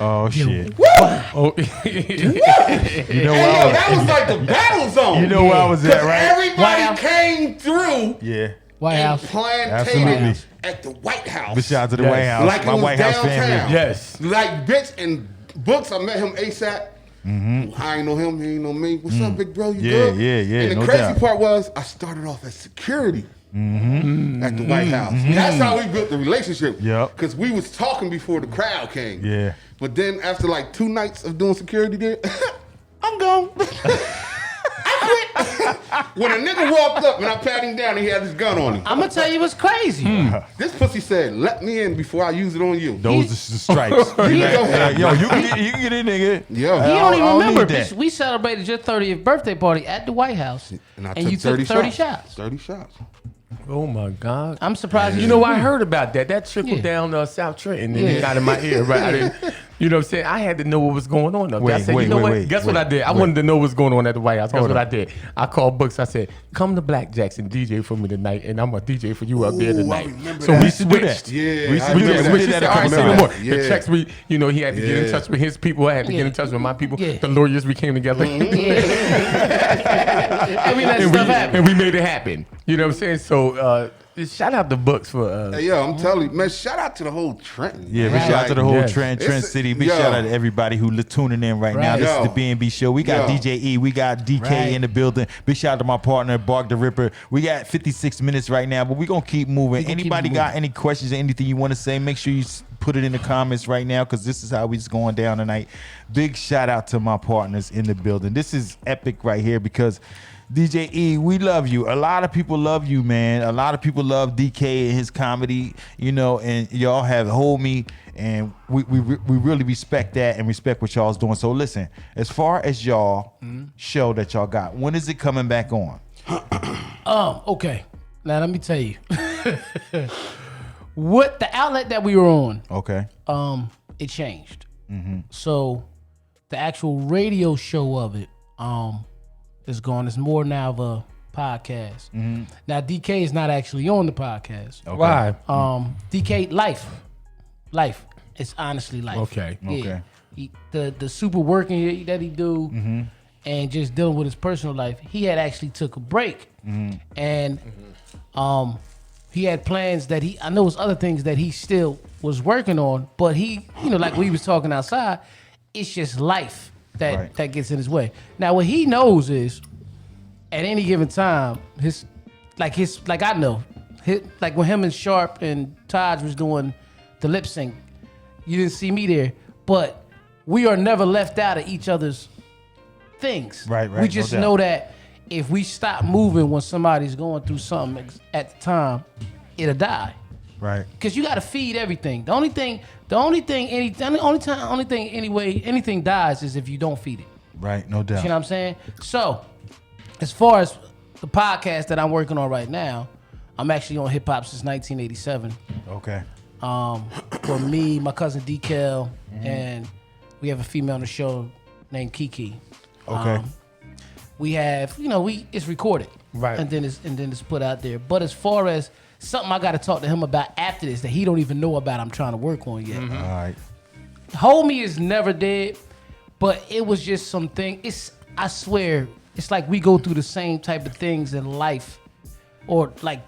S3: Oh shit!
S1: Oh,
S3: You know
S4: Hey, yo,
S3: where I was?
S4: that was like the battle zone.
S3: You know where I was at,
S4: 'Cause
S3: right?
S4: everybody
S5: Wow.
S4: came through
S3: Yeah.
S5: White
S4: and
S5: House.
S3: Absolutely.
S4: plantated at the White House.
S3: But shout out to the
S1: Yes.
S3: White House.
S4: Like it
S3: My
S4: was
S3: White House
S4: downtown.
S3: family.
S1: yes.
S4: Like bitch and Books, I met him ASAP. I ain't know him, he ain't know me. What's up, big bro? You
S3: Yeah,
S4: good?
S3: yeah,
S4: And the
S3: no
S4: crazy
S3: doubt.
S4: part was I started off as security at the White House. That's how we built the relationship.
S3: Yep.
S4: Because we was talking before the crowd came.
S3: Yeah.
S4: But then after like 2 nights of doing security there, I'm gone. I quit. When a nigga walked up and I pat him down, he had his gun on him.
S5: I'm gonna tell you what's crazy.
S4: This pussy said, "Let me in before I use it on you."
S3: Those are the stripes.
S4: He
S3: Like,
S4: go-
S3: yo, you can get in, nigga.
S4: Yo.
S5: You don't even remember,
S3: need
S5: bitch.
S3: that.
S5: We celebrated your 30th birthday party at the White House,
S4: And I
S5: you took 30 shots.
S4: 30 shots.
S1: Oh my God.
S5: I'm surprised.
S1: You know, I heard about that. That trickled
S5: Yeah.
S1: down South Trenton and
S5: Yeah.
S1: it got in my ear. Right? I didn't, you know what I'm saying? I had to know what was going on up there. I
S3: Wait,
S1: said,
S3: wait,
S1: you know
S3: wait,
S1: what?
S3: wait,
S1: Guess what
S3: wait,
S1: I did? I
S3: wait.
S1: wanted to know what's going on at the White House. Guess
S3: Hold
S1: what
S3: on.
S1: I did? I called Books. I said, come to Blackjacks and DJ for me tonight, and I'm going to DJ for you up there
S4: Ooh, I
S1: tonight.
S4: remember
S1: So
S4: that.
S1: we
S3: We should do that.
S1: switched.
S4: Yeah,
S3: We
S4: I
S3: should
S1: We
S3: do
S4: remember
S3: that.
S1: just
S3: We
S1: switched.
S3: did that
S1: All
S3: a
S1: right,
S3: couple
S1: say no
S3: times.
S1: more.
S4: Yeah.
S1: The checks, he had to get in
S4: Yeah.
S1: touch with his people. I had to get in touch with my people.
S5: Yeah.
S1: The lawyers, we came together.
S5: and we let
S1: and,
S5: stuff happen.
S1: we made it happen. You know what I'm saying? So shout out to Books for
S4: Hey, yo, I'm telling you, man, shout out to the whole Trenton.
S3: Yeah, big
S4: man.
S3: shout out to the whole
S1: Yes.
S3: Trent
S4: It's-
S3: City. Big
S4: yo.
S3: shout out to everybody who tuning in right now.
S5: Right.
S3: This is
S4: Yo.
S3: the B&B show. We got
S4: Yo.
S3: DJ E. We got DK
S5: Right.
S3: in the building. Big shout out to my partner, Bark the Ripper. We got 56 minutes right now, but we're going to keep moving.
S5: gonna keep
S3: Anybody
S5: it
S3: got
S5: moving.
S3: any questions or anything you want to say, make sure you put it in the comments right now because this is how it's going down tonight. Big shout out to my partners in the building. This is epic right here because DJ E, we love you. A lot of people love you, man. A lot of people love DK and his comedy, you know, and y'all have HoldMe, and we really respect that and respect what y'all's doing. So listen, as far as y'all show that y'all got, when is it coming back on?
S5: Okay. Now let me tell you. What the outlet that we were on,
S3: Okay.
S5: it changed. So the actual radio show of it, is gone. It's more now of a podcast. Now DK is not actually on the podcast.
S3: Okay.
S1: Why?
S5: DK life. It's honestly life.
S1: Okay.
S5: Yeah.
S3: Okay.
S5: The super working that he do, and just dealing with his personal life. He had actually took a break, and he had plans that I know it was other things that he still was working on, but he, like we was talking outside, it's just life
S3: Right.
S5: that gets in his way. Now what he knows is, at any given time, like I know, like when him and Sharp and Taj was doing the lip sync, you didn't see me there, but we are never left out of each other's things.
S3: Right,
S5: We
S3: no
S5: just
S3: doubt.
S5: know that if we stop moving when somebody's going through something at the time, it'll die.
S3: Right.
S5: Cause you gotta feed everything. The only thing anything dies is if you don't feed it.
S3: Right. No doubt.
S5: You know what I'm saying? So, as far as the podcast that I'm working on right now, I'm actually on hip hop since 1987.
S3: Okay.
S5: For me, my cousin Deekay, and we have a female on the show named Kiki.
S3: Okay.
S5: We have, it's recorded,
S1: Right.
S5: and then it's put out there. But as far as something I got to talk to him about after this that he don't even know about, I'm trying to work on yet.
S3: All right.
S5: HoldMe is never dead, but it was just something. I swear, it's like we go through the same type of things in life, or like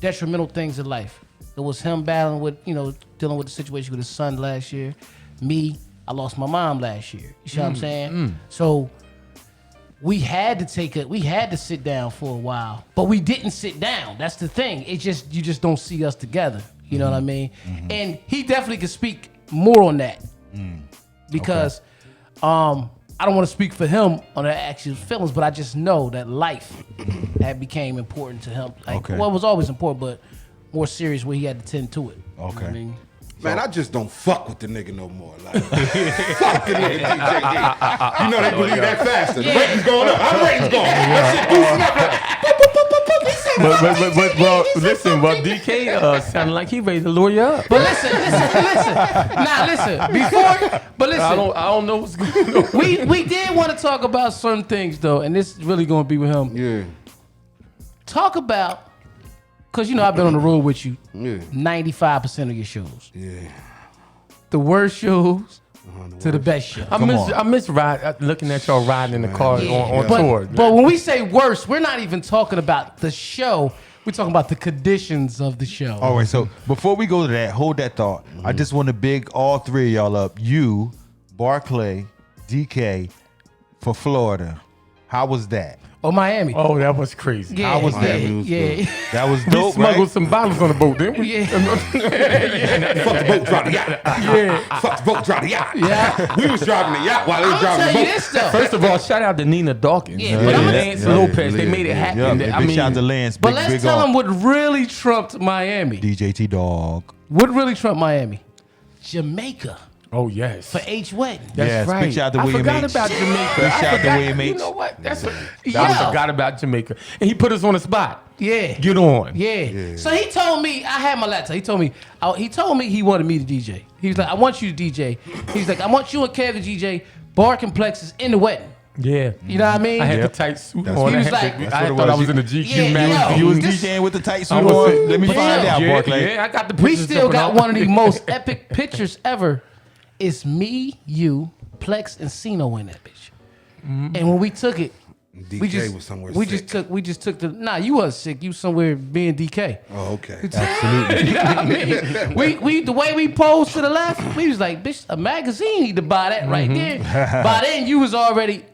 S5: detrimental things in life. It was him battling with, dealing with the situation with his son last year. Me, I lost my mom last year. You see what I'm saying? So we had to sit down for a while, but we didn't sit down. That's the thing. You just don't see us together. You know what I mean? And he definitely could speak more on that because I don't want to speak for him on the actual feelings, but I just know that life had became important to him. Like, well, it was always important, but more serious where he had to tend to it. You know what I mean?
S4: Man, I just don't fuck with the nigga no more. Like, fuck the nigga DJ. You know they believe that faster. The ratings going up. Our ratings going up. That shit goofing up.
S1: But well, listen, DK sounded like he ready to lure you up.
S5: But listen. Nah, listen.
S1: I don't know what's going on.
S5: We did want to talk about certain things though, and this is really going to be with him.
S4: Yeah.
S5: Talk about, because you know I've been on the road with you.
S4: Yeah.
S5: 95% of your shows.
S4: Yeah.
S5: The worst shows to the best shows.
S1: I miss looking at y'all riding in the car on tour.
S5: But when we say worst, we're not even talking about the show. We're talking about the conditions of the show.
S3: All right, so before we go to that, hold that thought. I just want to big all three of y'all up. You, Barclay, DK, for Florida. How was that?
S5: Oh, Miami.
S1: Oh, that was crazy.
S5: Yeah,
S3: How was that?
S5: Yeah.
S3: That was
S1: We
S3: dope,
S1: smuggled
S3: right?
S1: some bottles on the boat, didn't we?
S5: Yeah.
S4: Fuck the boat, drive the yacht.
S1: Yeah.
S4: Fuck the boat, drive the yacht.
S5: Yeah.
S4: We was driving the yacht while they was
S5: I'm gonna
S4: driving
S5: tell
S4: the
S5: you
S4: boat.
S5: this though.
S1: First of all, shout out to Nina Dawkins
S5: Yeah,
S1: and
S5: but I'm gonna-
S1: Lance Lopez. They made it happen.
S3: Yeah,
S1: I
S3: big
S1: mean,
S3: shout out to Lance.
S5: But
S3: Big,
S5: let's
S3: big
S5: tell
S3: all.
S5: them what really trumped Miami.
S3: DJT Dog.
S5: What really trumped Miami? Jamaica
S1: oh yes.
S5: for H wedding.
S1: That's
S3: Yes, big
S1: right.
S3: shout out to
S1: I
S3: William
S1: forgot
S3: H.
S1: about Jamaica.
S3: Big shout out to
S1: I forgot-
S3: William H.
S1: You know what? I
S5: Yeah.
S1: forgot about Jamaica. And he put us on the spot.
S5: Yeah.
S1: Get on.
S5: Yeah. So he told me, I had my laptop. He told me he wanted me to DJ. He was like, I want you to DJ. He's like, I want you and Kev to DJ Bar Complexes in the wedding.
S1: Yeah.
S5: You know what I mean?
S1: I had
S3: Yep.
S1: the tight suit
S3: That's
S1: on.
S3: what
S5: he was
S1: I
S5: like-
S1: had the-
S3: That's
S1: I
S3: what it
S1: thought I
S3: was.
S1: was in the GQ
S5: Yeah,
S1: magazine.
S3: You was
S5: This-
S3: DJing with the tight suit
S1: I was
S3: on.
S1: sitting-
S3: Let me find out, Barclay.
S1: Yeah, I got the
S5: We
S1: pictures
S5: still got
S1: jumping
S5: one of
S1: out.
S5: the most epic pictures ever. It's me, you, Plex, and Sino in that bitch. And when we took it,
S4: DK was somewhere
S5: we
S4: sick.
S5: just took the. Nah, you was sick. You somewhere being DK.
S4: Oh, okay.
S3: Absolutely.
S5: You know what I mean? We the way we posed to the left, we was like, bitch, a magazine need to buy that right there. By then, you was already,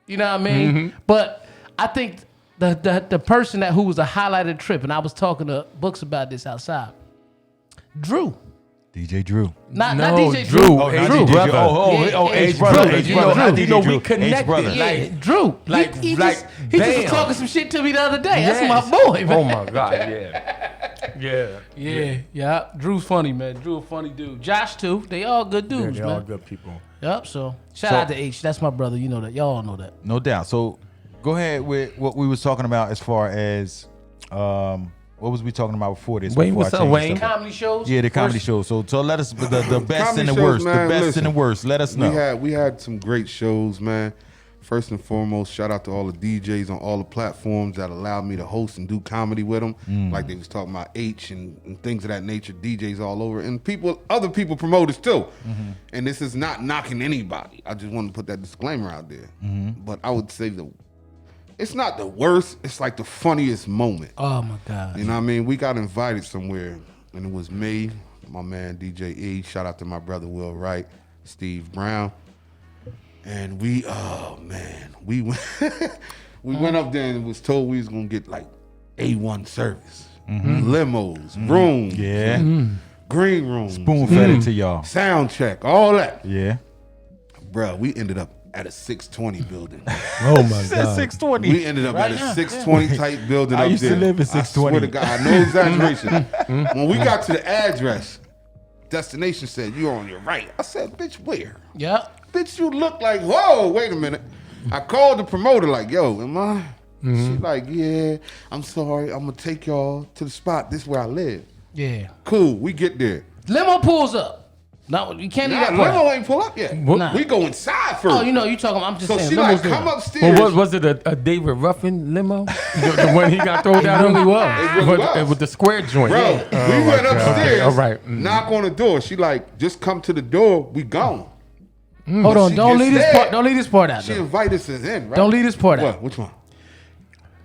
S5: you know what I mean? But I think the person who was a highlighted trip, and I was talking to Books about this outside, Drew.
S3: DJ Drew.
S5: Not
S1: No,
S5: DJ
S1: Drew.
S5: Drew.
S1: Oh,
S3: not
S1: Drew,
S3: DJ
S1: brother.
S3: Drew. Oh,
S5: Yeah,
S3: H
S5: Drew.
S3: brother.
S5: Drew.
S3: H
S1: You
S3: brother.
S1: know,
S3: Not
S1: you know,
S3: DJ
S1: we
S3: Drew.
S1: connected.
S3: H brother.
S5: Yeah,
S1: Like-
S5: Drew.
S1: like-
S5: he
S1: like,
S5: just
S1: damn.
S5: talking some shit to me the other day.
S1: Yes.
S5: That's my boy, man.
S1: Oh my God, yeah.
S5: Yeah. Drew's funny, man. Drew a funny dude. Josh too. They all good
S1: Yeah,
S5: dudes,
S1: they're
S5: man.
S1: all good people.
S5: Yep. So shout out to H. That's my brother. You know that. Y'all all know that.
S3: No doubt. So go ahead with what we was talking about as far as what was we talking about before this?
S1: Wayne,
S3: before
S1: what's
S3: I
S1: up,
S3: changed the
S1: Wayne?
S3: subject?
S5: Comedy shows.
S3: Yeah, the comedy
S5: First-
S3: show. So let us the best
S4: Comedy
S3: and the
S4: shows,
S3: worst.
S4: man,
S3: The best
S4: listen.
S3: and the worst. Let us know.
S4: We had some great shows, man. First and foremost, shout out to all the DJs on all the platforms that allowed me to host and do comedy with them. Like they was talking about H and things of that nature, DJs all over. And other people promoters too. And this is not knocking anybody. I just want to put that disclaimer out there. But I would say it's not the worst, it's like the funniest moment.
S5: Oh my God.
S4: You know what I mean? We got invited somewhere, and it was me, my man DJ E. Shout out to my brother Will Wright, Steve Brown, and we went we went up there and was told we was gonna get like A1 service, limos, rooms,
S3: Yeah.
S4: green rooms,
S3: Spoon fed it to y'all.
S4: sound check, all that.
S3: Yeah.
S4: Bruh, we ended up at a 620 building.
S1: Oh my God.
S3: 620.
S4: We ended up at a 620 type building
S3: I
S4: up
S3: used to
S4: there.
S3: live in
S4: I swear
S3: 620.
S4: to God, no exaggeration. When we got to the address, destination said, "You're on your right." I said, "Bitch, where?"
S5: Yep.
S4: "Bitch, you look like, whoa, wait a minute." I called the promoter like, "Yo, am I?" She like, "Yeah, I'm sorry. I'm going to take y'all to the spot. This is where I live."
S5: Yeah.
S4: Cool, we get there.
S5: Limo pulls up. No, you can't leave
S4: Nah,
S5: that part.
S4: limo ain't pull up yet.
S5: Nah.
S4: We go inside first.
S5: Oh, you know, you talking. I'm just
S4: so
S5: saying.
S4: she
S5: Limo's
S4: like, come
S5: there.
S4: upstairs.
S1: Well, was it a David Ruffin limo? the one he got thrown down?
S5: It really was.
S4: It really was.
S1: With the square joint.
S4: Bro,
S1: Yeah.
S4: we went upstairs,
S1: All right.
S4: knock on the door. She like, just come to the door, we gone.
S5: Hold on.
S4: She
S5: Don't
S4: just
S5: leave this
S4: said-
S5: part. Don't leave this part out.
S4: She
S5: Though.
S4: invited us in, right?
S5: Don't leave this part out.
S4: What? Which one?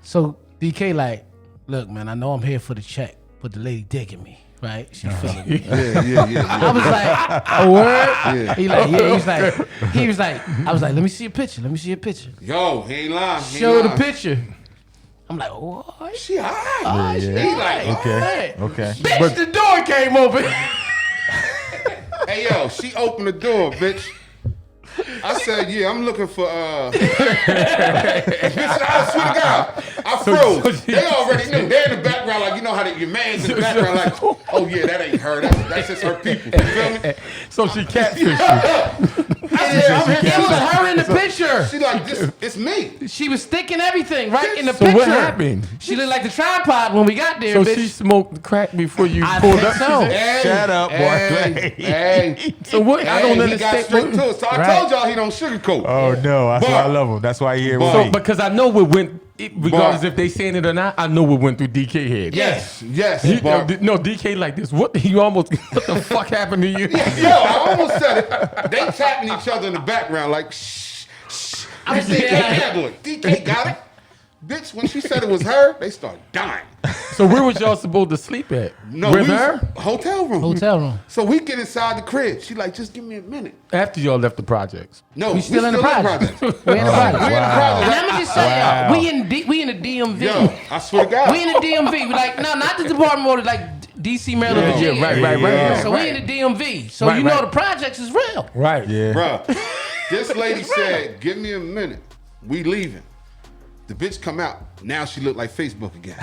S5: So DK like, look, man, I know I'm here for the check, but the lady digging me. right? She feeling me.
S4: Yeah.
S5: I was like, a word?
S4: Yeah.
S5: He like, yeah, he was like, I was like, let me see a picture.
S4: Yo, he ain't lying. He ain't
S5: Show the
S4: lying.
S5: picture. I'm like, what?
S4: She alright.
S5: She
S3: yeah.
S5: like,
S3: Okay. Okay.
S5: Bitch, the door came open.
S4: Hey, yo, she opened the door, bitch. I said, yeah, I'm looking for, bitch, I swear to God, I froze. They already knew. They're in the background, like, you know how your man's in the background, like, oh, yeah, that ain't her. That's just her people. You feel me?
S1: So she catfished you.
S5: It was her in the picture.
S4: She like, this, it's me.
S5: She was sticking everything right in the
S1: So
S5: picture.
S1: what happened?
S5: She looked like the tripod when we got there,
S1: So
S5: bitch.
S1: she smoked crack before you
S5: I
S1: pulled
S5: think
S1: up.
S5: so.
S4: Hey,
S3: Shut up, boy.
S4: Hey.
S1: So what? I don't
S4: He got
S1: understand.
S4: straight to it. So I
S1: Right.
S4: told y'all he don't sugarcoat.
S3: Oh no, that's
S4: But-
S3: why I love him. That's why he here with
S4: But-
S3: me.
S1: Because I know what went, regardless
S4: But-
S1: if they saying it or not, I know what went through DK head.
S4: Yes.
S1: No, DK like this. What what the fuck happened to you?
S4: Yo, I almost said it. They tapping each other in the background like, shh. I was DK handle it. DK got it. Bitch, when she said it was her, they started dying.
S1: So where was y'all supposed to sleep at?
S4: No,
S1: With
S4: we was-
S1: her?
S4: Hotel room.
S5: Hotel room.
S4: So we get inside the crib. She like, just give me a minute.
S1: After y'all left the projects.
S4: No,
S5: We still in the project. We in the project.
S4: We in the
S5: And
S4: project.
S5: let me just say,
S3: Wow.
S5: we in the DMV.
S4: Yo, I swear to God.
S5: We in the DMV. We like, no, not the Department of Water, like DC, Maryland,
S4: Yeah,
S5: Virginia.
S1: right.
S5: So we in the DMV. So
S1: Right,
S5: you know
S1: right.
S5: the projects is real.
S1: Right.
S3: Yeah.
S4: Bruh, this lady said, give me a minute. We leaving. The bitch come out. Now she look like Facebook again.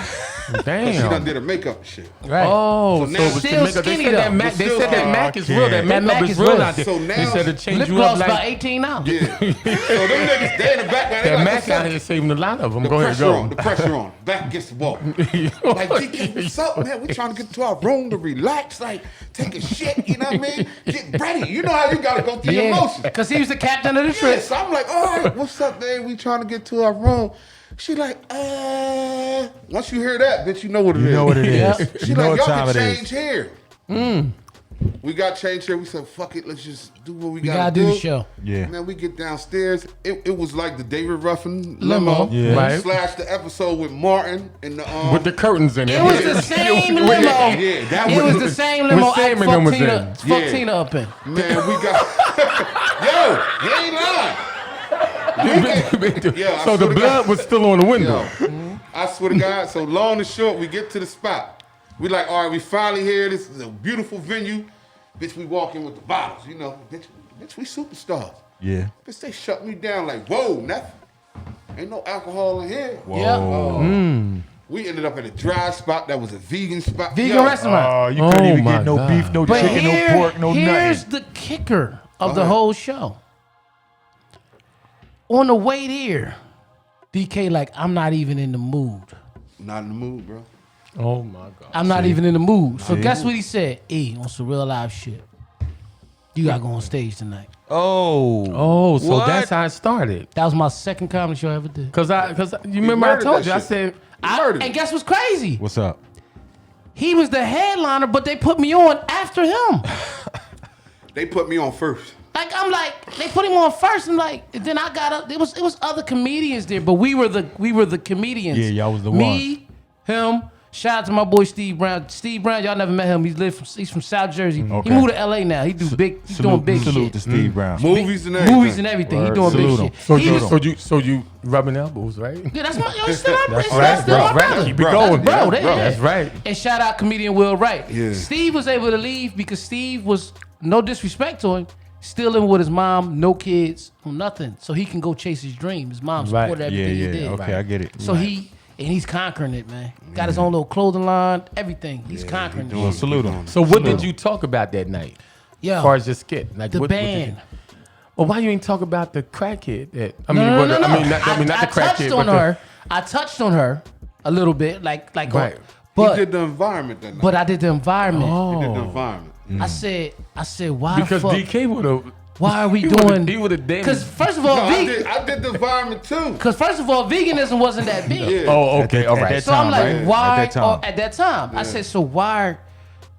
S1: Damn.
S4: She done did her makeup and shit.
S5: Right.
S1: Oh,
S4: So
S1: so,
S4: now
S1: it was
S5: still
S1: the makeup. They
S5: skinny,
S1: said that
S5: though.
S1: Mac. They
S4: Still
S1: said that
S4: skinny.
S1: Mac is real. That
S5: That
S1: makeup
S5: Mac
S1: is
S5: is
S1: real
S5: real.
S1: out there.
S4: So
S1: They
S4: now-
S1: said it changed
S5: Lip
S1: you
S5: gloss
S1: up
S5: about
S1: like
S5: $18.
S4: Yeah. So them niggas, they in the background. They
S1: that
S4: like,
S1: Mac
S4: what's
S1: out
S4: up?
S1: here saving a lot of them.
S4: The
S1: Go ahead,
S4: pressure
S1: go.
S4: on. The pressure on. Back against the wall. Like, DK, what's up, man? We trying to get to our room to relax, like, take a shit, you know what I mean? Get ready. You know how you got to go through your emotions.
S5: Because he was the captain of the
S4: Yeah,
S5: trip.
S4: so I'm like, all right, what's up, babe? We trying to get to our room. She like, once you hear that, bitch, you know what it is.
S3: You know what it is.
S5: Yeah.
S4: She
S3: You know
S4: like,
S3: what
S4: y'all
S3: time
S4: can
S3: it
S4: change
S3: is.
S4: here. We got change here. We said, fuck it, let's just do what we
S5: We
S4: gotta
S5: gotta do the show.
S3: Yeah.
S4: And then we get downstairs. It was like the David Ruffin
S5: Limo.
S4: limo.
S3: Yeah.
S1: Right.
S4: Slash the episode with Martin and the
S1: With the curtains in it.
S5: It was the same limo.
S4: Yeah, that
S5: It was the same limo
S1: With
S5: I
S1: Sam and them was
S5: fucked
S1: in.
S4: Yeah.
S5: Tina up in.
S4: Man, we got yo, he ain't lying. Yeah, I
S1: So the
S4: swear to
S1: blood
S4: God.
S1: was still on the window.
S4: Yo, I swear to God. So long and short, we get to the spot. We like, all right, we finally here. This is a beautiful venue. Bitch, we walk in with the bottles, you know. Bitch, we superstars.
S3: Yeah.
S4: Bitch, they shut me down like, whoa, nothing. Ain't no alcohol in here.
S3: Whoa.
S5: Yeah.
S4: We ended up at a dry spot that was a vegan spot.
S5: Vegan
S4: Yo,
S5: restaurant.
S3: Oh, you couldn't
S1: Oh
S3: even
S1: my
S3: get no
S1: God.
S3: beef, no
S5: But
S3: chicken,
S5: here-
S3: no pork, no
S5: here's
S3: nothing.
S5: the kicker of the
S4: ahead.
S5: whole show. On the way there, DK like, I'm not even in the mood.
S4: Not in the mood, bro.
S1: Oh my God.
S5: I'm not even in the mood. So guess what he said? E, on some real live shit. You gotta go on stage tonight.
S1: Oh, so
S3: What?
S1: that's how it started.
S5: That was my second comedy show I ever did.
S1: Cause you remember I
S4: murdered
S1: told
S4: that
S1: you, I
S4: shit.
S1: said,
S4: Murdered.
S5: And guess what's crazy?
S3: What's up?
S5: He was the headliner, but they put me on after him.
S4: They put me on first.
S5: Like I'm like, they put him on first, and like, and then I got up. It was other comedians there, but we were the comedians.
S3: Yeah, y'all was the
S5: Me, him. Shout out to my boy Steve Brown. Steve Brown, y'all never met him. He's from South Jersey.
S3: Okay.
S5: He moved to LA now. He's doing big
S3: salute
S5: shit.
S3: to Steve Brown.
S4: Movies and everything.
S5: Movies and everything. He
S3: Word.
S5: doing
S3: Salute
S5: big
S3: him.
S5: shit.
S1: so you rubbing elbows, right?
S5: Yeah, that's my yo. Still my,
S1: That's
S5: that's
S1: right,
S5: still my
S1: that's right.
S5: brother.
S1: Keep it going,
S5: bro. They-
S1: That's right.
S5: And shout out comedian Will Wright.
S4: Yeah.
S5: Steve was able to leave because Steve was, no disrespect to him, still living with his mom, no kids, nothing. So he can go chase his dream. His mom
S1: Right.
S5: supported
S3: Yeah,
S5: everything he
S3: yeah.
S5: did.
S3: Okay, I get it.
S5: So he's conquering it, man. Got his own little clothing line, everything. He's conquering
S3: Well,
S5: it.
S3: salute him.
S1: So what did you talk about that night?
S5: Yo,
S1: As far as your skit, like
S5: the
S1: what did you-
S5: band.
S1: Well, why you ain't talk about the crackhead? That I
S5: No,
S1: mean,
S5: no,
S1: what-
S5: no, no.
S1: I mean, not the
S5: I
S1: crackhead,
S5: touched
S1: but
S5: on
S1: the-
S5: her. I touched on her a little bit, like
S1: Right.
S5: but
S4: he did the environment that night.
S5: but I did the environment.
S4: He did the environment.
S5: I said, why
S1: because
S5: the fuck?
S1: DK would have.
S5: Why are we
S1: He
S5: doing?
S1: He would have damaged.
S5: Because first of all,
S4: No, I did the environment too.
S5: veganism wasn't that big.
S4: Yeah.
S1: Oh, okay, all
S3: At
S1: right.
S3: that
S5: So I'm
S3: time,
S5: like,
S3: right?
S5: why?
S3: At that time.
S5: At that time, I said, so why?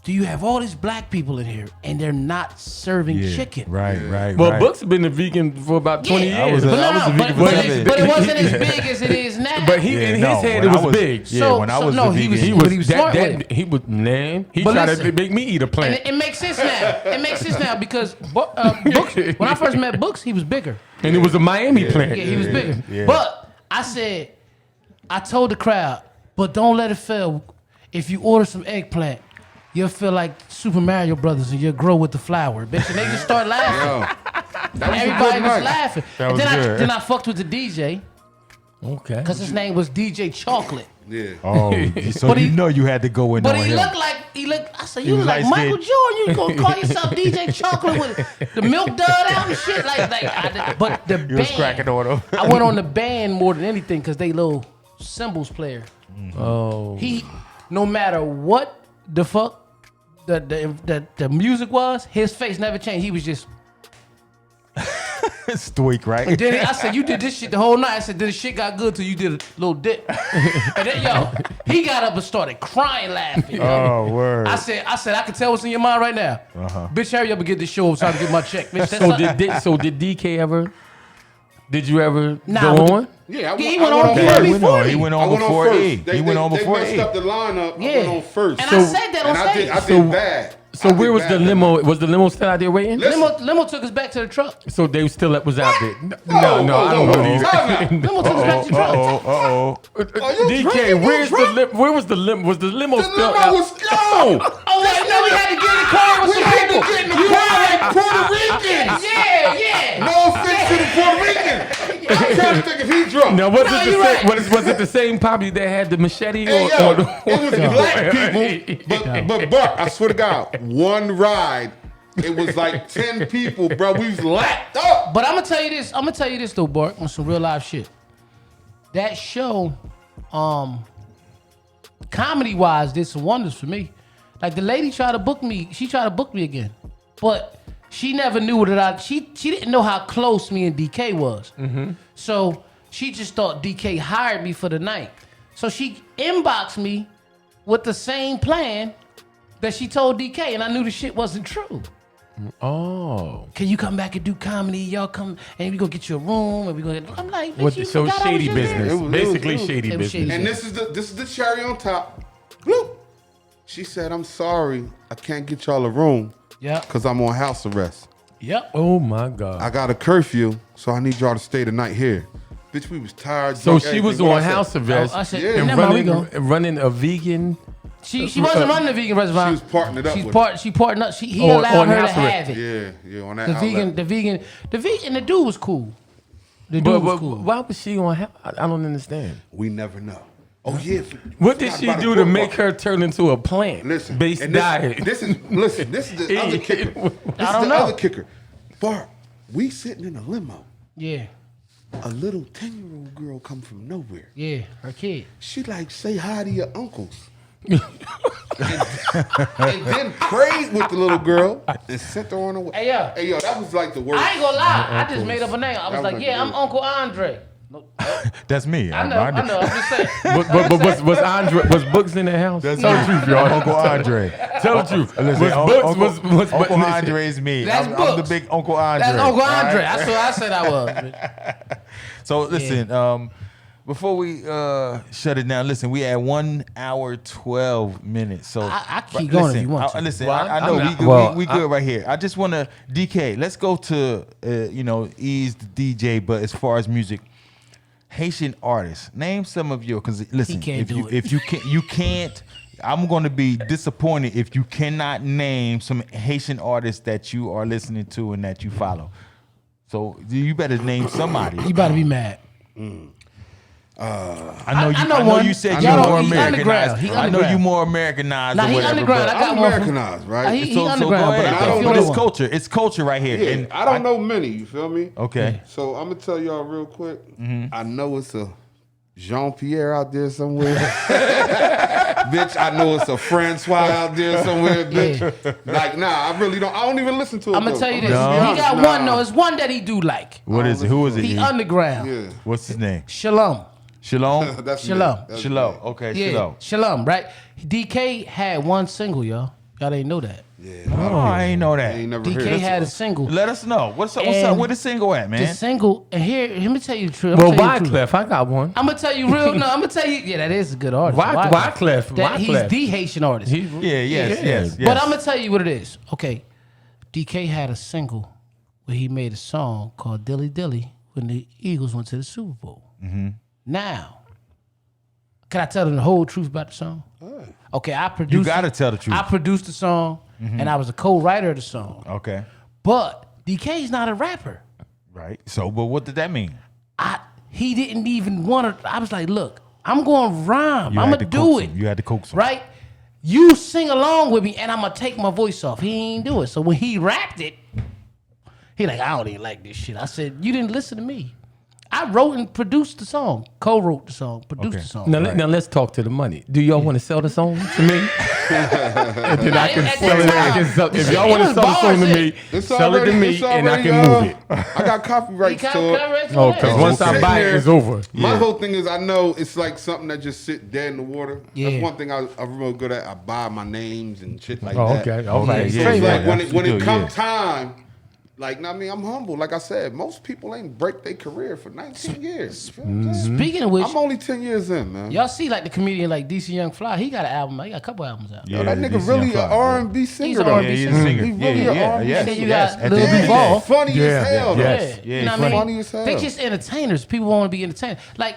S5: do you have all these black people in here and they're not serving chicken?
S3: Right.
S1: Well, Book's been a vegan for about 20
S5: Yeah,
S1: years.
S5: but
S3: I was a vegan
S5: but
S3: for
S5: it-
S3: 7.
S5: but it wasn't as big as it is now.
S1: But he in his head it was big.
S3: Yeah,
S5: So-
S3: when I
S5: so
S3: was
S5: no,
S3: a
S5: he was-
S3: vegan,
S5: But he was smart with it.
S1: he was man. He
S5: But
S1: tried
S5: listen,
S1: to make me eat a
S5: And
S1: plant.
S5: it makes sense now. It makes sense now because Books, when I first met Books, he was bigger.
S1: And it was a Miami plant.
S5: Yeah, he was bigger.
S3: yeah.
S5: But I told the crowd, but don't let it fail. If you order some eggplant, you'll feel like Super Mario Brothers and you'll grow with the flower, bitch. And they just start laughing.
S4: Yo, that was
S5: Everybody
S4: a good
S5: was
S4: night.
S5: laughing.
S3: That
S5: And
S3: was
S5: then
S3: good.
S5: I fucked with the DJ
S1: Okay.
S5: because his name was DJ Chocolate.
S4: Yeah.
S3: Oh, so
S5: But
S3: you
S5: he-
S3: know you had to go in
S5: But
S3: on
S5: he
S3: him.
S5: looked like I said, you
S3: was
S5: look like
S3: light-skinned.
S5: Michael Jordan. You gonna call yourself DJ Chocolate with the milk dud out and shit but the
S3: You was cracking
S5: band.
S3: on him.
S5: I went on the band more than anything because they little cymbals player.
S1: Oh.
S5: He, no matter what the fuck the music was, his face never changed. He was just.
S3: Stoic, right?
S5: And then I said, you did this shit the whole night. I said, then the shit got good till you did a little dip. And then he got up and started crying, laughing.
S3: Oh, word.
S5: I said, I can tell what's in your mind right now. Bitch, hurry up and get this show so I can get my check. Bitch, that's
S1: So did DK ever? Did you ever
S5: Nah,
S1: go
S5: but the-
S1: on?
S4: Yeah,
S5: he
S4: I
S5: went on
S4: first.
S5: before
S3: He
S5: me.
S3: went on. He went
S4: I
S3: on
S4: went on
S3: before
S4: first.
S3: E.
S4: They
S3: He went on
S4: they
S3: before
S4: messed
S3: E.
S4: up the lineup. I
S5: Yeah.
S4: went on first.
S5: And I said that on
S4: and
S5: stage.
S4: I did bad.
S1: So
S4: I did
S1: where was
S4: bad
S1: the
S4: that
S1: limo?
S4: night.
S1: Was the limo still out there waiting?
S4: Listen.
S5: Limo took us back to the truck.
S1: So they still was out there. No,
S4: Whoa,
S1: I don't
S4: whoa,
S1: believe
S4: whoa, time out.
S5: Limo took us back to the truck.
S3: Uh-oh.
S4: you
S1: DK,
S4: drinking?
S1: where's
S4: You
S1: the
S4: drunk?
S1: where was the limo? Was the limo
S4: The
S1: still
S4: limo
S1: out?
S4: was gone.
S5: Oh, wait, no, we had to get in the car with
S4: We
S5: some
S4: had to
S5: people.
S4: get in the car like Puerto Ricans.
S5: Yeah.
S4: No offense to the Puerto Ricans. I'm trying to think if he drunk.
S1: Now was
S5: No,
S1: it the
S5: you're
S1: same?
S5: right.
S1: Was it the same poppy that had the machete?
S4: Hey,
S1: or
S4: yo,
S1: the,
S4: it was black people, but I swear to God, one ride, it was like 10 people, bro. We was lapped up.
S5: But I'm gonna tell you this though, Bart, on some real life shit. That show, comedy wise, did some wonders for me. Like the lady tried to book me, she tried to book me again, but she never knew that she didn't know how close me and DK was. So she just thought DK hired me for the night. So she inboxed me with the same plan that she told DK, and I knew the shit wasn't true.
S1: Oh,
S5: Can you come back and do comedy? Y'all come and we gonna get you a room and we gonna. I'm like, bitch,
S1: what?
S5: you
S1: So
S5: forgot I was
S1: shady
S5: just there.
S1: business,
S4: It was-
S1: basically
S4: it was-
S1: shady
S5: it was
S1: business.
S5: shady.
S4: And this is the cherry on top. Bloop. She said, "I'm sorry, I can't get y'all a room
S5: Yep.
S4: because I'm on house arrest.
S5: Yep.
S1: Oh my God!
S4: I got a curfew, so I need y'all to stay the night here." Bitch, we was tired.
S1: So
S4: drunk,
S1: she was
S4: everything. What
S1: on
S4: I said,
S1: house arrest
S5: I said,
S4: Yeah.
S1: and
S5: never mind, we go.
S1: running a vegan.
S5: She wasn't running the vegan restaurant.
S4: She was partnered up
S5: She's
S4: with
S5: part. She partnered up. He
S1: On-
S5: allowed
S1: on
S5: her to
S1: house arrest.
S5: have it.
S4: Yeah, on that
S5: The
S4: outlet.
S5: vegan. The dude was cool. The dude
S1: But,
S5: was
S1: but
S5: cool.
S1: why was she on? I don't understand.
S4: We never know. Oh yeah.
S1: What did she do to make her turn into a
S4: Listen,
S1: plant-based
S4: and this,
S1: diet?
S4: This is the other kicker. This
S5: I
S4: is
S5: don't
S4: the
S5: know.
S4: other kicker. Bart, we sitting in a limo.
S5: Yeah.
S4: A little 10-year-old girl come from nowhere.
S5: Yeah. Her kid.
S4: She like say hi to your uncles. and then prayed with the little girl and sent her on her way.
S5: Hey, yo.
S4: That was like the worst.
S5: I ain't gonna lie. I just made up a name. I was
S4: That was
S5: like,
S4: like
S5: yeah,
S4: the
S5: I'm
S4: worst.
S5: Uncle Andre.
S3: That's me.
S5: I know. I'm just saying.
S1: but was Andre was Books in the house?
S3: That's
S1: Tell
S3: me.
S1: the truth, y'all.
S3: Uncle Andre.
S1: Tell the truth.
S3: Listen,
S1: Was Books was
S3: Uncle Andre is me.
S5: That's
S3: I'm the
S5: Books.
S3: big Uncle Andre.
S5: That's Uncle
S3: all right?
S5: Andre. That's what I said I was.
S3: So listen, before we shut it down, listen, we at 1 hour 12 minutes. So
S5: I keep
S3: but
S5: going if
S3: listen,
S5: you want to.
S3: Listen,
S1: Well,
S3: I
S1: I'm
S3: know
S1: not-
S3: we good.
S1: well,
S3: we good right here. I just want to DK. Let's go to Ease the DJ. But as far as music, Haitian artists, name some of your. Because listen,
S5: can't
S3: if
S5: do
S3: you
S5: it.
S3: if you can't. I'm going to be disappointed if you cannot name some Haitian artists that you are listening to and that you follow. So you better name somebody.
S5: You about to be mad.
S3: I know
S5: one.
S3: you said
S5: Y'all
S3: you're
S5: know
S3: more
S5: he underground.
S3: Americanized.
S5: He
S3: I know
S5: underground.
S3: you more Americanized.
S5: Nah,
S3: or
S5: he
S3: whatever,
S5: underground.
S3: but-
S5: I got
S4: I'm
S5: one.
S4: Americanized, right?
S5: He
S3: So go
S5: underground,
S3: ahead.
S5: but I
S4: don't
S5: feel
S4: know
S3: But
S5: the
S3: it's
S5: one.
S3: culture. It's culture right here.
S4: Yeah,
S3: And
S4: I don't know many. You feel me?
S3: Okay.
S4: So I'm gonna tell y'all real quick. I know it's a Jean-Pierre out there somewhere. Bitch, I know it's a Francois out there somewhere, bitch. Like, nah, I really don't. I don't even listen to it.
S5: I'm gonna tell you this.
S3: No.
S5: He got one. No, it's one that he do like.
S3: What is it? Who is it?
S5: He
S3: E?
S5: underground.
S4: Yeah.
S3: What's his name?
S5: Shalom.
S3: Shalom.
S4: That's
S5: Shalom.
S4: me. That's
S3: Shalom.
S4: me.
S3: Okay.
S5: Yeah.
S3: Shalom.
S5: Shalom. Right. DK had one single, y'all. Y'all didn't know that.
S4: Yeah.
S3: Oh, I ain't know
S4: I
S3: that.
S4: ain't never heard
S5: DK
S4: that.
S5: had a single.
S3: Let us know. What's up? What's
S5: And
S3: up? Where the single at,
S5: The
S3: man?
S5: single, and here, let me tell you the truth.
S1: Well, Wyclef, I got one.
S5: I'm gonna tell you real. No, I'm gonna tell you. Yeah, that is a good artist.
S1: Wyclef.
S5: He's the Haitian artist.
S3: Yes.
S5: But I'm gonna tell you what it is. Okay, DK had a single where he made a song called "Dilly Dilly" when the Eagles went to the Super Bowl. Now, can I tell them the whole truth about the song? Okay, I produced.
S3: You gotta tell the truth.
S5: I produced the song, and I was a co-writer of the song.
S3: Okay.
S5: But DK's not a rapper.
S3: Right. So, but what did that mean?
S5: He didn't even want to. I was like, look, I'm going to rhyme.
S3: You
S5: I'm
S3: had
S5: going
S3: to
S5: to do
S3: coax
S5: it.
S3: him. You had to coax him.
S5: Right? You sing along with me, and I'm going to take my voice off. He ain't do it. So when he rapped it, he like, I don't even like this shit. I said, you didn't listen to me. I wrote and produced the song, co-wrote the song, produced the song.
S1: Now, now let's talk to the money. Do y'all want to sell the song to me? And then I can
S5: At
S1: sell it.
S5: that time,
S1: If y'all want to
S5: it
S1: sell the
S5: was
S1: song to
S5: bars,
S1: me,
S4: It's
S1: sell it to
S4: already-
S1: me,
S4: it's
S1: and I
S4: already,
S1: can move it.
S4: I got copyrights to it.
S1: Oh, because once I buy it, it's over.
S4: My whole thing is I know it's like something that just sit dead in the water.
S5: Yeah.
S4: That's one thing I'm real good at. I buy my names and shit like
S1: Oh,
S4: that.
S1: okay. All right.
S4: So
S3: Yeah,
S4: it's
S3: yeah,
S4: like when
S3: that's
S4: it
S3: what you do,
S4: comes time, like, I mean, I'm humble. Like I said, most people ain't break their career for 19 years. You feel what I'm saying?
S5: Speaking of which,
S4: I'm only 10 years in, man.
S5: y'all see like the comedian like DC Young Fly, he got an album. He got a couple albums out.
S3: Yeah,
S4: Yo, that
S3: this
S4: nigga really
S3: young
S4: an
S3: fella,
S4: R&B singer,
S5: He's an
S4: though.
S5: R&B
S3: Yeah, he's a
S5: singer.
S3: singer.
S4: He really
S3: yeah,
S4: an
S3: yeah,
S4: R&B
S3: yes,
S5: And then you
S3: yes.
S5: got
S3: At
S5: Lil
S3: the end of the
S5: Duval.
S3: day.
S4: Funny
S1: Yeah,
S4: as hell,
S1: yeah,
S4: though.
S1: yes.
S3: Yeah,
S5: You know what I
S3: funny.
S5: mean?
S4: Funny as hell.
S5: They just entertainers. People want to be entertained. Like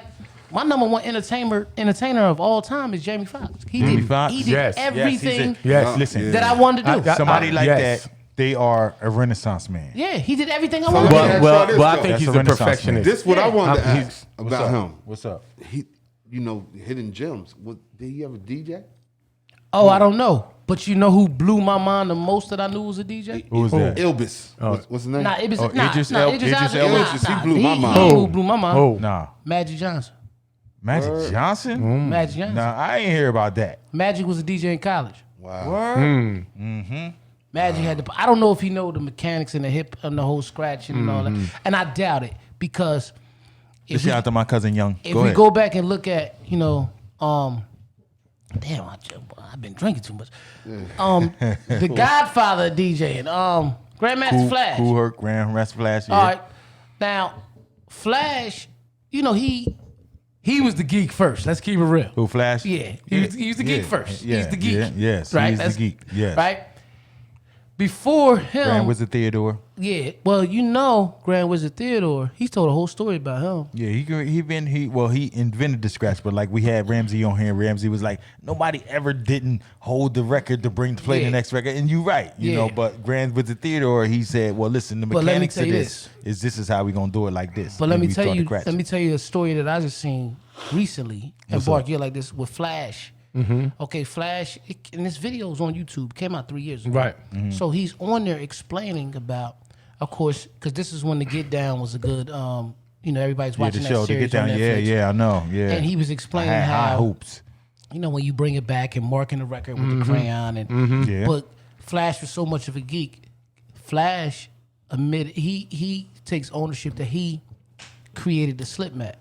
S5: my number one entertainer of all time is Jamie Foxx. He
S3: Jamie
S5: did
S3: Foxx?
S5: he did
S1: Yes.
S5: everything
S1: Yes.
S3: Listen,
S5: that I wanted to do.
S3: somebody like
S1: yes.
S3: that, they are a renaissance man.
S5: Yeah, he did everything I
S4: So
S5: wanted
S4: let
S5: to
S4: me
S5: do.
S4: ask
S1: Well,
S4: y'all this,
S1: well, I
S4: though.
S1: think
S3: That's
S1: he's
S3: a
S1: a
S3: renaissance
S1: perfectionist.
S4: This what I wanted to
S1: he's-
S4: ask about him.
S3: What's up?
S4: He, hidden gems. Did he ever DJ?
S5: Oh, I don't know. But you know who blew my mind the most that I knew was a DJ?
S3: Who was that?
S4: Ilbis. What's his name?
S5: Nah, it was
S3: Oh,
S5: nah,
S3: Idris
S5: nah,
S3: El-
S5: Idris
S3: Idris
S5: Elba.
S3: Elba.
S5: Nah,
S4: Idris, he
S5: nah,
S4: blew my mind.
S5: He who blew my mind.
S1: Oh.
S3: Nah.
S5: Magic Johnson.
S3: Magic Johnson?
S5: Magic Johnson.
S3: Nah, I ain't hear about that.
S5: Magic was a DJ in college.
S4: Wow.
S3: Word?
S5: Magic had the. I don't know if he know the mechanics and the hip and the whole scratching and all that. And I doubt it because if
S3: Shout out to my cousin Young.
S5: if
S3: Go
S5: we
S3: ahead.
S5: go back and look at damn, I've been drinking too much. The Godfather of DJing, Grandmaster Flash.
S3: Cool Herc, Grandmaster Flash. Yeah.
S5: All right, now Flash, he was the geek first. Let's keep it real.
S3: Who Flash?
S5: Yeah, he was the geek first.
S3: Yeah,
S5: He's the geek.
S3: yeah, yes,
S5: right.
S3: he's the
S5: That's-
S3: geek, yes.
S5: right. Before him,
S3: Grand Wizard Theodore.
S5: yeah. Well, Grand Wizard Theodore. He's told a whole story about him.
S3: Yeah, he invented the scratch, but like we had Ramsey on here. Ramsey was like, nobody ever didn't hold the record to play
S5: Yeah.
S3: the next record, and you're right, you
S5: Yeah.
S3: know. But Grand Wizard Theodore, he said, well, listen, the
S5: But let me
S3: mechanics
S5: tell
S3: of
S5: you
S3: this is how we gonna do it like this.
S5: But let
S3: And
S5: me
S3: we
S5: tell
S3: started
S5: you,
S3: scratching.
S5: let me tell you a story that I just seen recently and Bark you like this with Flash. Okay, Flash, and this video is on YouTube. Came out 3 years ago.
S1: Right.
S5: So he's on there explaining about, of course, because this is when the Get Down was a good. Everybody's
S3: Yeah,
S5: watching
S3: the
S5: that
S3: show to
S5: series
S3: get down.
S5: on
S3: Yeah,
S5: Netflix.
S3: yeah, I know. Yeah,
S5: And he was
S3: I
S5: explaining
S3: had high
S5: how
S3: hopes.
S5: when you bring it back and marking the record with the crayon and
S3: Yeah.
S5: but Flash was so much of a geek. Flash admitted he takes ownership that he created the slip mat.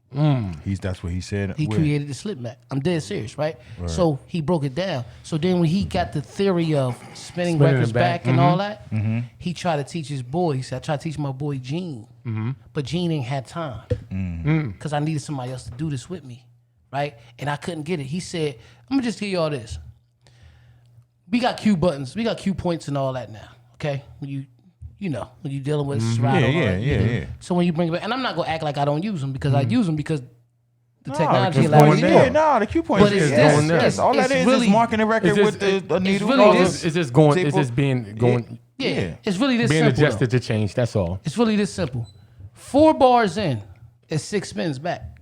S3: That's what he said.
S5: He
S3: Where?
S5: created the slip mat. I'm dead serious, right? So he broke it down. So then when he got the theory of spinning records
S1: it back.
S5: back and all that, he tried to teach his boy. He said, I tried to teach my boy Gene. But Gene ain't had time. Because I needed somebody else to do this with me. Right? And I couldn't get it. He said, I'm gonna just give you all this. We got cue buttons, we got cue points and all that now. Okay? When you're dealing with Serato and all that,
S3: yeah.
S5: So when you bring it back, and I'm not gonna act like I don't use them because I use them because the
S3: No,
S5: technology
S3: the
S5: allows
S3: point
S5: you to do
S3: there.
S5: it.
S3: No, the cue point
S5: But
S3: is
S5: it's
S3: going
S5: this-
S3: there.
S5: it's-
S3: All that
S5: it's
S3: is
S5: really-
S3: marking the record
S1: it's
S3: with
S1: just-
S3: the needle.
S5: really
S3: all
S5: this-
S3: the
S1: It's just going. It's
S3: tape-
S1: just being going.
S5: Yeah, it's really this
S1: Being
S5: simple.
S1: adjusted
S5: though.
S1: to change. That's all.
S5: It's really this simple. 4 bars in, it's 6 spins back.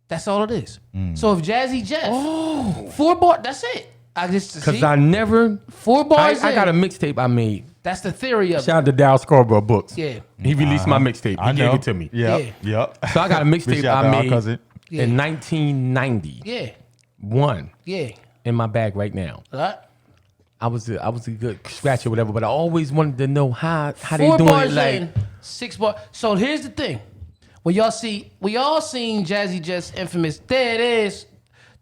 S5: That's all it is. So if Jazzy Jeff, 4 bars, that's it. I just
S1: Because
S5: see,
S1: I never.
S5: 4 bars
S1: I
S5: in.
S1: got a mixtape I made.
S5: That's the theory of
S1: Shout
S5: it.
S1: out to Dow Scarborough Books.
S5: Yeah.
S1: He released my mixtape.
S3: I
S1: He
S3: know.
S1: gave it to me.
S3: Yep. Yep.
S1: So I got a
S3: Big
S1: mixtape
S3: shout
S1: I
S3: out to our
S1: made
S3: cousin.
S5: Yeah.
S1: in 1990.
S5: Yeah,
S1: One
S5: yeah.
S1: in my bag right now.
S5: Right?
S1: I was a good scratch or whatever, but I always wanted to know how they
S5: 4
S1: doing
S5: bars
S1: it. Like
S5: in, 6 bars. So here's the thing. When we all seen Jazzy Jeff's infamous, there it is.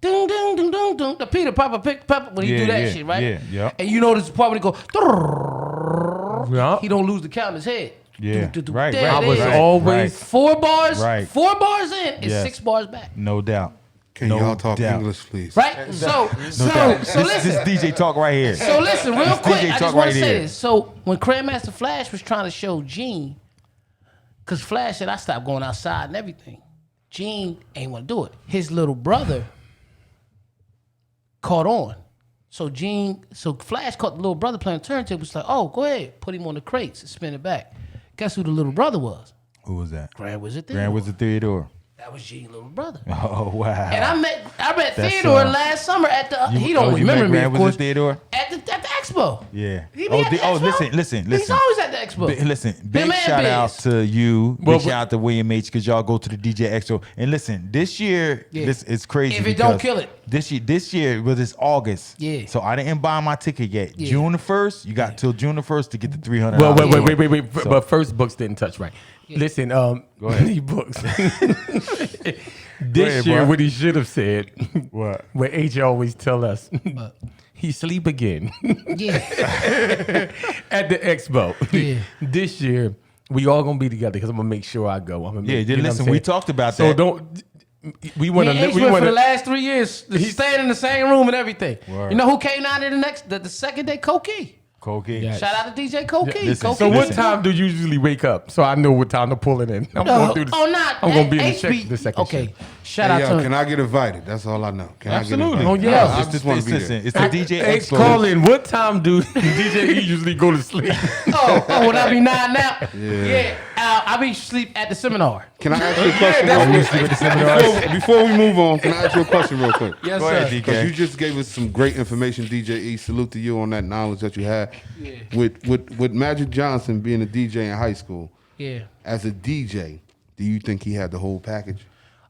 S5: ding, ding, ding, ding, ding. The Peter Pepper pick pepper when he do that shit, right?
S3: Yeah.
S5: And you know this part when he go,
S1: Yeah.
S5: he don't lose the count in his head.
S3: Yeah. Right.
S5: There
S1: I
S5: it
S1: was
S5: is.
S1: always
S5: 4 bars.
S3: Right.
S5: 4 bars in is
S3: Yes.
S5: 6 bars back.
S3: No doubt.
S4: Can
S3: No
S4: y'all talk
S3: doubt.
S4: English, please?
S5: Right? So
S3: No doubt.
S5: listen.
S3: This DJ talk right here.
S5: So listen, real quick,
S3: DJ
S5: I
S3: talk
S5: just want
S3: right
S5: to say
S3: here.
S5: this. So when Grandmaster Flash was trying to show Gene, because Flash said I stopped going outside and everything, Gene ain't want to do it. His little brother caught on. So Flash caught the little brother playing turntable. Was like, oh, go ahead, put him on the crates and spin it back. Guess who the little brother was?
S3: Who was that?
S5: Grand Wizard Theodore.
S3: Grand Wizard Theodore.
S5: That was Gene's little brother.
S3: Oh wow.
S5: And I met
S3: That's,
S5: Theodore last summer at the. He don't
S3: you
S5: remember
S3: met
S5: me,
S3: Grand
S5: of
S3: Wizard
S5: course.
S3: Theodore?
S5: At the expo.
S3: Yeah.
S5: He be at the expo?
S3: Listen.
S5: He's always at the expo.
S3: Big
S5: and
S3: shout out
S5: Biz.
S3: to you.
S1: Well,
S3: Big shout out to William H. because y'all go to the DJ Expo. And listen, this year,
S5: Yeah.
S3: this is crazy.
S5: If it don't
S3: because
S5: kill it.
S3: This year was this August.
S5: Yeah.
S3: So I didn't buy my ticket yet.
S5: Yeah.
S3: June the 1st, you got till June the 1st to get the $300.
S1: Well, wait.
S3: So-
S1: But first, books didn't touch right. Listen,
S3: Go ahead.
S1: these books.
S3: Go
S1: This
S3: ahead,
S1: year,
S3: bro.
S1: what he should have said,
S3: What?
S1: what AJ always tell us, he sleep again
S5: Yeah.
S1: at the expo.
S5: Yeah.
S1: This year, we all gonna be together because I'm gonna make sure I go. I'm gonna
S3: Yeah,
S1: make, you know
S3: listen,
S1: what I'm
S3: we
S1: saying?
S3: talked about
S1: So
S3: that.
S1: don't. We
S5: Me
S1: want
S5: and
S1: to.
S5: H
S1: We
S5: went
S1: want
S5: for the
S1: to.
S5: last 3 years. Staying in the same room and everything.
S3: Word.
S5: You know who came out there the second day? Koki.
S3: Cokie.
S1: Yeah.
S5: Shout out to DJ Koki.
S3: listen,
S5: Koki.
S1: So what
S3: Listen.
S1: time do you usually wake up? So I know what time to pull it in. I'm gonna do this.
S5: not.
S1: I'm gonna be in
S5: HB
S1: the second
S5: Okay.
S1: shift.
S5: Shout
S4: Hey,
S5: out
S4: yo,
S5: to
S4: can I get invited? That's all I know. Can
S1: Absolutely.
S4: I
S1: Oh,
S4: get
S1: yeah.
S4: invited? I just want to be
S3: Listen,
S4: there.
S3: it's the DJ
S1: Hey,
S3: Expo.
S1: call in. What time do DJ E usually go to sleep?
S5: when I be 9 now? Yeah. I be sleep at the seminar.
S4: Can I ask you a question? Before we move on, can I ask you a question real quick?
S5: Yes,
S3: Go ahead,
S5: sir.
S4: Because
S3: DK.
S4: you just gave us some great information, DJ E. Salute to you on that knowledge that you had.
S5: Yeah.
S4: With Magic Johnson being a DJ in high school,
S5: Yeah.
S4: as a DJ, do you think he had the whole package?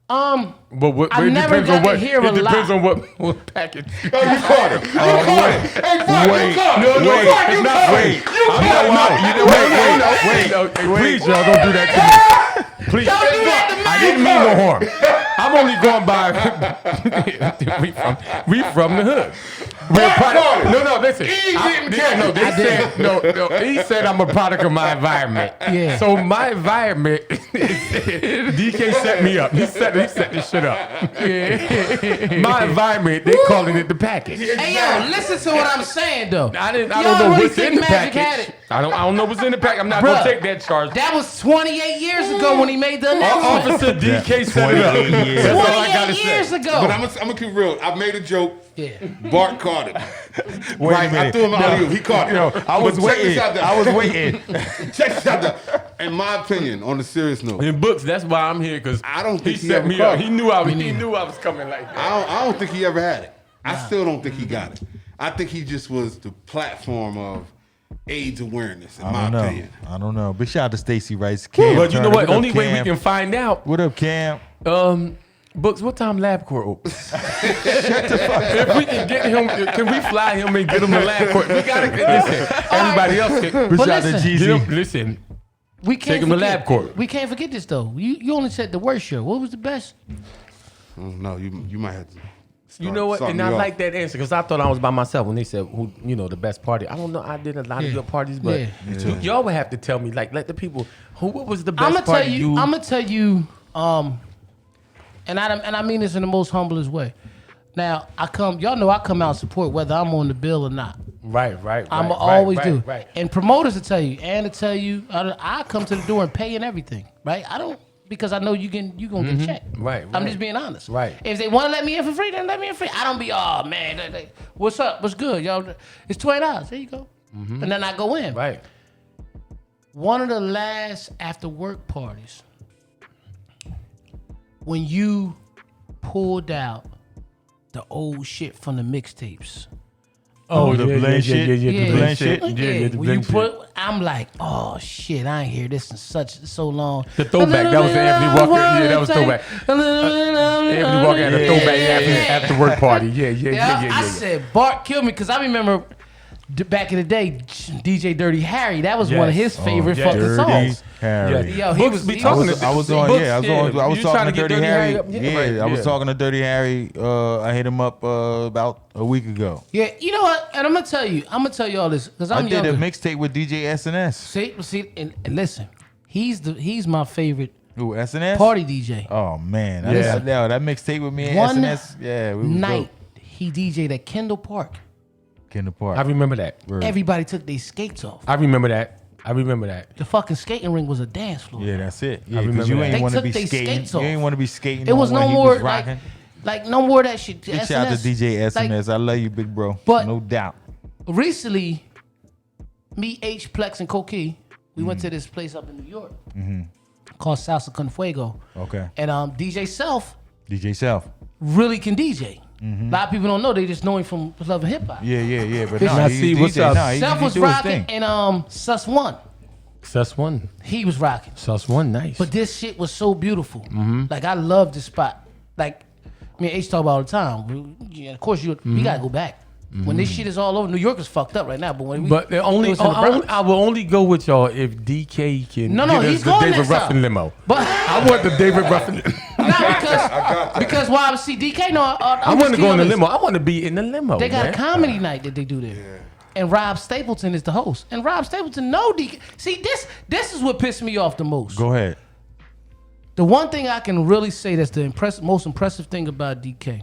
S1: But what,
S5: I
S1: it
S5: never
S1: depends
S5: got
S1: on
S5: to
S1: what.
S5: hear
S1: It
S5: a
S1: depends
S5: lot.
S1: on what package.
S4: Oh, you caught him. You caught him. Hey, Frank,
S3: Wait.
S4: you caught him.
S1: No,
S4: You caught him. You caught him.
S3: Wait.
S4: You
S3: I'm
S4: caught him.
S3: not- you know, wait.
S1: Please, y'all don't do that to me. Please.
S5: Don't do that to me.
S1: I didn't mean no harm. I'm only going by. we from the hood. We're a product. No, listen. They said no. He said I'm a product of my environment.
S5: Yeah.
S1: So my environment, DK set me up. He set this shit up. My environment, they calling it the package.
S5: Hey, yo, listen to what I'm saying, though.
S1: I don't
S5: Y'all
S1: know
S5: really
S1: what's
S5: think
S1: in the
S5: Magic had
S1: package.
S5: it?
S1: I don't know what's in the package. I'm not
S5: Bruh,
S1: gonna take that charge.
S5: That was 28 years ago when he made the announcement.
S1: Officer DK set it up.
S3: 28 years.
S1: That's all I gotta
S5: 28 years
S1: say.
S5: ago.
S4: But I'm gonna keep real. I made a joke.
S5: Yeah.
S4: Bart caught it.
S3: Wait a
S4: Right, I
S3: minute.
S4: threw him out of you. He caught it.
S3: I was
S4: But check this
S3: waiting.
S4: out though.
S3: I was waiting.
S4: Check this out though. In my opinion, on a serious note,
S1: In books, that's why I'm here because
S4: I don't
S1: he
S4: think he
S1: set
S4: ever
S1: me
S4: caught
S1: up.
S4: it.
S1: He knew I was coming like that.
S4: I don't think he ever had it. I still don't think he got it. I think he just was the platform of AIDS awareness, in
S3: I
S4: my
S3: don't know.
S4: opinion.
S3: I don't know. Big shout out to Stacy Rice. Cam
S1: But you know
S3: Turner.
S1: what?
S3: up,
S1: Only way we
S3: Cam?
S1: can find out.
S3: What up, Cam?
S1: Books, what time LabCorp opens? If we can get him, can we fly him and get him to LabCorp? We gotta listen. Everybody else can.
S3: Big
S5: But
S3: shout out to
S5: listen,
S1: Get him,
S3: Jeezy.
S1: listen.
S5: We can't
S1: Take him to
S5: forget-
S1: LabCorp.
S5: We can't forget this, though. You only said the worst show. What was the best?
S4: No, you might have to.
S1: You know what?
S4: start
S1: And
S4: me
S1: I
S4: off.
S1: like that answer because I thought I was by myself when they said, "Who, the best party?" I don't know. I did a lot of
S5: Yeah.
S1: good parties, but
S5: Yeah.
S1: y'all would have to tell me. Like, let the people. What was the best
S5: I'm gonna
S1: party
S5: tell you. I'm gonna tell you. And I mean this in the most humblest way. Now y'all know I come out and support whether I'm on the bill or not.
S1: Right.
S5: I'm always do.
S1: Right.
S5: And promoters will tell you, and to tell you, I come to the door and pay and everything. Right? I don't because I know you gonna get checked.
S1: Right,
S5: I'm
S1: right.
S5: just being honest.
S1: Right.
S5: If they want to let me in for free, then let me in free. I don't be man. What's up? What's good, y'all? It's $20. There you go. And then I go in.
S1: Right.
S5: One of the last after work parties, when you pulled out the old shit from the mixtapes.
S1: Oh,
S3: the blend shit?
S1: the
S5: Yeah.
S1: blend shit.
S3: shit?
S1: Yeah, the
S5: when you
S1: blend shit.
S5: put, I'm like, oh shit, I ain't hear this in so long.
S1: The throwback, that was the Anthony Walker. Yeah, that was throwback. Anthony Walker had a throwback after work party. Yeah.
S5: I said, Bart killed me because I remember back in the day, DJ Dirty Harry, that was one of his favorite
S1: yeah.
S5: fucking
S3: Dirty
S5: songs.
S3: Harry.
S5: Yo, he was
S1: be
S3: I
S1: talking
S3: was,
S1: to
S3: I was on,
S1: Books,
S3: yeah, I was
S1: You
S3: talking
S1: trying
S3: to
S1: to get
S3: Dirty Harry.
S1: up?
S3: Yeah, I was
S1: yeah.
S3: talking to Dirty Harry. I hit him up about a week ago.
S5: Yeah, you know what? And I'm gonna tell you all this because
S3: I
S5: I'm
S3: did
S5: younger.
S3: a mixtape with DJ SNS.
S5: See, and listen, he's my favorite
S3: Ooh, SNS?
S5: party DJ.
S3: Oh man,
S1: Yeah.
S3: that mixtape with me and
S5: One
S3: SNS. Yeah, we was
S5: night
S3: dope.
S5: he DJ'd at Kendall Park.
S3: Kendall Park.
S1: I remember that.
S3: Word.
S5: Everybody took their skates off.
S1: I remember that.
S5: The fucking skating ring was a dance floor.
S3: Yeah, that's it. Yeah,
S1: remember
S3: because you
S1: that.
S3: ain't
S5: They
S3: want to
S5: took
S3: be
S5: they
S3: skating.
S5: skates
S3: You
S5: off.
S3: ain't want to be skating.
S5: It was
S3: when
S5: no
S3: he
S5: more
S3: was rocking.
S5: like no more of that shit.
S3: Big shout out to DJ SNS. I love you, big bro.
S5: But-
S3: no doubt.
S5: Recently, me, H, Plex, and Coqui, we went to this place up in New York called Salsa Con Fuego.
S3: Okay.
S5: And DJ Self
S3: DJ Self.
S5: really can DJ. A lot of people don't know. They just know him from Love and Hip Hop.
S3: Yeah. But
S1: Now
S3: no,
S1: see,
S3: he's
S1: what's
S3: DJ.
S1: up?
S3: No, he
S5: Self was
S3: do his
S5: rocking,
S3: thing.
S5: and Sus One,
S1: Sus one.
S5: he was rocking.
S1: Sus one, nice.
S5: But this shit was so beautiful. Like I love this spot. Like me and H talk about all the time. Of course, we gotta go back. When this shit is all over, New York is fucked up right now. But when we,
S1: But the only,
S5: it was in the Bronx.
S1: I will only go with y'all if DK can
S5: No,
S1: get us
S5: he's
S1: the
S5: going
S1: David
S5: next
S1: Ruffin
S5: time.
S1: limo.
S5: But
S1: I want the David Ruffin.
S5: because why? See, DK, no,
S1: I want to go in the limo. I want to be in the limo.
S5: They got
S1: man.
S5: a comedy night that they do there. And Rob Stapleton is the host. And Rob Stapleton, no DK. See, this is what pissed me off the most.
S3: Go ahead.
S5: The one thing I can really say that's the most impressive thing about DK,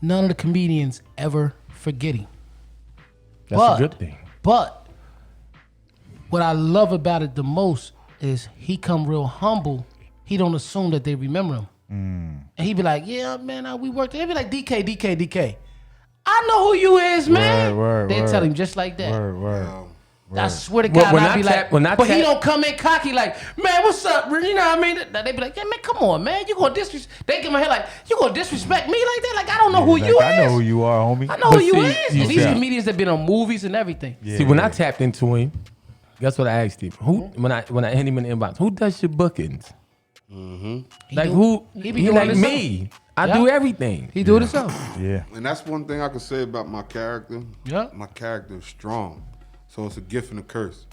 S5: none of the comedians ever forget him.
S1: That's a good thing.
S5: But what I love about it the most is he come real humble. He don't assume that they remember him. And he be like, yeah, man, we worked. He be like, DK. I know who you is, man.
S3: Word,
S5: They
S3: word.
S5: tell him just like that.
S3: Word.
S5: I swear to
S1: Well,
S5: God,
S1: when
S5: I
S1: I
S5: be
S1: tap-
S5: like,
S1: when I
S5: but he
S1: tap-
S5: don't come in cocky like, man, what's up? You know what I mean? They be like, yeah, man, come on, man. You gonna disrespect? They give my head like, you gonna disrespect me like that? Like I don't know who you is.
S3: I know who you are, homie.
S5: I know
S1: But
S5: who you
S1: see,
S5: is.
S1: you
S5: And these
S1: see-
S5: comedians that been on movies and everything.
S3: Yeah,
S1: See, when I
S3: yeah.
S1: tapped into him, guess what I asked him? Who when I hit him in the inbox? Who does your bookings? Like who?
S5: He be
S1: He
S5: doing
S1: like
S5: this
S1: me. I
S5: Yeah.
S1: do everything.
S5: He do it himself.
S3: Yeah.
S4: And that's one thing I can say about my character.
S5: Yeah.
S4: My character is strong. So it's a gift and a curse.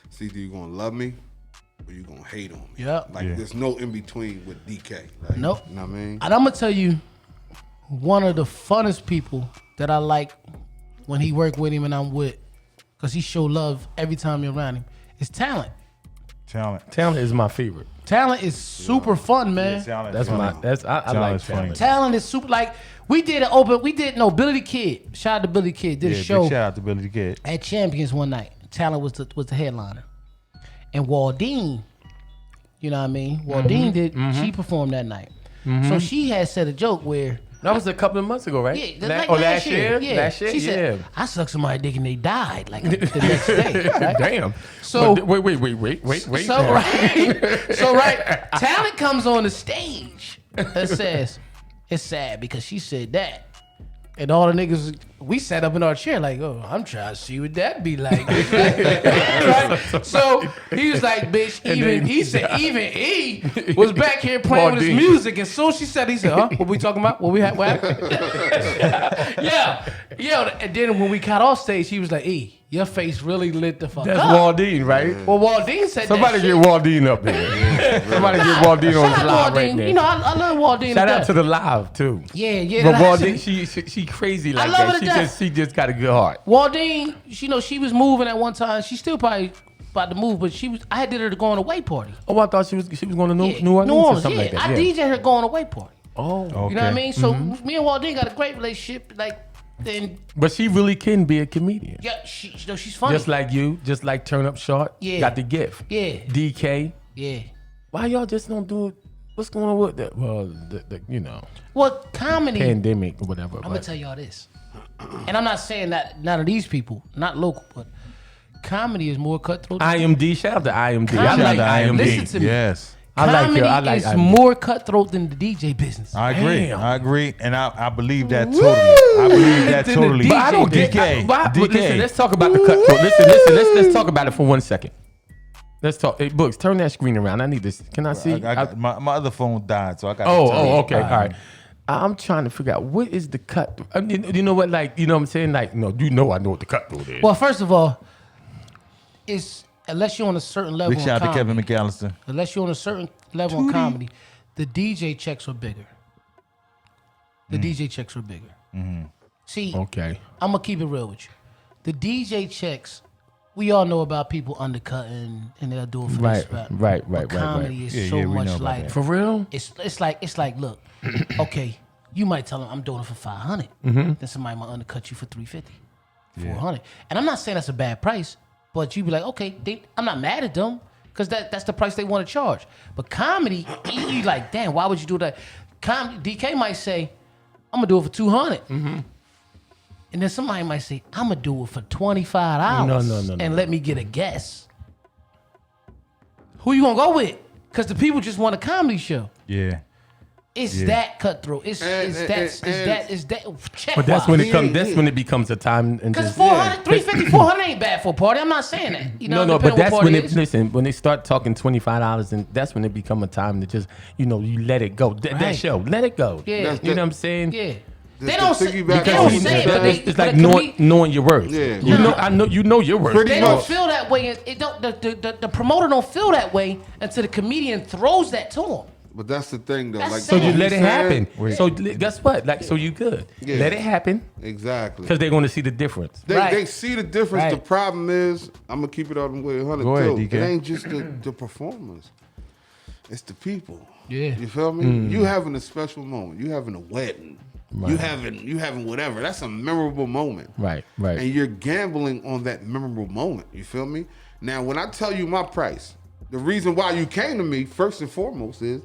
S4: It's either you're gonna love me or you're gonna hate on me.
S5: Yeah.
S4: Like there's no in between with DK. Like,
S5: Nope.
S4: You know what I mean?
S5: And I'm gonna tell you, one of the funnest people that I like when he work with him and I'm with, cause he show love every time you're around him, is Talent.
S3: Talent
S1: is my favorite.
S5: Talent is super fun, man.
S3: Talent.
S1: That's my. That's I
S3: Talent
S1: like
S3: is funny.
S1: talent.
S5: Talent is super. Like we did Billy the Kid. Shout out to Billy the Kid. Did
S3: Yeah,
S5: a show
S3: big shout out to Billy the Kid.
S5: at Champions one night. Talent was the headliner, and Waldine, you know what I mean? Waldine she performed that night. So she had said a joke where.
S1: That was a couple of months ago, right?
S5: Yeah,
S1: Last year.
S5: Yeah.
S1: Last year.
S5: She said, I sucked somebody's dick and they died like the next day. Right?
S1: Damn.
S5: So-
S1: But wait.
S5: So right, Talent comes on the stage and says, it's sad because she said that. And all the niggas, we sat up in our chair like, oh, I'm trying to see what that be like. Right? So he was like, bitch, even he was back here playing with his
S1: Waldine.
S5: music. And soon she said, he said, huh? What we talking about? What happened? Yeah. And then when we got off stage, he was like, your face really lit the fuck
S1: That's
S5: up.
S1: Waldine, right?
S5: Well, Waldine said
S1: Somebody
S5: that
S1: get
S5: shit.
S1: Waldine up there. Somebody get Waldine on
S5: Shout
S1: the
S5: out
S1: live right
S5: Waldine.
S1: there.
S5: You know, I love Waldine.
S1: Shout out to the live too.
S5: Yeah.
S1: But
S5: that's
S1: Waldine, she crazy like
S5: love her
S1: that.
S5: to death.
S1: She just got a good heart.
S5: Waldine, you know, she was moving at one time. She's still probably about to move, but I had did her to go on a away party.
S1: Oh, I thought she was going to
S5: Yeah,
S1: New Orleans or something like that.
S5: I DJ her going away party.
S1: Oh,
S5: You know what I mean? So me and Waldine got a great relationship. Like, then
S1: but she really can be a comedian.
S5: yeah, she's funny.
S1: Just like you, just like Turn Up Short.
S5: Yeah.
S1: Got the gift.
S5: Yeah.
S1: DK.
S5: Yeah.
S1: Why y'all just don't do it? What's going on with that? Well, the
S5: Well, comedy.
S1: pandemic or whatever.
S5: I'm gonna tell y'all this, and I'm not saying that none of these people, not local, but comedy is more cutthroat.
S1: IMD. Shout out to IMD. I
S5: Comedy.
S1: like IMD.
S5: Listen to me.
S3: Yes.
S1: I like
S5: Comedy
S1: her. I like
S5: is
S1: IMD.
S5: more cutthroat than the DJ business.
S3: I agree.
S1: Damn.
S3: I agree. And I believe that totally. I believe that
S5: Then the
S3: totally.
S1: But I don't get.
S3: DK.
S1: But
S3: DK.
S1: listen, let's talk about the cutthroat. Listen. Let's talk about it for 1 second. Let's talk. Hey, Books, turn that screen around. I need this. Can I see?
S3: my other phone died, so I got.
S1: Oh, okay. All right. I'm trying to figure out what is the cut. I mean, you know what? Like, you know what I'm saying? Like, no, I know what the cutthroat is.
S5: Well, first of all, it's unless you're on a certain level.
S3: Big shout out to
S5: comedy,
S3: Kevin McAllister.
S5: Unless you're on a certain level in comedy, the DJ checks are bigger. The DJ checks are bigger. See,
S1: Okay.
S5: I'm gonna keep it real with you. The DJ checks, we all know about people undercutting and they'll do it for
S1: Right,
S5: respect.
S1: right.
S5: But comedy is so
S3: we
S5: much
S3: know about
S5: lighter.
S3: that.
S1: For real?
S5: It's like look, okay, you might tell them I'm doing it for 500. Then somebody might undercut you for 350, 400. And I'm not saying that's a bad price, but you be like, okay, I'm not mad at them because that's the price they want to charge. But comedy, you like, damn, why would you do that? DK might say, I'm gonna do it for 200. And then somebody might say, I'm gonna do it for $25.
S1: No.
S5: And let me get a guess. Who you gonna go with? Because the people just want a comedy show.
S3: Yeah.
S5: It's that cutthroat. It's that check.
S1: But that's when it comes. That's when it becomes a time and
S5: Because
S1: just.
S5: 400, 350, 400 ain't bad for a party. I'm not saying that. You know,
S1: No, but
S5: depending
S1: that's
S5: what
S1: when
S5: party
S1: it.
S5: is.
S1: Listen, when they start talking $25, and that's when it become a time to just, you let it go. That
S5: Right.
S1: show, let it go.
S5: Yeah.
S1: You know what I'm saying?
S5: Yeah.
S4: The
S5: They don't say,
S4: piggyback
S5: they
S4: on
S5: don't
S4: what
S5: say
S4: you
S5: it, but they,
S1: It's
S5: but
S1: like
S5: a
S1: knowing your worth.
S4: Yeah.
S1: You know, I know you know your worth.
S4: Pretty
S5: They
S4: much.
S5: don't feel that way. It don't. The promoter don't feel that way until the comedian throws that to him.
S4: But that's the thing, though.
S5: That's
S4: Like
S5: sad.
S1: So you
S5: What
S1: let it happen.
S3: Wait.
S1: So guess what? Like, so you good.
S4: Yeah.
S1: Let it happen
S4: Exactly.
S1: because they're going to see the difference.
S5: Right.
S4: They see the difference.
S5: Right.
S4: The problem is, I'm gonna keep it all the way 100
S3: Go ahead,
S4: too.
S3: DK.
S4: It ain't just the performers; it's the people.
S5: Yeah.
S4: You feel me? You having a special moment. You having a wedding. You having whatever. That's a memorable moment.
S1: Right.
S4: And you're gambling on that memorable moment. You feel me? Now, when I tell you my price, the reason why you came to me first and foremost is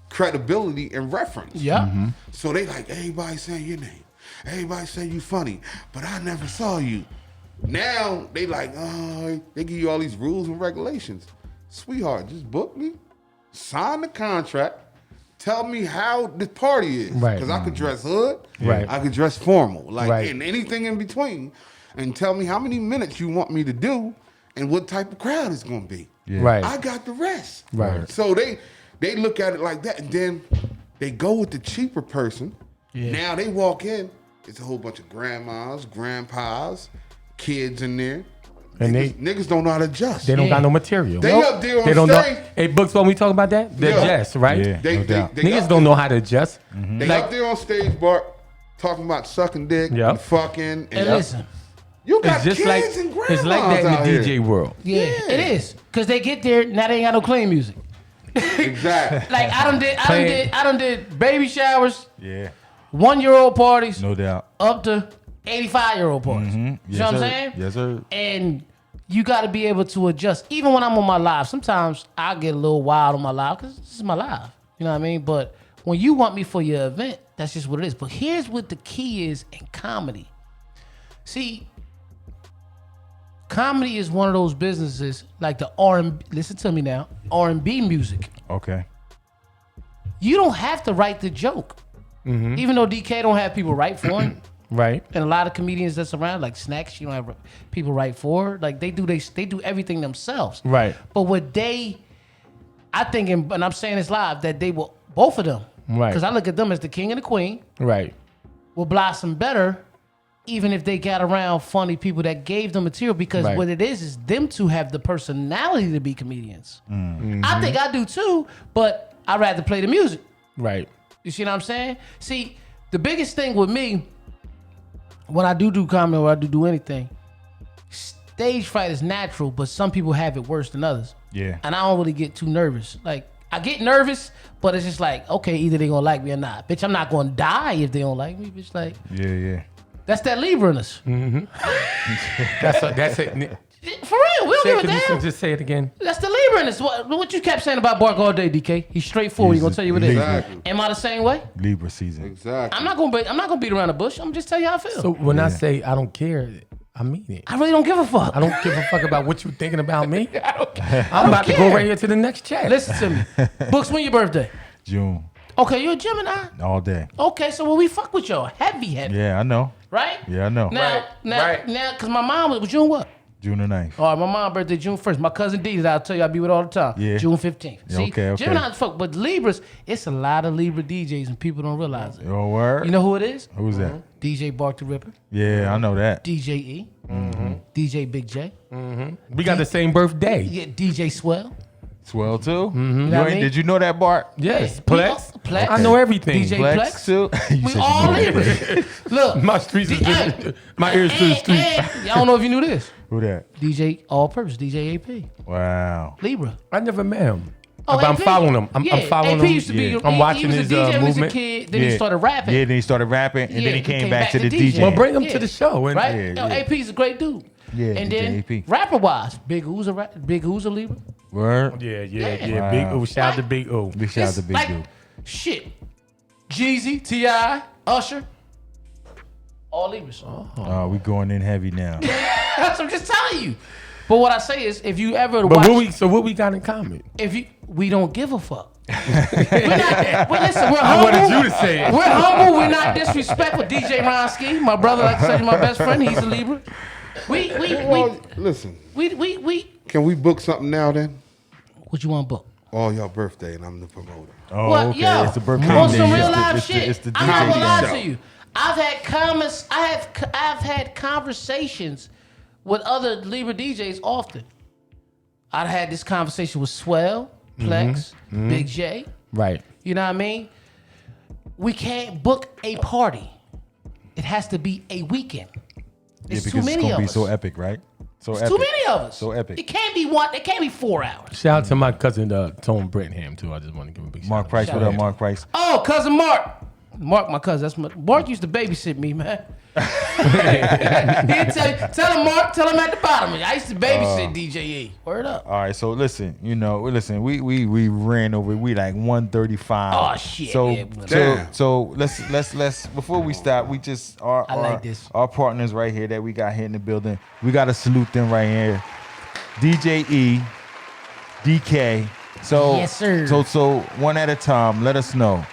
S4: credibility and reference.
S5: Yeah.
S4: So they like, everybody saying your name. Everybody saying you funny, but I never saw you. Now they like, oh, they give you all these rules and regulations. Sweetheart, just book me, sign the contract, tell me how the party is.
S1: Right.
S4: Because I could dress hood,
S1: Right.
S4: I could dress formal, like
S1: Right.
S4: and anything in between. And tell me how many minutes you want me to do and what type of crowd it's gonna be.
S3: Yeah.
S1: Right.
S4: I got the rest.
S1: Right.
S4: So they look at it like that, and then they go with the cheaper person.
S5: Yeah.
S4: Now they walk in, it's a whole bunch of grandmas, grandpas, kids in there.
S1: And
S4: niggas don't know how to adjust.
S1: They don't got no material.
S4: They up there on
S1: They don't
S4: stage.
S1: know. Hey, Books, when we talk about that, they're
S4: Yeah.
S1: just right.
S3: Yeah. No doubt.
S1: Niggas don't know how to adjust.
S4: They
S1: Like,
S4: up there on stage, Bart, talking about sucking dick
S1: Yep.
S4: and fucking. And
S5: And listen,
S4: you got
S1: it's just
S4: kids
S1: like
S4: and grandmas
S1: it's like that in
S4: out
S1: the
S4: here.
S1: DJ world.
S5: yeah, it is. Because they get there, now they ain't got no clean music.
S4: Exactly.
S5: Like I done did baby showers,
S3: Yeah.
S5: 1-year-old parties,
S3: No doubt.
S5: up to 85-year-old parties. You
S3: Yes,
S5: know what I'm
S3: sir.
S5: saying?
S3: Yes, sir.
S5: And you got to be able to adjust. Even when I'm on my live, sometimes I get a little wild on my live because this is my live. You know what I mean? But when you want me for your event, that's just what it is. But here's what the key is in comedy. See, comedy is one of those businesses like the R&B. Listen to me now. R&B music.
S3: Okay.
S5: You don't have to write the joke. Even though DK don't have people write for him.
S1: Right.
S5: And a lot of comedians that's around, like Snacks, you don't have people write for. Like they do everything themselves.
S1: Right.
S5: But what I think, and I'm saying this live, that they will, both of them,
S1: Right.
S5: because I look at them as the king and the queen,
S1: Right.
S5: will blossom better, even if they got around funny people that gave them material. Because
S1: Right.
S5: what it is them two have the personality to be comedians. I think I do too, but I'd rather play the music.
S1: Right.
S5: You see what I'm saying? See, the biggest thing with me, when I do comedy or I do anything, stage fright is natural, but some people have it worse than others.
S3: Yeah.
S5: And I don't really get too nervous. Like, I get nervous, but it's just like, okay, either they gonna like me or not. Bitch, I'm not gonna die if they don't like me. Bitch, like,
S3: Yeah.
S5: that's that Libra in us.
S1: That's it.
S5: For real, we don't
S1: Say it,
S5: give a
S1: could you
S5: damn.
S1: just say it again.
S5: That's the Libra in us. What you kept saying about Bark all day, DK? He's straightforward. He's gonna tell you what it is.
S4: Exactly.
S5: Am I the same way?
S3: Libra season.
S4: Exactly.
S5: I'm not gonna beat around the bush. I'm just tell you how I feel.
S1: So when I say I don't care, I mean it.
S5: I really don't give a fuck.
S1: I don't give a fuck about what you thinking about me. I'm about to go right here to the next chat.
S5: Listen to me. Books, when your birthday?
S3: June.
S5: Okay, you're a Gemini.
S3: All day.
S5: Okay, so when we fuck with y'all, heavy,
S3: Yeah, I know.
S5: right?
S3: Yeah, I know.
S5: Now,
S1: Right, right.
S5: now, because my mom was June what?
S3: June the 9th.
S5: All right, my mom's birthday June 1st. My cousin D that I'll tell you I be with all the time.
S3: Yeah.
S5: June 15th. See,
S3: okay.
S5: Gemini's fuck, but Libras, it's a lot of Libra DJs and people don't realize it.
S3: Your word?
S5: You know who it is?
S3: Who's that?
S5: DJ Bark the Ripper,
S3: Yeah, I know that.
S5: DJ E, DJ Big J,
S1: We got the same birthday.
S5: yeah, DJ Swell.
S3: Swell too.
S5: know
S3: You
S5: what I
S3: ain't,
S5: mean?
S3: did you know that, Bart?
S1: Yes,
S5: We
S1: Plex.
S5: all- Plex.
S1: I know everything.
S5: DJ Plex.
S3: too. You
S5: We
S3: said you
S5: all
S3: knew that.
S5: Libras. Look,
S1: My streets is
S5: Hey.
S1: my ears to the street.
S5: and y'all don't know if you knew this.
S3: Who that?
S5: DJ All Purpose, DJ AP,
S3: Wow.
S5: Libra.
S1: I never met him.
S5: Oh,
S1: But I'm
S5: AP.
S1: following him. I'm following
S5: AP
S1: him.
S5: used to be.
S3: Yeah.
S1: I'm watching
S5: he
S1: his
S5: was a DJ when he was a
S1: movement.
S5: kid. Then he started rapping.
S3: Yeah, then he started rapping, and
S5: Yeah,
S3: then he came back to the DJ.
S1: Well, bring him
S5: Yeah.
S1: to the show. And
S5: Right?
S3: Yeah,
S5: Yo,
S3: yeah.
S5: AP's a great dude.
S3: Yeah,
S5: And
S3: DJ
S5: then
S3: AP.
S5: rapper wise, Big U's a Libra.
S3: Word.
S1: Yeah.
S5: Yeah.
S1: Big
S3: Wow.
S1: O. Shout out to Big O.
S3: Big shout out to
S5: It's
S3: Big
S5: like,
S3: Dude.
S5: Shit. Jeezy, T.I., Usher, all Libras.
S3: Oh, we going in heavy now.
S5: That's what I'm just telling you. But what I say is, if you ever
S1: But
S5: watch,
S1: what we got in common?
S5: we don't give a fuck. We're not, listen, we're
S1: I
S5: humble.
S1: wanted you to say it.
S5: We're humble. We're not disrespectful. DJ Ronsky, my brother, like I said, he's my best friend. He's a Libra.
S4: Well, listen,
S5: We.
S4: can we book something now then?
S5: What you want to book?
S4: Oh, your birthday, and I'm the promoter.
S3: Oh,
S5: What?
S3: okay.
S5: Yo,
S3: It's the birthday.
S5: on
S3: day.
S5: some
S3: It's
S5: real
S3: the-
S5: live
S3: it's the-
S5: shit.
S3: It's the
S5: I'm not
S3: DJ
S5: gonna lie
S3: show.
S5: to you. I've had conversations with other Libra DJs often. I've had this conversation with Swell, Plex, Big J.
S1: Right.
S5: You know what I mean? We can't book a party. It has to be a weekend.
S3: Yeah,
S5: It's
S3: because
S5: too
S3: it's
S5: many
S3: gonna
S5: of
S3: be
S5: us.
S3: so epic, right? So
S5: It's
S3: epic.
S5: too many of us.
S3: So epic.
S5: It can't be one. It can't be 4 hours.
S1: Shout out to my cousin Tone Brittenham too. I just want to give him a big
S3: Mark
S1: shout
S3: Price,
S1: out.
S3: what up, Mark Price?
S5: Oh, cousin Mark. Mark, my cousin. Mark used to babysit me, man. He'd tell him, Mark, tell him at the bottom. I used to babysit DJ E. Word up.
S3: All right, so listen, we ran over. We like 135.
S5: Oh, shit,
S3: So
S5: yeah.
S4: Damn.
S3: so let's before we stop, we just
S5: I like this.
S3: Our partners right here that we got here in the building. We gotta salute them right here. DJ E, DK. So
S5: Yes, sir.
S3: So one at a time. Let us know.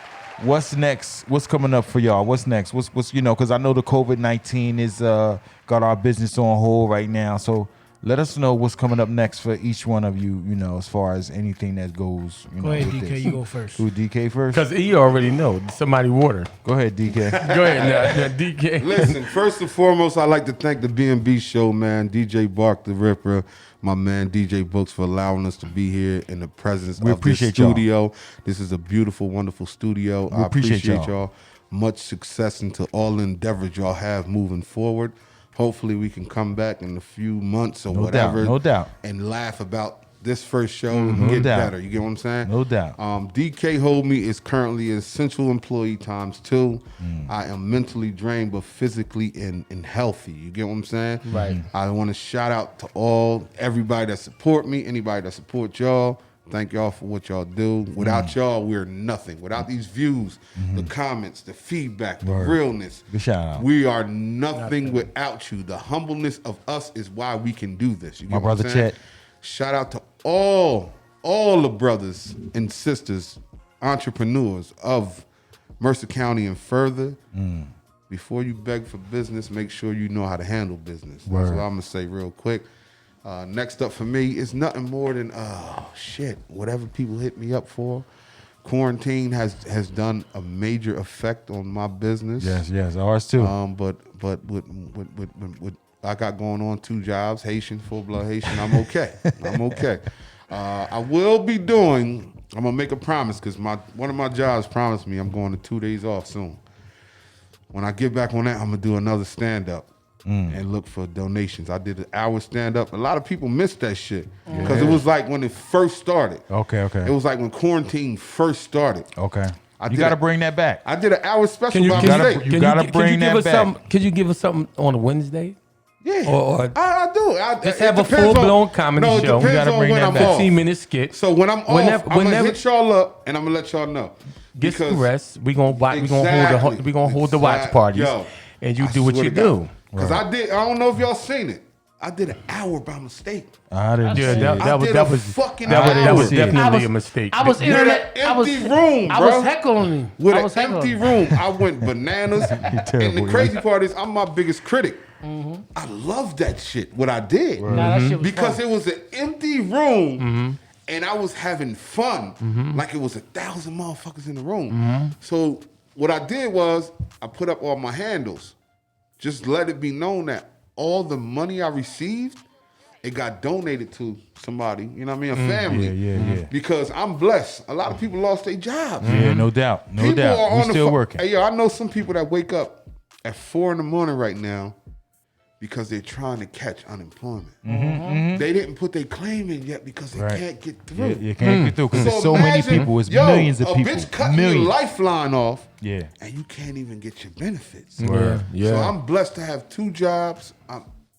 S3: What's next? What's coming up for y'all? What's next? What's because I know the COVID-19 is got our business on hold right now. So let us know what's coming up next for each one of you. As far as anything that goes.
S5: Go ahead,
S3: with
S5: DK.
S3: this.
S5: You go first.
S3: Who DK first?
S1: Because E already know. Somebody water.
S3: Go ahead, DK.
S1: Go ahead now, DK.
S4: Listen, first and foremost, I'd like to thank the B&B show, man, DJ Bark the Ripper, my man DJ Books for allowing us to be here in the presence
S3: We
S4: of this
S3: appreciate y'all.
S4: studio. This is a beautiful, wonderful studio. I
S3: appreciate
S4: appreciate
S3: y'all.
S4: y'all. Much success into all endeavors y'all have moving forward. Hopefully we can come back in a few months or
S3: No
S4: whatever.
S3: doubt, no doubt.
S4: And laugh about this first show and
S3: No
S4: get
S3: doubt.
S4: better. You get what I'm saying?
S3: No doubt.
S4: DK HoldMe is currently essential employee times 2. I am mentally drained, but physically and healthy. You get what I'm saying?
S1: Right.
S4: I want to shout out to everybody that support me, anybody that support y'all. Thank y'all for what y'all do. Without y'all, we're nothing. Without these views, the comments, the feedback, the
S3: Word.
S4: realness,
S3: Good shout out.
S4: we are nothing without you. The humbleness of us is why we can do this. You
S3: My
S4: get what I'm
S3: brother
S4: saying?
S3: Chet.
S4: Shout out to all the brothers and sisters, entrepreneurs of Mercer County and further. Before you beg for business, make sure you know how to handle business. That's
S3: Word.
S4: what I'm gonna say real quick. Next up for me is nothing more than whatever people hit me up for. Quarantine has done a major effect on my business.
S3: Yes, ours too.
S4: But with I got going on 2 jobs, Haitian, full blood Haitian. I'm okay. I'm okay. I will be doing. I'm gonna make a promise because one of my jobs promised me I'm going to 2 days off soon. When I get back on that, I'm gonna do another stand up and look for donations. I did an hour stand up. A lot of people missed that shit because it was like when it first started.
S3: Okay.
S4: It was like when quarantine first started.
S3: Okay.
S4: I
S3: You
S4: did
S3: got to
S4: it.
S3: bring that back.
S4: I did an hour special
S1: Can you,
S4: by
S1: can you,
S4: mistake.
S1: can
S3: You gotta
S1: can
S3: bring
S1: give
S3: that
S1: us
S3: back.
S1: something? Can you give us something on a Wednesday?
S4: Yeah,
S1: Or
S4: I do.
S1: Just
S4: It
S1: have a
S4: depends
S1: full-blown
S4: on-
S1: comedy
S4: no, it
S1: show. We
S4: depends
S1: gotta
S4: on
S1: bring
S4: when
S1: that
S4: I'm
S1: back.
S4: off.
S1: 15-minute skit.
S4: So when I'm off,
S1: Whenever-
S4: I'm gonna
S1: whenever-
S4: hit y'all up and I'm gonna let y'all know.
S1: Get some
S4: Because-
S1: rest. We gonna watch.
S4: Exactly.
S1: We gonna hold the watch parties,
S4: Yo,
S1: and you
S4: I
S1: do what
S4: swear
S1: you
S4: to
S1: do.
S4: God. Cause I don't know if y'all seen it. I did an hour by mistake.
S3: I didn't
S1: Yeah,
S3: see
S1: that,
S3: it.
S1: that was
S4: did
S1: that
S4: a
S1: was
S4: fucking
S1: that was
S3: hour.
S1: definitely
S5: I
S1: a mistake.
S5: I was
S4: With
S5: internet.
S4: an
S5: I was
S4: empty room,
S5: I
S4: bro.
S5: was heckling him.
S4: With
S5: I
S4: an
S5: was heckling
S4: empty
S5: him.
S4: room, I went bananas. And
S3: terrible,
S4: the crazy part is, I'm my biggest critic. I love that shit. What I did
S5: Nah, that shit was
S4: because
S5: fun.
S4: it was an empty room. And I was having fun like it was 1,000 motherfuckers in the room. So what I did was I put up all my handles. Just let it be known that all the money I received, it got donated to somebody, you know what I mean, a family.
S3: Yeah.
S4: Because I'm blessed. A lot of people lost their jobs.
S3: Yeah, no doubt. No
S4: People
S3: doubt.
S4: are
S3: We
S4: on the
S3: still
S4: pho-
S3: working.
S4: Hey, yo, I know some people that wake up at 4 in the morning right now because they're trying to catch unemployment. They didn't put their claim in yet because they
S3: Right.
S4: can't get through.
S3: You can't get through because there's so many
S4: imagine,
S3: people. It's
S4: yo,
S3: millions of people.
S4: A bitch cutting
S3: Millions.
S4: your lifeline off,
S3: Yeah.
S4: and you can't even get your benefits.
S1: Yeah.
S4: So I'm blessed to have 2 jobs.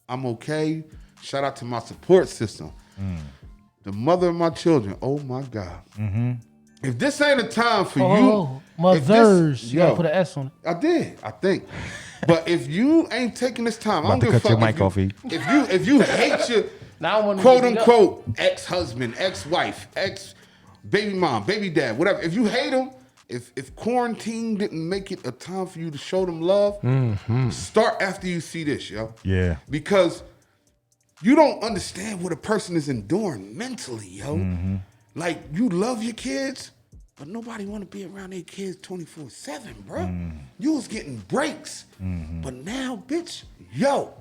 S4: I'm okay. Shout out to my support system. The mother of my children. Oh my God. If this ain't a time for you, if this-
S5: mothers. You gotta
S4: yo,
S5: put an S on it.
S4: I did, I think. But if you ain't taking this time, I don't
S3: About to
S4: give a
S3: cut your
S4: fuck
S3: mic off, E.
S4: if you hate your
S5: Now I want to
S4: quote unquote ex-husband, ex-wife, ex-baby mom, baby dad, whatever. If you hate them, if quarantine didn't make it a time for you to show them love, start after you see this, yo.
S3: Yeah.
S4: Because you don't understand what a person is enduring mentally, yo. Like you love your kids, but nobody want to be around their kids 24/7, bro. You was getting breaks, but now, bitch, yo,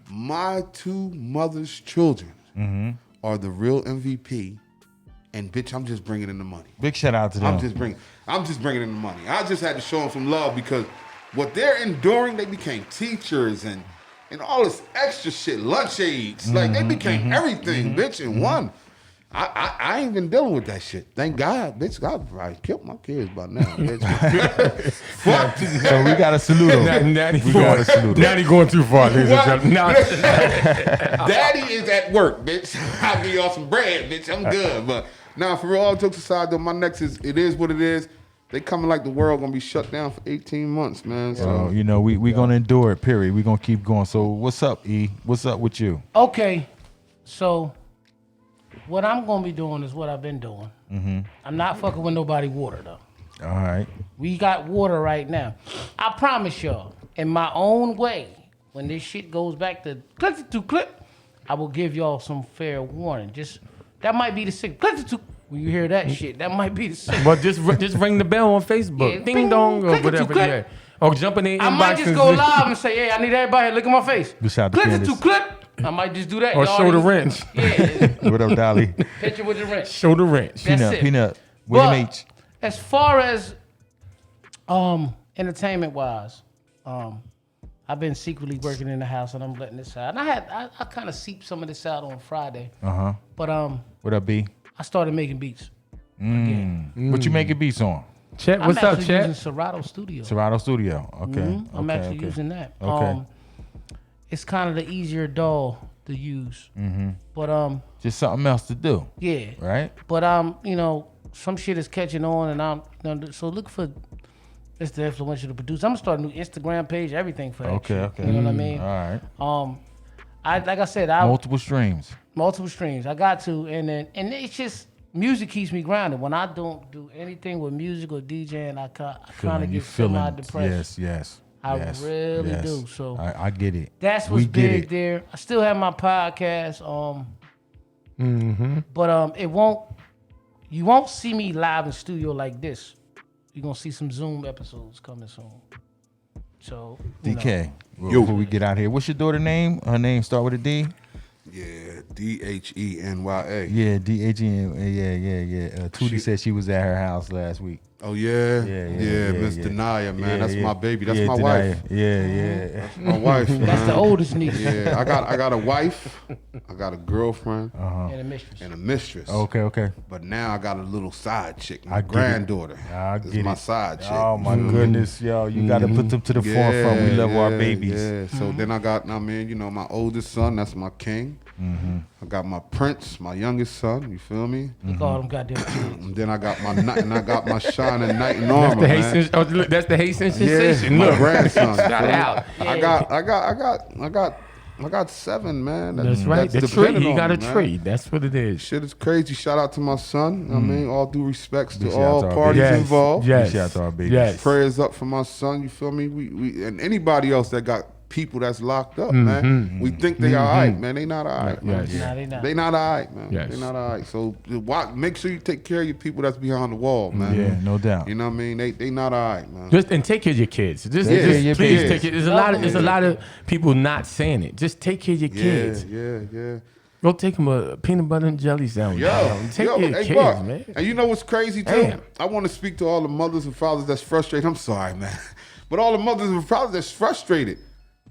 S4: my 2 mothers' children are the real MVP, and bitch, I'm just bringing in the money.
S3: Big shout out to them.
S4: I'm just bringing in the money. I just had to show them some love because what they're enduring, they became teachers and all this extra shit, lunch aides. Like they became everything, bitch, in one. I ain't been dealing with that shit. Thank God, bitch. God probably killed my kids by now, bitch. Fuck.
S3: So we got to salute them.
S1: Natty
S3: We gotta salute him.
S1: Natty going too far, ladies and
S4: What?
S1: gentlemen. Now,
S4: Daddy is at work, bitch. I'll give y'all some bread, bitch. I'm good. But now, for real, all jokes aside, though, my next it is what it is. They coming like the world gonna be shut down for 18 months, man. So
S3: So, you know, we gonna endure it, period. We gonna keep going. So what's up, E? What's up with you?
S5: Okay, so what I'm gonna be doing is what I've been doing. I'm not fucking with nobody water though.
S3: All right.
S5: We got water right now. I promise y'all, in my own way, when this shit goes back to clip, I will give y'all some fair warning. Just that might be the sick. When you hear that shit, that might be the sick.
S1: but just ring the bell on Facebook,
S5: Yeah,
S1: ding
S5: bing,
S1: dong or
S5: click it to
S1: whatever.
S5: clip.
S1: Yeah. Or jump in the inbox.
S5: I might just
S1: and
S5: go
S1: see-
S5: live and say, hey, I need everybody to look at my face.
S3: Good shout out to
S5: Clip it to
S3: Candace.
S5: clip. I might just do that.
S1: Or
S5: Y'all
S1: show the
S5: need-
S1: wrench.
S5: Yeah,
S3: What up, Dolly?
S5: picture with the wrench.
S1: Show the wrench.
S5: That's it.
S3: Peanut. William
S5: But
S3: H.
S5: as far as entertainment wise, I've been secretly working in the house and I'm letting this out. And I kind of seeped some of this out on Friday. But
S3: What up, B?
S5: I started making beats. Again.
S3: What you making beats on?
S1: Chet, what's
S5: I'm
S1: up,
S5: actually
S1: Chet?
S5: using Serato Studio.
S3: Serato Studio. Okay.
S5: I'm
S3: Okay,
S5: actually
S3: okay.
S5: using that.
S3: Okay.
S5: It's kind of the easier DAW to use. But
S3: Just something else to do,
S5: yeah.
S3: right?
S5: But you know, some shit is catching on, and so look for Mr. Influential to produce. I'm gonna start a new Instagram page, everything for that.
S3: Okay,
S5: shit.
S3: okay.
S5: You know what I mean?
S3: All right.
S5: I like I said,
S3: Multiple streams.
S5: multiple streams. I got to, and it's just music keeps me grounded. When I don't do anything with music or DJing, I kind of
S3: You
S5: get semi-depressed.
S3: Yes.
S5: I
S3: yes,
S5: really
S3: yes.
S5: do, so.
S3: I get it.
S5: That's what's
S3: We get
S5: big
S3: it.
S5: there. I still have my podcast. But it won't. You won't see me live in studio like this. You're gonna see some Zoom episodes coming soon. So you know.
S3: DK. Before we get out here, what's your daughter's name? Her name start with a D.
S4: yeah, DHENYA.
S3: Yeah, DHN. Yeah. Tootie said she was at her house last week.
S4: Oh yeah,
S3: Yeah,
S4: Miss Denaya, man.
S3: Yeah,
S4: That's
S3: yeah.
S4: my baby. That's
S3: Yeah,
S4: my
S3: Denaya.
S4: wife.
S3: Yeah.
S4: My wife.
S5: That's
S4: man.
S5: the oldest niece
S4: Yeah, I got a wife. I got a girlfriend
S5: and a mistress.
S4: and a mistress.
S3: Okay.
S4: But now I got a little side chick, my
S3: I get it.
S4: granddaughter.
S3: I
S4: This
S3: get
S4: is my
S3: it.
S4: side chick.
S3: Oh my goodness, yo, you got to put them to the forefront. We love our babies.
S4: Yeah. So then I got, my oldest son. That's my king. I got my prince, my youngest son. You feel me?
S5: Look all them goddamn kids.
S4: And then I got my shining knight in armor,
S1: The
S4: man.
S1: Haitian, oh, look, that's the Haitian sensation.
S4: Yeah, my
S1: Look.
S4: grandson.
S1: Shout
S4: feel me?
S1: out.
S4: I got 7, man.
S1: That's right. The tree.
S4: depending
S1: He
S4: on
S1: got
S4: me,
S1: a
S4: man.
S1: tree. That's what it is.
S4: Shit is crazy. Shout out to my son. I mean, all due respects to
S3: Big shout
S4: all
S3: out to our
S4: parties
S3: babies.
S4: involved.
S1: Yes.
S3: Shout out to our babies.
S1: Yes.
S4: Prayers up for my son. You feel me? We and anybody else that got people that's locked up, man. We think they all right, man. They not all right, man.
S1: Yes.
S5: Nah, they not.
S4: They not all right, man.
S1: Yes.
S4: They not all right. So make sure you take care of your people that's behind the wall, man.
S3: Yeah, no doubt.
S4: You know what I mean? They not all right, man.
S1: Just and take care of your kids. Just
S3: Take care of your
S1: please
S3: kids.
S1: take it. There's a lot of people not saying it. Just take care of your kids.
S4: Yeah.
S1: Go take them a peanut butter and jelly sandwich. Take care of your
S4: hey,
S1: kids,
S4: Buck,
S1: man.
S4: And you know what's crazy too?
S1: Damn.
S4: I want to speak to all the mothers and fathers that's frustrated. I'm sorry, man, but all the mothers and fathers that's frustrated.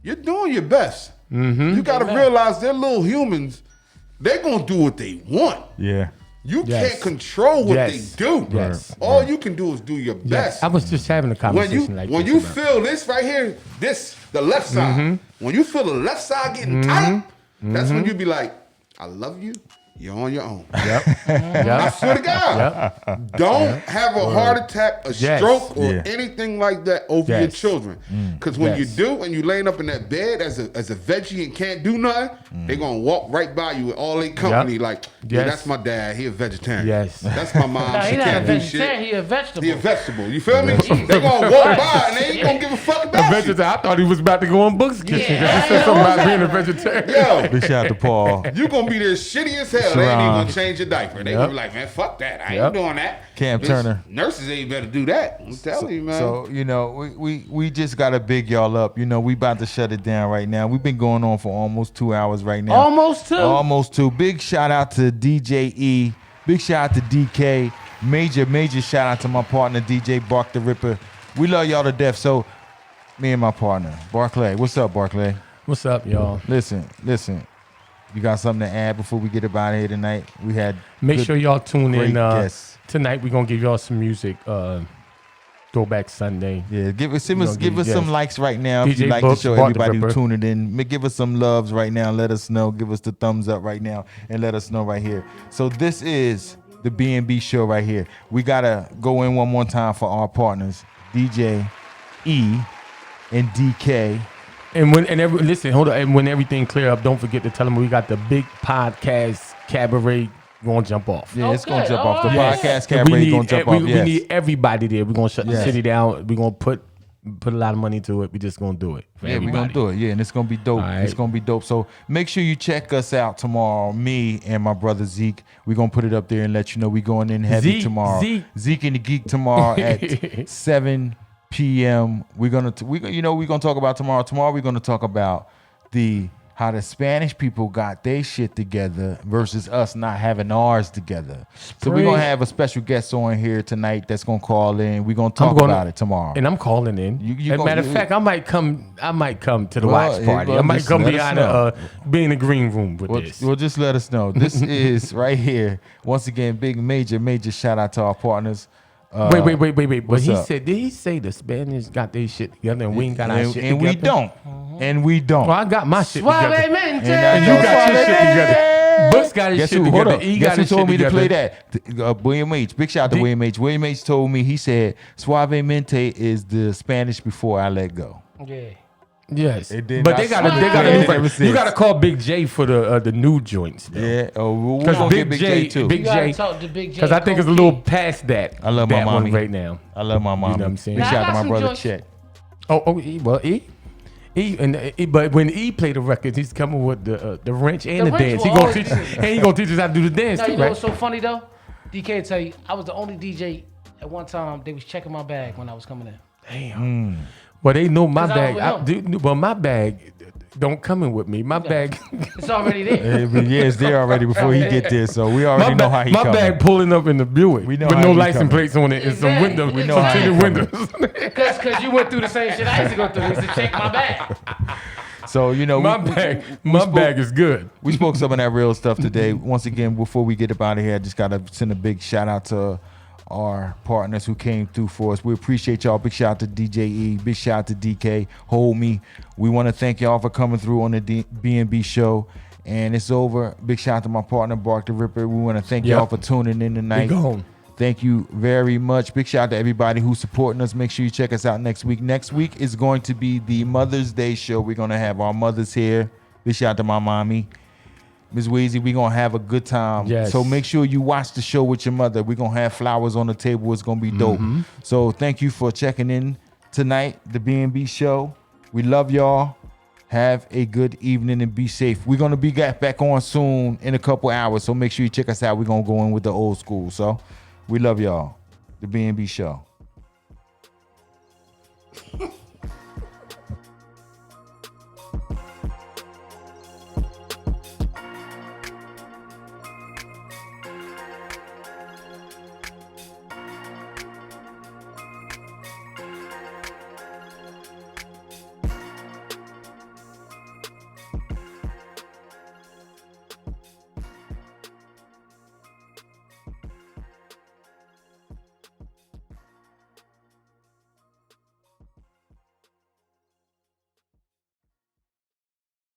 S4: You're doing your best. You got to realize they're little humans. They're gonna do what they want.
S3: Yeah.
S4: You
S1: Yes.
S4: can't control what
S1: Yes.
S4: they do.
S1: Yes.
S4: All you can do is do your
S1: Yes.
S4: best.
S1: I was just having a
S4: When
S1: conversation
S4: you
S1: like
S4: when
S1: this
S4: you
S1: about-
S4: feel this right here, the left side. When you feel the left side getting tight, that's when you be like, I love you. You're on your own. I swear to God. Don't have a heart attack, a
S1: Yes.
S4: stroke, or
S3: Yeah.
S4: anything like that over your
S1: Yes.
S4: children. Because when
S1: Yes.
S4: you do and you laying up in that bed as a veggie and can't do nothing, they gonna walk right by you with all their company like, yeah,
S1: Yes.
S4: that's my dad. He a vegetarian.
S1: Yes.
S4: That's my mom.
S5: Nah,
S4: she
S5: he not a
S4: can't do
S5: vegetarian.
S4: shit.
S5: He a vegetable.
S4: He a vegetable. You feel me? They gonna walk by and they ain't gonna give a fuck
S1: A
S4: about you.
S1: vegetarian. I thought he was about to go on Book's Kitchen because he said something about being a vegetarian.
S4: Yo,
S3: Big shout out to Paul.
S4: you gonna be there shitty as hell. They ain't even
S3: Sharon.
S4: gonna change your diaper. They gonna be like, man, fuck that. I ain't doing that.
S3: Cam
S4: Bitch,
S3: Turner.
S4: Nurses ain't better do that. I'm telling you, man.
S3: So, you know, we just got to big y'all up. You know, we about to shut it down right now. We've been going on for almost 2 hours right now.
S5: Almost two.
S3: Almost 2. Big shout out to DJ E. Big shout out to DK. Major shout out to my partner, DJ Bark the Ripper. We love y'all to death. So, me and my partner, Barclay. What's up, Barclay?
S1: What's up, y'all?
S3: Listen. You got something to add before we get up out of here tonight? We had
S1: Make
S3: good-
S1: sure y'all tune
S3: great
S1: in
S3: guests.
S1: tonight. We're gonna give y'all some music. Throwback Sunday.
S3: Yeah, give us
S1: gonna
S3: some
S1: yes.
S3: likes right now if
S1: DJ
S3: you like
S1: Books,
S3: the show.
S1: Bart the
S3: Everybody who
S1: Ripper.
S3: tuning in, give us some loves right now. Let us know. Give us the thumbs up right now and let us know right here. So this is the B&B show right here. We gotta go in one more time for our partners, DJ E and DK.
S1: And listen, hold on. And when everything clear up, don't forget to tell them we got the big podcast cabaret going to jump off.
S3: Yeah, it's gonna
S5: Okay,
S3: jump off. The
S5: all right.
S3: podcast
S1: And
S3: cabaret gonna jump off.
S1: we
S3: Yes.
S1: need everybody there. We're gonna shut
S3: Yes.
S1: the city down. We're gonna put a lot of money to it. We're just gonna do it. For
S3: Yeah, we're gonna
S1: everybody.
S3: do it. Yeah, and it's gonna be dope.
S1: All right.
S3: It's gonna be dope. So make sure you check us out tomorrow. Me and my brother Zeke. We're gonna put it up there and let you know we're going in heavy
S1: Zeke,
S3: tomorrow.
S1: Zeke.
S3: And the Geek tomorrow at 7 p.m. We're gonna talk about tomorrow. Tomorrow we're gonna talk about how the Spanish people got their shit together versus us not having ours together. So we're gonna have a special guest on here tonight that's gonna call in. We're gonna talk about it tomorrow.
S1: And I'm calling in.
S3: You
S1: As a matter of fact, I might come to the watch party.
S3: well,
S1: I might
S3: just
S1: come
S3: let us
S1: behind
S3: know.
S1: be in the green room with this.
S3: Well, just let us know. This is right here. Once again, big major shout out to our partners.
S1: Wait. But
S3: what's up?
S1: did he say the Spanish got their shit together and we ain't got our
S3: and,
S1: shit
S3: and
S1: together?
S3: we don't. And we don't.
S1: Well, I got my shit together.
S5: Suavemente.
S1: And you got your shit together. Books got his
S3: Guess
S1: shit
S3: who? Hold
S1: together.
S3: up.
S1: He
S3: Guess
S1: got
S3: who
S1: his shit
S3: told me to
S1: together.
S3: play that? William H. Big shout out to William H. William H. told me, he said, Suavemente is the Spanish before I let go.
S5: Yeah.
S1: Yes,
S3: It did
S1: but
S3: not
S1: they got to
S3: switch.
S1: they got
S3: Yeah,
S1: to
S3: ever
S1: you
S3: since.
S1: got to call Big J for the new joints. Though.
S3: Yeah. Oh, we're
S1: Because
S3: gonna get Big J too.
S1: Big
S5: You gotta
S1: J,
S5: talk to Big J.
S1: because I think it's a
S5: Coke
S1: little
S5: King.
S1: past that.
S3: I love my
S1: that
S3: mommy
S1: one right now.
S3: I love my mom.
S1: what I'm saying?
S3: Big
S5: Now, I
S3: shout out
S5: got
S3: to my
S5: some
S3: brother
S5: joints-
S3: Chet.
S1: But when E play the records, he's coming with the wrench and
S5: The
S1: the,
S5: wrench
S1: dance.
S5: will
S1: He gonna
S5: always
S1: teach,
S5: be-
S1: and he gonna teach us how to do the dance
S5: Now,
S1: too,
S5: you know
S1: right?
S5: what's so funny though? DK will tell you, I was the only DJ at one time. They was checking my bag when I was coming in.
S1: Damn. Well, they know my
S5: 'Cause I
S1: bag.
S5: was
S1: Well, my bag don't come in with me. My bag,
S5: It's already there.
S3: Yeah, it's there already before he get there, so we already know how he
S1: my
S3: coming.
S1: bag pulling up in the Buick
S3: We know
S1: with
S3: how
S1: no
S3: he
S1: license
S3: coming.
S1: plates on it and some
S5: Exactly.
S1: windows,
S5: We
S1: some
S5: know how he
S1: tinted
S3: coming.
S1: windows.
S5: Because you went through the same shit I used to go through. I used to check my bag.
S3: So
S1: my bag is good.
S3: We spoke some of that real stuff today. Once again, before we get up out of here, I just gotta send a big shout out to our partners who came through for us. We appreciate y'all. Big shout out to DJ E. Big shout out to DK. HoldMe. We want to thank y'all for coming through on the B&B show. And it's over. Big shout out to my partner, Bark the Ripper. We want to thank y'all for tuning in tonight.
S1: gone.
S3: Thank you very much. Big shout out to everybody who's supporting us. Make sure you check us out next week. Next week is going to be the Mother's Day show. We're going to have our mothers here. Big shout out to my mommy. Ms. Weezy, we're going to have a good time.
S1: Yes.
S3: So make sure you watch the show with your mother. We're going to have flowers on the table. It's going to be dope. So thank you for checking in tonight, the B&B show. We love y'all. Have a good evening and be safe. We're gonna be back on soon in a couple hours, so make sure you check us out. We're gonna go in with the old school. So we love y'all. The B&B Show.